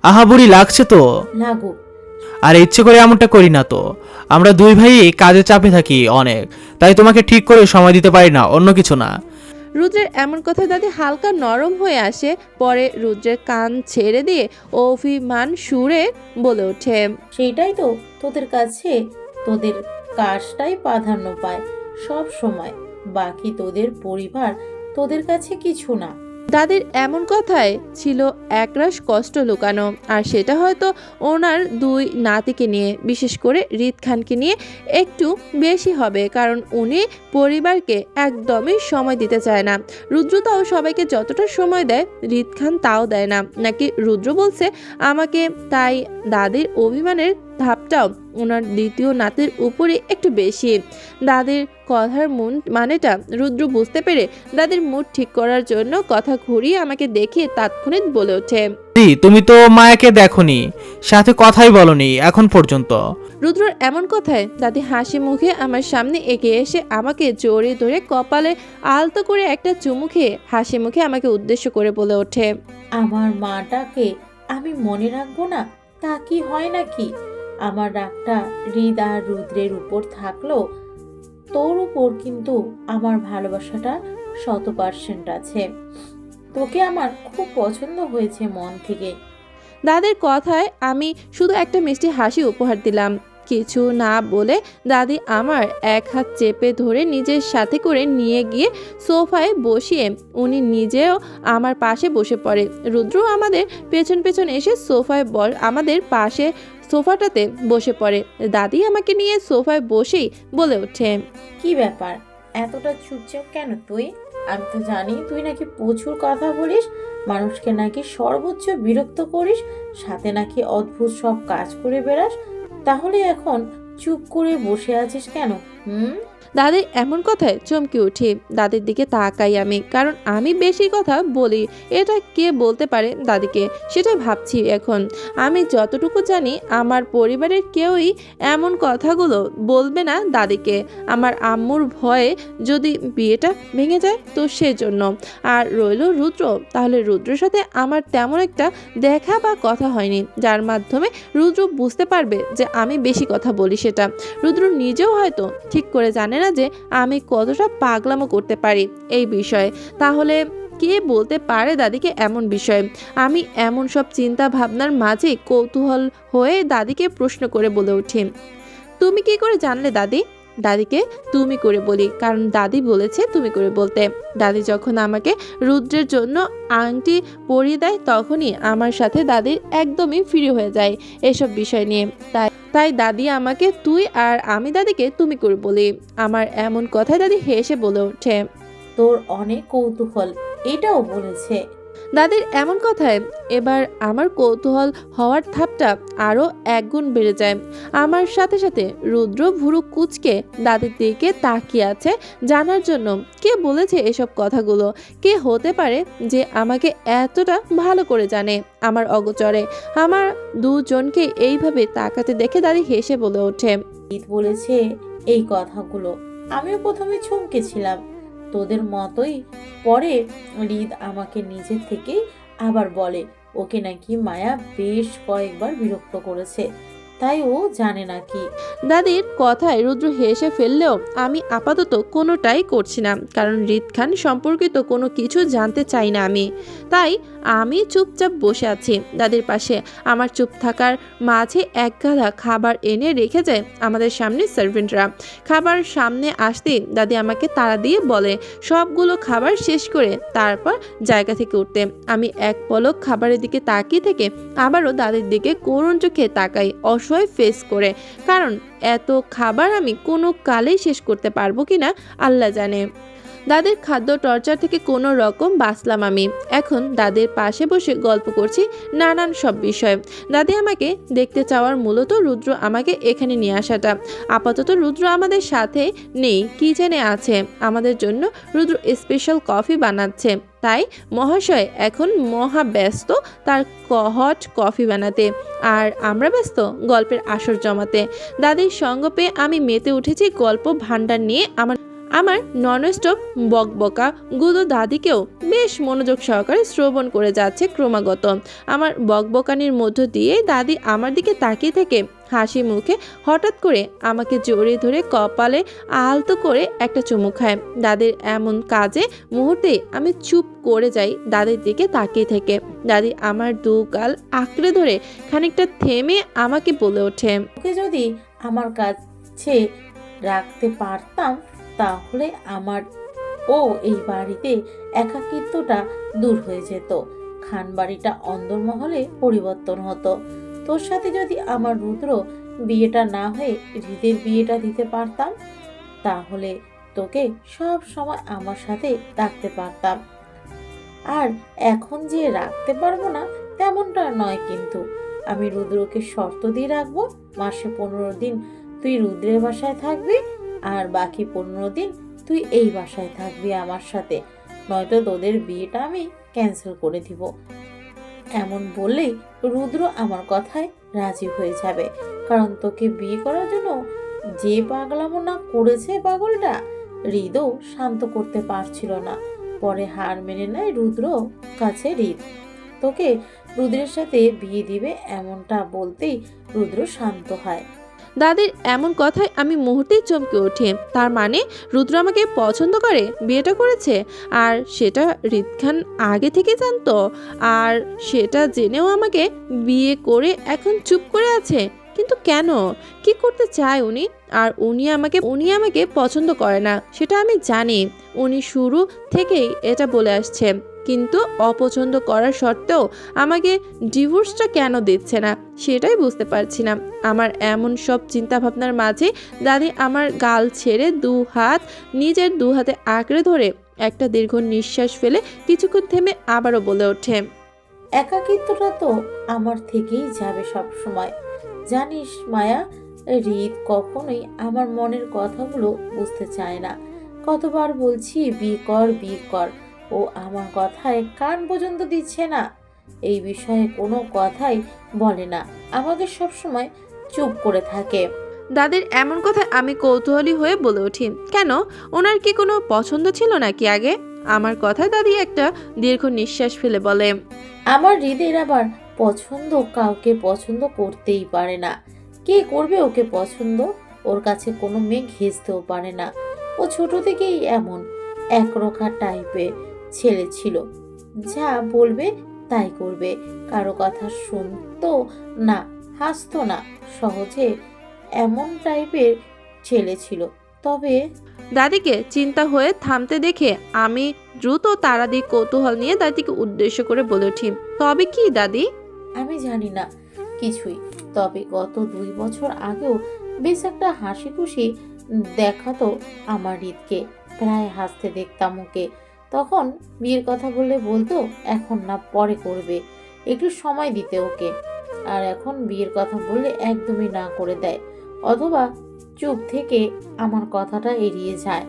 B: আহা বুড়ি লাগছে তো।
H: লাগুক।
B: আর ইচ্ছে করে এমনটা করি না তো, আমরা 2 ভাই কাজে চাপে থাকি অনেক, তাই তোমাকে ঠিক করে সময় দিতে পারি না, অন্য কিছু না।
D: রুদ্রের এমন কথা দাদি হালকা নরম হয়ে আসে। পরে রুদ্রের কান ছেড়ে দিয়ে অভিমান সুরে বলে ওঠে,
H: সেইটাই তো তোদের কাছে, তোদের কাজটাই প্রাধান্য পায় সব সময়, বাকি তোদের পরিবার তোদের কাছে কিছু না।
D: দাদির এমন কথায় ছিল একরাশ কষ্ট লুকানো, আর সেটা হয়তো ওনার দুই নাতিকে নিয়ে, বিশেষ করে রিত খানকে নিয়ে একটু বেশি হবে, কারণ উনি পরিবারকে একদমই সময় দিতে চায় না। রুদ্র তাও সবাইকে যতটা সময় দেয় রিত খান তাও দেয় না, নাকি রুদ্র বলছে আমাকে, তাই দাদির অভিমানের ধাপটাও ওনার দ্বিতীয় নাতির উপরে একটু বেশি। দাদির কথার মানেটা রুদ্র বুঝতে পেরে দাদির মুড ঠিক করার জন্য কথা ঘুরিয়ে আমাকে দেখিয়ে তাৎক্ষণিক বলে ওঠে,
B: তুমি তো মায়াকে দেখোনি, সাথে কথাই বলনি এখন পর্যন্ত।
D: রুদ্রর এমন কথায় দাদি হাসি মুখে আমার সামনে এগিয়ে এসে আমাকে জড়িয়ে ধরে কপালে আলতো করে একটা চুমু খেয়ে হাসি মুখে আমাকে উদ্দেশ্য করে বলে ওঠে,
H: আমার মাটাকে আমি মনে রাখবো না, তা কি হয় নাকি? আমার রাগটা হৃদ আর রুদ্রের উপর থাকলো, তোর উপর কিন্তু আমার ভালোবাসাটা 100% আছে। তোকে আমার খুব পছন্দ হয়েছে মন থেকে।
D: দাদির কথায় আমি শুধু একটা মিষ্টি হাসি উপহার দিলাম। কিছু না বলে দাদি আমার এক হাত চেপে ধরে নিজের সাথে করে নিয়ে গিয়ে সোফায় বসিয়ে উনি নিজেও আমার পাশে বসে পড়ে। রুদ্র আমাদের পেছন পেছন এসে সোফায় আমাদের পাশে সোফাটাতে বসে পড়ে। দাদি আমাকে নিয়ে সোফায় বসেই বলে ওঠে,
H: কি ব্যাপার, এতটা চুপচাপ কেন তুই? আমি তো জানি তুই নাকি প্রচুর কথা বলিস, মানুষকে নাকি সর্বোচ্চ বিরক্ত করিস, সাথে নাকি অদ্ভুত সব কাজ করে বেড়াস, তাহলে এখন চুপ করে বসে আছিস কেন?
D: দাদির এমন কথায় চমকে উঠি। দাদির দিকে তাকাই আমি, কারণ আমি বেশি কথা বলি। এটা কে বলতে পারে দাদিকে, সেটাই ভাবছি এখন। আমি যতটুকু জানি আমার পরিবারের কেউই এমন কথাগুলো বলবে না দাদিকে। আমার আম্মুর ভয়ে যদি বিয়েটা ভেঙে যায় তো সেজন্য। আর রইল রুদ্র, তাহলে রুদ্রের সাথে আমার তেমন একটা দেখা বা কথা হয়নি, যার মাধ্যমে রুদ্র বুঝতে পারবে যে আমি বেশি কথা বলি। সেটা রুদ্র নিজেও হয়তো ঠিক করে জানে না যে আমি কতটা পাগলামো করতে পারি এই বিষয়ে। তাহলে কে বলতে পারে দাদিকে এমন বিষয়? আমি এমন সব চিন্তা ভাবনার মাঝে কৌতূহল হয়ে দাদিকে প্রশ্ন করে বলে উঠি, তুমি কি করে জানলে দাদি? দাদিকে তুমি করে বলি, কারণ দাদি বলেছে তুমি করে বলতে। দাদি যখন আমাকে রুদ্রের জন্য আংটি পরিয়ে দেয় তখনই আমার সাথে দাদির একদমই ফ্রি হয়ে যায় এসব বিষয় নিয়ে। তাই দাদি আমাকে তুই আর আমি দাদিকে তুমি করে বলি। আমার এমন কথায় দাদি হেসে বলে ওঠে,
H: তোর অনেক কৌতূহল, এটাও বলেছে।
D: দাদির এমন কথায় এবার আমার কৌতূহল হওয়ার ধাপটা আরও একগুণ বেড়ে যায়। আমার সাথে সাথে রুদ্র ভুরু কুঁচকে দাদির দিকে তাকিয়ে আছে, জানার জন্য কে বলেছে এসব কথাগুলো, কে হতে পারে যে আমাকে এতটা ভালো করে জানে আমার অগোচরে। আমার দুজনকে এইভাবে তাকাতে দেখে দাদি হেসে বলে ওঠে,
H: ঈদ বলেছে এই কথাগুলো। আমিও প্রথমে চমকেছিলাম তোদের মতোই। পরে হৃদ আমাকে নিজে থেকেই আবার বলে ওকে নাকি মায়া বেশ কয়েকবার বিরক্ত করেছে, তাই ও জানে নাকি।
D: দাদির কথায় রুদ্র হেসে ফেললেও আমি আপাতত কোনোটাই করছি না, কারণ হৃদ খান সম্পর্কিত কোনো কিছু জানতে চাই না আমি। তাই আমি চুপচাপ বসে আছি দাদির পাশে। আমার চুপ থাকার মাঝে এক গাদা খাবার এনে রেখে যায় আমাদের সামনে সার্ভেন্টরা। খাবার সামনে আসতেই দাদি আমাকে তাড়া দিয়ে বলে সবগুলো খাবার শেষ করে তারপর জায়গা থেকে উঠতে। আমি এক পলক খাবারের দিকে তাকিয়ে থেকে আবারও দাদির দিকে করুণ চোখে তাকাই অসহায় ফেস করে, কারণ এত খাবার আমি কোনো কালেই শেষ করতে পারবো কিনা আল্লাহ জানে। দাদির খাদ্য টর্চার থেকে কোনো রকম বাঁচলাম আমি। এখন দাদির পাশে বসে গল্প করছি নানান সব বিষয়। দাদি আমাকে দেখতে চাওয়ার মূলত রুদ্র আমাকে এখানে নিয়ে আসাটা। আপাতত রুদ্র আমাদের সাথে নেই, কি জেনে আছে আমাদের জন্য রুদ্র স্পেশাল কফি বানাচ্ছে। তাই মহাশয় এখন মহা ব্যস্ত তার হট কফি বানাতে, আর আমরা ব্যস্ত গল্পের আসর জমাতে। দাদির সঙ্গ পেয়ে আমি মেতে উঠেছি গল্প ভাণ্ডার নিয়ে। আমার ননস্টপ বকবকা গুলো দাদিকেও বেশ মনোযোগ সহকারে শ্রবণ করে যাচ্ছে ক্রমাগত। আমার বকবকানির মধ্য দিয়ে দাদি আমার দিকে তাকিয়ে থেকে হাসি মুখে হঠাৎ করে আমাকে জড়িয়ে ধরে কপালে আলতো করে একটা চুমু খায়। দাদির এমন কাজে মুহূর্তেই আমি চুপ করে যাই দাদির দিকে তাকিয়ে থেকে। দাদি আমার দু গাল আঁকড়ে ধরে খানিকটা থেমে আমাকে বলে ওঠে,
H: ওকে যদি আমার কাছে রাখতে পারতাম তাহলে আমার ও এই বাড়িতে একাকিত্বটা দূর হয়ে যেত, খানবাড়িটা অন্দরমহলে পরিবর্তন হতো। তোর সাথে যদি আমার রুদ্র বিয়েটা না হয়ে হৃদের বিয়েটা দিতে পারতাম তাহলে তোকে সব সময় আমার সাথে রাখতে পারতাম। আর এখন যে রাখতে পারবো না তেমনটা নয়, কিন্তু আমি রুদ্রকে শর্ত দিয়ে রাখবো, মাসে 15 দিন তুই রুদ্রের বাসায় থাকবি আর বাকি 15 দিন তুই এই বাসায় থাকবি আমার সাথে, নয়তো তোদের বিয়েটা আমি ক্যান্সেল করে দিব। এমন বললেই রুদ্র আমার কথায় রাজি হয়ে যাবে, কারণ তোকে বিয়ে করার জন্য যে পাগলামো না করেছে পাগলটা, হৃদও শান্ত করতে পারছিল না। পরে হার মেনে নেয় রুদ্র কাছে হৃদ। তোকে রুদ্রের সাথে বিয়ে দিবে এমনটা বলতেই রুদ্র শান্ত হয়।
D: দাদির এমন কথায় আমি মুহূর্তেই চমকে উঠি। তার মানে রুদ্র আমাকে পছন্দ করে, বিয়েটা করেছে, আর সেটা হৃদ খান আগে থেকে জানতো, আর সেটা জেনেও আমাকে বিয়ে করে এখন চুপ করে আছে। কিন্তু কেন, কি করতে চায় উনি? আর উনি আমাকে পছন্দ করে না সেটা আমি জানি। উনি শুরু থেকেই এটা বলে আসছে, কিন্তু অপছন্দ করার সত্ত্বেও আমাকে ডিভোর্সটা কেন দিচ্ছে না সেটাই বুঝতে পারছি না। আমার এমন সব চিন্তা ভাবনার মাঝে দাদি আমার গাল ছেড়ে নিজের দু হাতে আঁকড়ে ধরে একটা দীর্ঘ নিঃশ্বাস ফেলে কিছুক্ষণ থেমে আবারও বলে ওঠে,
H: একাকিত্বটা তো আমার থেকেই যাবে সব সময়। জানিস মায়া, হৃদ কখনোই আমার মনের কথাগুলো বুঝতে চায় না। কতবার বলছি বিয়ে কর বিয়ে কর, ও আমার কথায় কান পর্যন্ত দিচ্ছে না। এই বিষয়ে কোনো কথাই বলে না, আমাকে সবসময় চুপ করে থাকে।
D: দাদির এমন কথা আমি কৌতূহলী হয়ে বলে উঠি, কেন, ওনার কি কোনো পছন্দ ছিল নাকি আগে? আমার কথায় দাদি একটা দীর্ঘ নিঃশ্বাস ফেলে বলে,
H: আমার হৃদের আবার পছন্দ কাউকে পছন্দ করতেই পারে না। কে করবে ওকে পছন্দ? ওর কাছে কোনো মেয়ে ঘেঁচতেও পারে না। ও ছোট থেকেই এমন একরোখা টাইপের ছেলে ছিল, যা বলবে তাই করবে, কারো কথা শুনতো না, হাসতো না, সহজে এমন টাইপের ছেলে ছিল। তবে
D: দাদিকে চিন্তা হয়ে থামতে দেখে আমি দ্রুত তাড়া দিয়ে কৌতূহল নিয়ে দাদিকে উদ্দেশ্য করে বলে উঠি, তবে কি দাদি?
H: আমি জানি না কিছুই, তবে গত 2 বছর আগেও বেশ একটা হাসি খুশি দেখাতো আমার হৃদকে, প্রায় হাসতে দেখতাম ওকে। তখন বিয়ের কথা বললে বলতো এখন না, পরে করবে, একটু সময় দিতে ওকে। আর এখন বিয়ের কথা বললে একদমই না করে দেয়, অথবা চুপ থেকে আমার কথাটা এড়িয়ে যায়।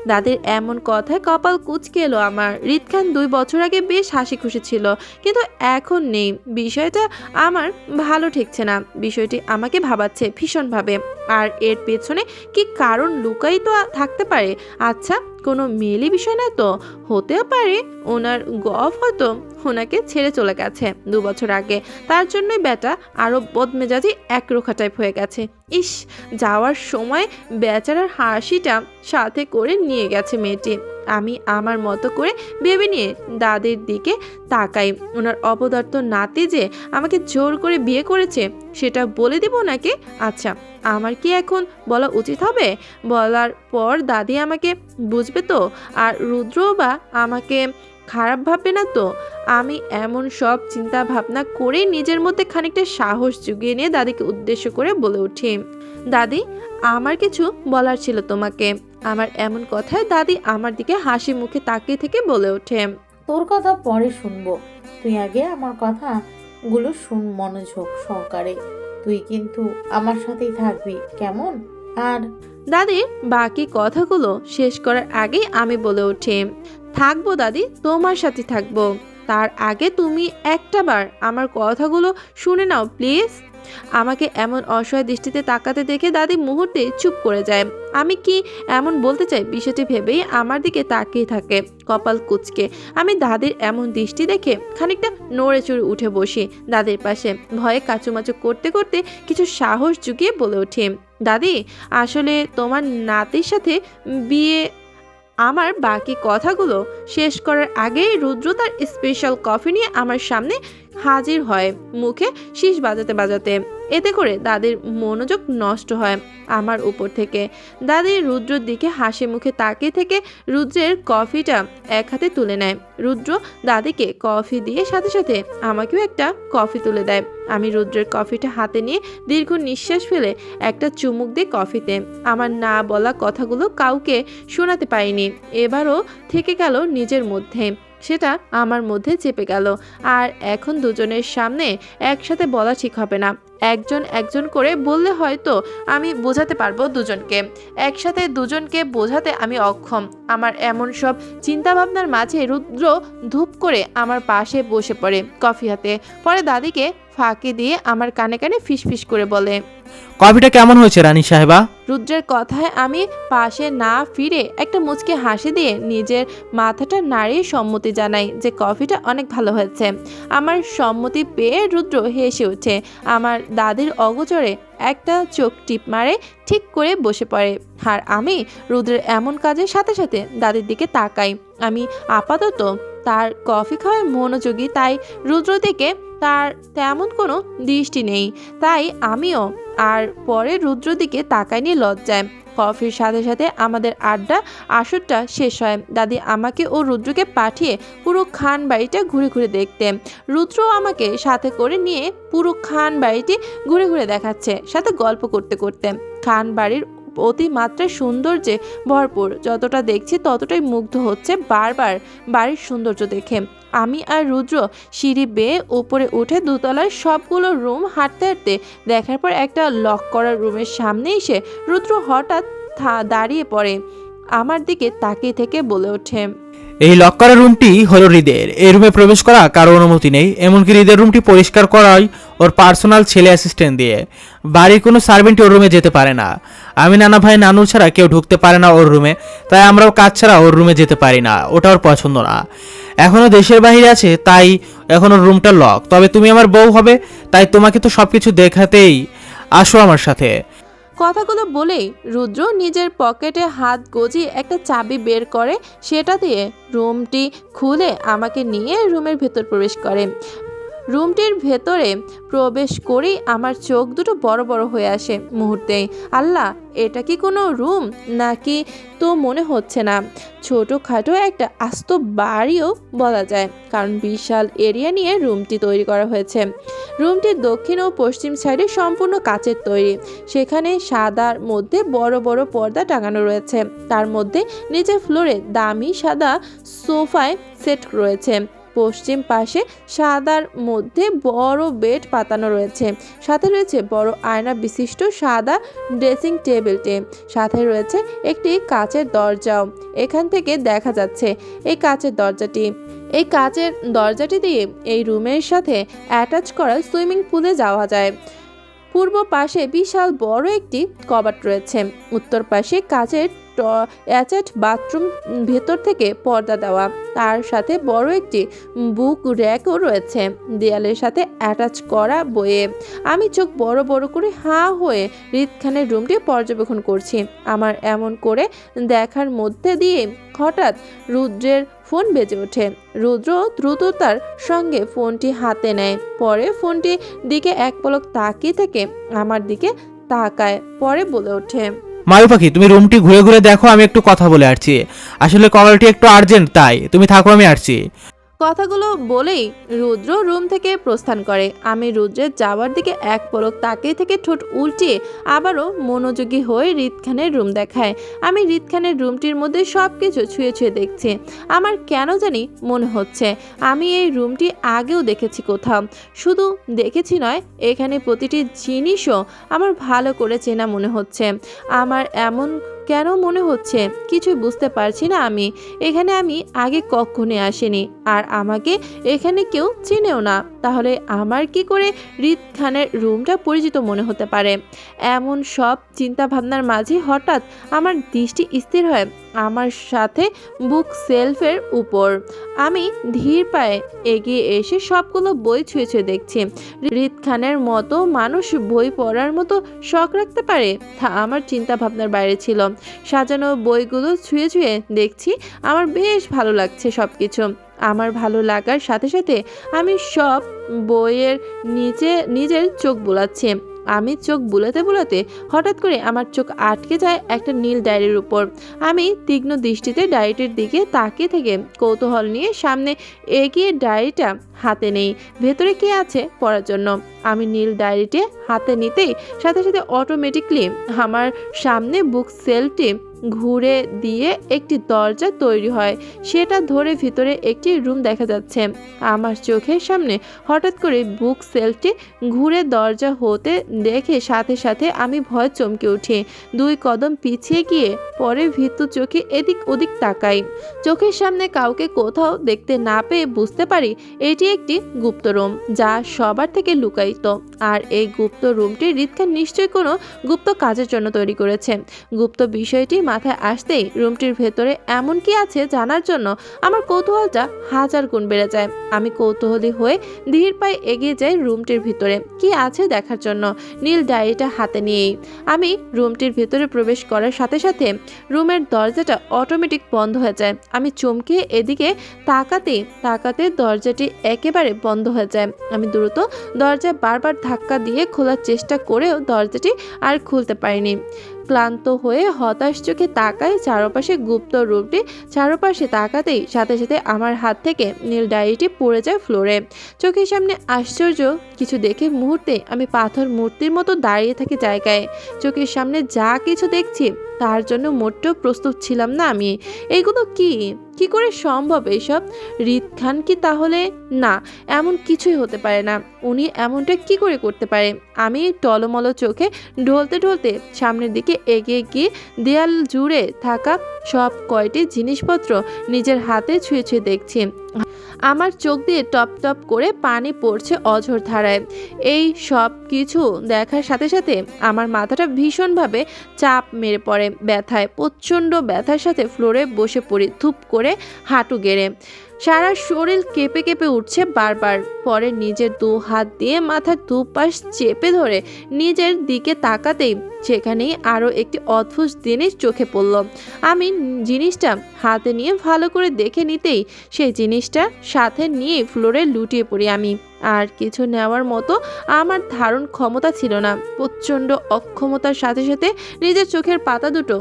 D: দাদির এমন কথায় কপাল কুঁচকে এলো আমার। হৃদ খান 2 বছর আগে বেশ হাসি খুশি ছিল, কিন্তু এখন নেই। বিষয়টা আমার ভালো ঠেকছে না, বিষয়টি আমাকে ভাবাচ্ছে ভীষণভাবে। আর এর পেছনে কি কারণ লুকাই তো থাকতে পারে? আচ্ছা, কোনো মেলি বিষয় না তো? হতেও পারে ওনার গফ হয়তো ওনাকে ছেড়ে চলে গেছে 2 বছর আগে, তার জন্যই বেটা আরো বদমেজাজি একরোখা টাইপ হয়ে গেছে। ইস, যাওয়ার সময় বেচারার হাসিটা সাথে করে নিয়ে গেছে মেয়েটি। আমি আমার মতো করে ভেবে নিয়ে দাদির দিকে তাকাই। ওনার অপদার্থ নাতি যে আমাকে জোর করে বিয়ে করেছে সেটা বলে দিব নাকি? আচ্ছা, আমার কি এখন বলা উচিত হবে? বলার পর দাদি আমাকে বুঝবে তো, আর রুদ্র বা আমাকে খারাপ ভাববে না তো? আমি এমন সব চিন্তা ভাবনা করে নিজের মধ্যে খানিকটা সাহস জুগিয়ে নিয়ে দাদিকে উদ্দেশ্য করে বলে উঠি, দাদি, আমার কিছু বলার ছিল তোমাকে। আমার এমন কথায় দাদি আমার দিকে হাসি মুখে তাকিয়ে থেকে বলে ওঠে,
H: তোর কথা পরে শুনবো, তুই আগে আমার কথাগুলো শুন মনোযোগ সহকারে। তুই কিন্তু আমার সাথেই থাকবি, কেমন? আর
D: দাদির বাকি কথাগুলো শেষ করার আগেই আমি বলে উঠি, থাকবো দাদি, তোমার সাথে থাকবো। তার আগে তুমি একটা বার আমার কথাগুলো শুনে নাও প্লিজ। আমাকে এমন অসহায় দৃষ্টিতে তাকাতে দেখে দাদি মুহূর্তে চুপ করে যায়। আমি কি এমন বলতে চাই বিষয়টি ভেবেই আমার দিকে তাকিয়ে থাকে কপাল কুঁচকে। আমি দাদির এমন দৃষ্টি দেখে খানিকটা নড়ে চড়ে উঠে বসি দাদির পাশে। ভয়ে কাচুমাচু করতে করতে কিছু সাহস জুগিয়ে বলে উঠি, দাদি আসলে তোমার নাতির সাথে বিয়ে। আমার বাকি কথাগুলো শেষ করার আগেই রুদ্র তার স্পেশাল কফি নিয়ে আমার সামনে হাজির হয়, মুখে শীষ বাজাতে বাজাতে। এতে করে দাদির মনোযোগ নষ্ট হয় আমার উপর থেকে। দাদি রুদ্রর দিকে হাসি মুখে তাকিয়ে থেকে রুদ্রের কফিটা এক হাতে তুলে নেয়। রুদ্র দাদিকে কফি দিয়ে সাথে সাথে আমাকেও একটা কফি তুলে দেয়। আমি রুদ্রের কফিটা হাতে নিয়ে দীর্ঘ নিঃশ্বাস ফেলে একটা চুমুক দিই কফিতে। আমার না বলা কথাগুলো কাউকে শোনাতে পারিনি, এবারও থেকে গেল নিজের মধ্যে, সেটা আমার মধ্যে চেপে গেল। আর এখন দুজনের সামনে একসাথে বলা ঠিক হবে না, একজন একজন করে বললে হয়তো আমি বোঝাতে পারবো দুজনকে। একসাথে দুজনকে বোঝাতে আমি অক্ষম। আমার এমন সব চিন্তা ভাবনার মাঝে রুদ্র ধূপ করে আমার পাশে বসে পড়ে কফি হাতে। পরে দাদিকে ফাঁকি দিয়ে আমার কানে কানে ফিসফিস করে বলে,
B: কফিটা কেমন হয়েছে রানী সাহেবা?
D: রুদ্রের কথায় আমি পাশে না ফিরে একটা মুচকে হাসি দিয়ে নিজের মাথাটা নাড়িয়ে সম্মতি জানাই যে কফিটা অনেক ভালো হয়েছে। আমার সম্মতি পেয়ে রুদ্র হেসে ওঠে। আমার দাদির অগোচরে একটা চোখ টিপ মারে ঠিক করে বসে পড়ে। আর আমি রুদ্রের এমন কাজের সাথে সাথে দাদির দিকে তাকাই। আমি আপাতত তার কফি খাওয়ায় মনোযোগী, তাই রুদ্র দিকে তার তেমন কোনো দৃষ্টি নেই, তাই আমিও আর পরে রুদ্র দিকে তাকাইনি লজ্জায়। কফির সাথে সাথে আমাদের আড্ডা আসরটা শেষ হয়। দাদি আমাকে ও রুদ্রকে পাঠিয়ে পুরো খান বাড়িটা ঘুরে ঘুরে দেখতে। রুদ্র আমাকে সাথে করে নিয়ে পুরো খান বাড়িটি ঘুরে ঘুরে দেখাচ্ছে, সাথে গল্প করতে করতে। খান বাড়ির অতিমাত্রায় সৌন্দর্যে ভরপুর, যতটা দেখছি ততটাই মুগ্ধ হচ্ছে বারবার বাড়ির সৌন্দর্য দেখে। আমি আর রুদ্র সিঁড়ি বেয়ে উপরে উঠে দোতলার সবগুলো রুম হাঁটতে হাঁটতে দেখার পর একটা লক করা রুমের সামনে এসে রুদ্র হঠাৎ দাঁড়িয়ে পড়ে আমার দিকে তাকিয়ে থেকে বলে ওঠে,
B: এই লক করা রুমটি হলো হৃদের। এই রুমে প্রবেশ করা কারো অনুমতি নেই, এমনকি হৃদের রুমটি পরিষ্কার করাই ওর পার্সোনাল ছেলে অ্যাসিস্ট্যান্ট দিয়ে। বাড়ির কোনো সার্ভেন্ট ওর রুমে যেতে পারে না। আমি নানা ভাই নানু ছাড়া কেউ ঢুকতে পারে না ওর রুমে, তাই আমরাও কাজ ছাড়া ওর রুমে যেতে পারি না, ওটা ওর পছন্দ না। এখনও দেশের বাইরে আছে, তাই এখন ওর রুমটা লক। তবে তুমি আমার বউ হবে, তাই তোমাকে তো সব কিছু দেখাতেই আসো আমার সাথে।
D: কথাগুলো বলেই রুদ্র নিজের পকেটে হাত গজিয়ে একটা চাবি বের করে, সেটা দিয়ে রুমটি খুলে আমাকে নিয়ে রুমের ভেতর প্রবেশ করে। রুমটির ভেতরে প্রবেশ করেই আমার চোখ দুটো বড় বড় হয়ে আসে মুহূর্তেই। আল্লাহ, এটা কি কোনো রুম নাকি? তো মনে হচ্ছে না, ছোটোখাটো একটা আস্ত বাড়িও বলা যায়, কারণ বিশাল এরিয়া নিয়ে রুমটি তৈরি করা হয়েছে। রুমটির দক্ষিণ ও পশ্চিম সাইডে সম্পূর্ণ কাচের তৈরি। সেখানে সাদার মধ্যে বড় বড় পর্দা টাঙানো রয়েছে। তার মধ্যে নিচের ফ্লোরে দামি সাদা সোফায় সেট রয়েছে। পশ্চিম পাশে সাদার মধ্যে বড় বেড পাতানো রয়েছে। সাথে রয়েছে বড় আয়না বিশিষ্ট সাদা ড্রেসিং টেবিলটি। সাথে রয়েছে একটি কাচের দরজাও। এখান থেকে দেখা যাচ্ছে এই কাচের দরজাটি দিয়ে এই রুমের সাথে অ্যাটাচ করা সুইমিং পুলে যাওয়া যায়। পূর্ব পাশে বিশাল বড় একটি কবাট রয়েছে। উত্তর পাশে কাচের অ্যাটাচ বাথরুম, ভেতর থেকে পর্দা দেওয়া। তার সাথে বড় একটি বুক র্যাকও রয়েছে দেয়ালের সাথে অ্যাটাচ করা বইয়ে। আমি চোখ বড় বড় করে হাঁ হয়ে হৃদ খানের রুমটি পর্যবেক্ষণ করছি। আমার এমন করে দেখার মধ্যে দিয়ে হঠাৎ রুদ্রের ফোন বেজে ওঠে। রুদ্র দ্রুততার সঙ্গে ফোনটি হাতে নেয়, পরে ফোনটির দিকে এক পলক তাকিয়ে থেকে আমার দিকে তাকায়, পরে বলে ওঠে,
B: মারু পাখি, তুমি রুমটি ঘুরে ঘুরে দেখো, আমি একটু কথা বলে আসছি। আসলে কলটি একটু আর্জেন্ট, তাই তুমি থাকো, আমি আসছি।
D: কথাগুলো বলেই রুদ্র রুম থেকে প্রস্থান করে। আমি রুদ্রের যাওয়ার দিকে এক পলক তাকিয়ে থেকে ঠোঁট উল্টিয়ে আবারও মনোযোগী হয়ে হৃদ খানের রুম দেখায়। আমি হৃদ খানের রুমটির মধ্যে সব কিছু ছুঁয়ে ছুঁয়ে দেখছি। আমার কেন জানি মনে হচ্ছে আমি এই রুমটি আগেও দেখেছি কোথাও। শুধু দেখেছি নয়, এখানে প্রতিটি জিনিসও আমার ভালো করে চেনা মনে হচ্ছে। আমার এমন কেন মনে হচ্ছে কিছুই বুঝতে পারছি না। এখানে আমি আগে কখনো আসিনি, আর আমাকে এখানে কেউ চিনেও না, তাহলে আমার কি করে রিদ খানের রুমটা পরিচিত মনে হতে পারে? এমন সব চিন্তা ভাবনার মাঝে হঠাৎ আমার দৃষ্টি স্থির হয় আমার সাথে বুক সেলফের উপর। আমি ধীর পায়ে এগিয়ে এসে সবগুলো বই ছুঁয়ে ছুঁয়ে দেখছি। রিদ খানের মতো মানুষ বই পড়ার মতো শখ রাখতে পারে, তা আমার চিন্তা ভাবনার বাইরে ছিল। সাজানো বইগুলো ছুঁয়ে ছুঁয়ে দেখছি, আমার বেশ ভালো লাগছে সব কিছু। আমার ভালো লাগার সাথে সাথে আমি সব বইয়ের নিচে নিজের চোখ বুলাচ্ছি। আমি চোখ বুলাতে বুলাতে হঠাৎ করে আমার চোখ আটকে যায় একটা নীল ডায়েরির উপর। আমি তীক্ষ্ণ দৃষ্টিতে ডায়েরিটির দিকে তাকিয়ে থেকে কৌতূহল নিয়ে সামনে এগিয়ে ডায়েরিটা হাতে নেই। ভেতরে কি আছে পড়ার জন্য। আমি নীল ডায়েরিটি হাতে নিতেই সাথে সাথে অটোমেটিকলি আমার সামনে বুক সেলফটি ঘুরে দিয়ে একটি দরজা তৈরি হয়। সেটা ধরে ভিতরে একটি রুম দেখা যাচ্ছে। আমার চোখের সামনে হঠাৎ করে বুক সেলফটি ঘুরে দরজা হতে দেখে সাথে সাথে আমি ভয় চমকে উঠি। 2 কদম পিছিয়ে গিয়ে পরে ভীতু চোখে এদিক ওদিক তাকাই। চোখের সামনে কাউকে কোথাও দেখতে না পেয়ে বুঝতে পারি এটি একটি গুপ্ত রুম, যা সবার থেকে লুকায়িত। আর এই গুপ্ত রুমটি রিদ খান নিশ্চয়ই কোনো গুপ্ত কাজের জন্য তৈরি করেছে। গুপ্ত বিষয়টি মাথায় আসতেই রুমটির ভেতরে এমন কি আছে জানার জন্য আমার কৌতূহলটা 1000 গুণ বেড়ে যায়। আমি কৌতূহলী হয়ে ধীর পায়ে এগিয়ে যাই রুমটির ভিতরে কি আছে দেখার জন্য। নীল ডায়েরিটা হাতে নিয়েই আমি রুমটির ভিতরে প্রবেশ করার সাথে সাথে রুমের দরজাটা অটোমেটিক বন্ধ হয়ে যায়। আমি চমকে এদিকে তাকাতে দরজাটি একেবারে বন্ধ হয়ে যায়। আমি দ্রুত দরজা বারবার ধাক্কা দিয়ে খোলার চেষ্টা করেও দরজাটি আর খুলতে পারিনি। ক্লান্ত হয়ে হতাশ চোখে তাকাই চারপাশে গুপ্ত রুমটি। চারপাশে তাকাতেই সাথে সাথে আমার হাত থেকে নীল ডায়েরিটি পড়ে যায় ফ্লোরে। চোখের সামনে আশ্চর্য কিছু দেখে মুহূর্তে আমি পাথর মূর্তির মতো দাঁড়িয়ে থাকি জায়গায়। চোখের সামনে যা কিছু দেখছি তার জন্য মোটেও প্রস্তুত ছিলাম না আমি। এইগুলো কি করে সম্ভব এসব? রিদ খান কি তাহলে? না, এমন কিছুই হতে পারে না। উনি এমনটা কি করে করতে পারে? আমি টলমলো চোখে ঢলতে ঢলতে সামনের দিকে এগিয়ে গিয়ে দেয়াল জুড়ে থাকা সব কয়টি জিনিসপত্র নিজের হাতে ছুঁয়ে ছুঁয়ে দেখছি। আমার চোখ দিয়ে টপ টপ করে পানি পড়ছে অঝোর ধারায়। এই সব কিছু দেখার সাথে সাথে আমার মাথাটা ভীষণভাবে চাপ মেরে পড়ে ব্যথায়। প্রচণ্ড ব্যথার সাথে ফ্লোরে বসে পড়ি ধুপ করে হাঁটু গেড়ে। সারা শরীর কেঁপে কেঁপে উঠছে বারবার। পরে নিজের 2 হাত দিয়ে মাথার দুপাশ চেপে ধরে নিজের দিকে তাকাতেই সেখানেই আরও একটি অদ্ভুত জিনিস চোখে পড়ল। আমি জিনিসটা হাতে নিয়ে ভালো করে দেখে নিতেই সেই জিনিসটা সাথে নিয়ে ফ্লোরে লুটিয়ে পড়ি আমি। আর কিছু নেওয়ার মতো আমার ধারণ ক্ষমতা ছিল না। প্রচণ্ড অক্ষমতার সাথে সাথে নিজের চোখের পাতা দুটো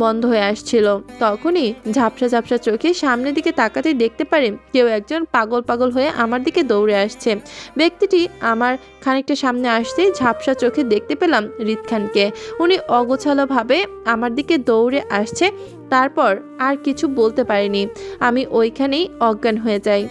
D: বন্ধ হয়ে আসছিল। তখনই ঝাপসা ঝাপসা চোখে সামনের দিকে তাকাতেই দেখতে পারি কেউ একজন পাগল হয়ে আমার দিকে দৌড়ে আসছে। ব্যক্তিটি আমার খানিকটা সামনে আসতেই ঝাপসা চোখে দেখতে পেলাম রিদ খানকে। উনি অগোছালোভাবে আমার দিকে দৌড়ে আসছে। তারপর আর কিছু বলতে পারিনি, আমি ওইখানেই অজ্ঞান হয়ে যাই।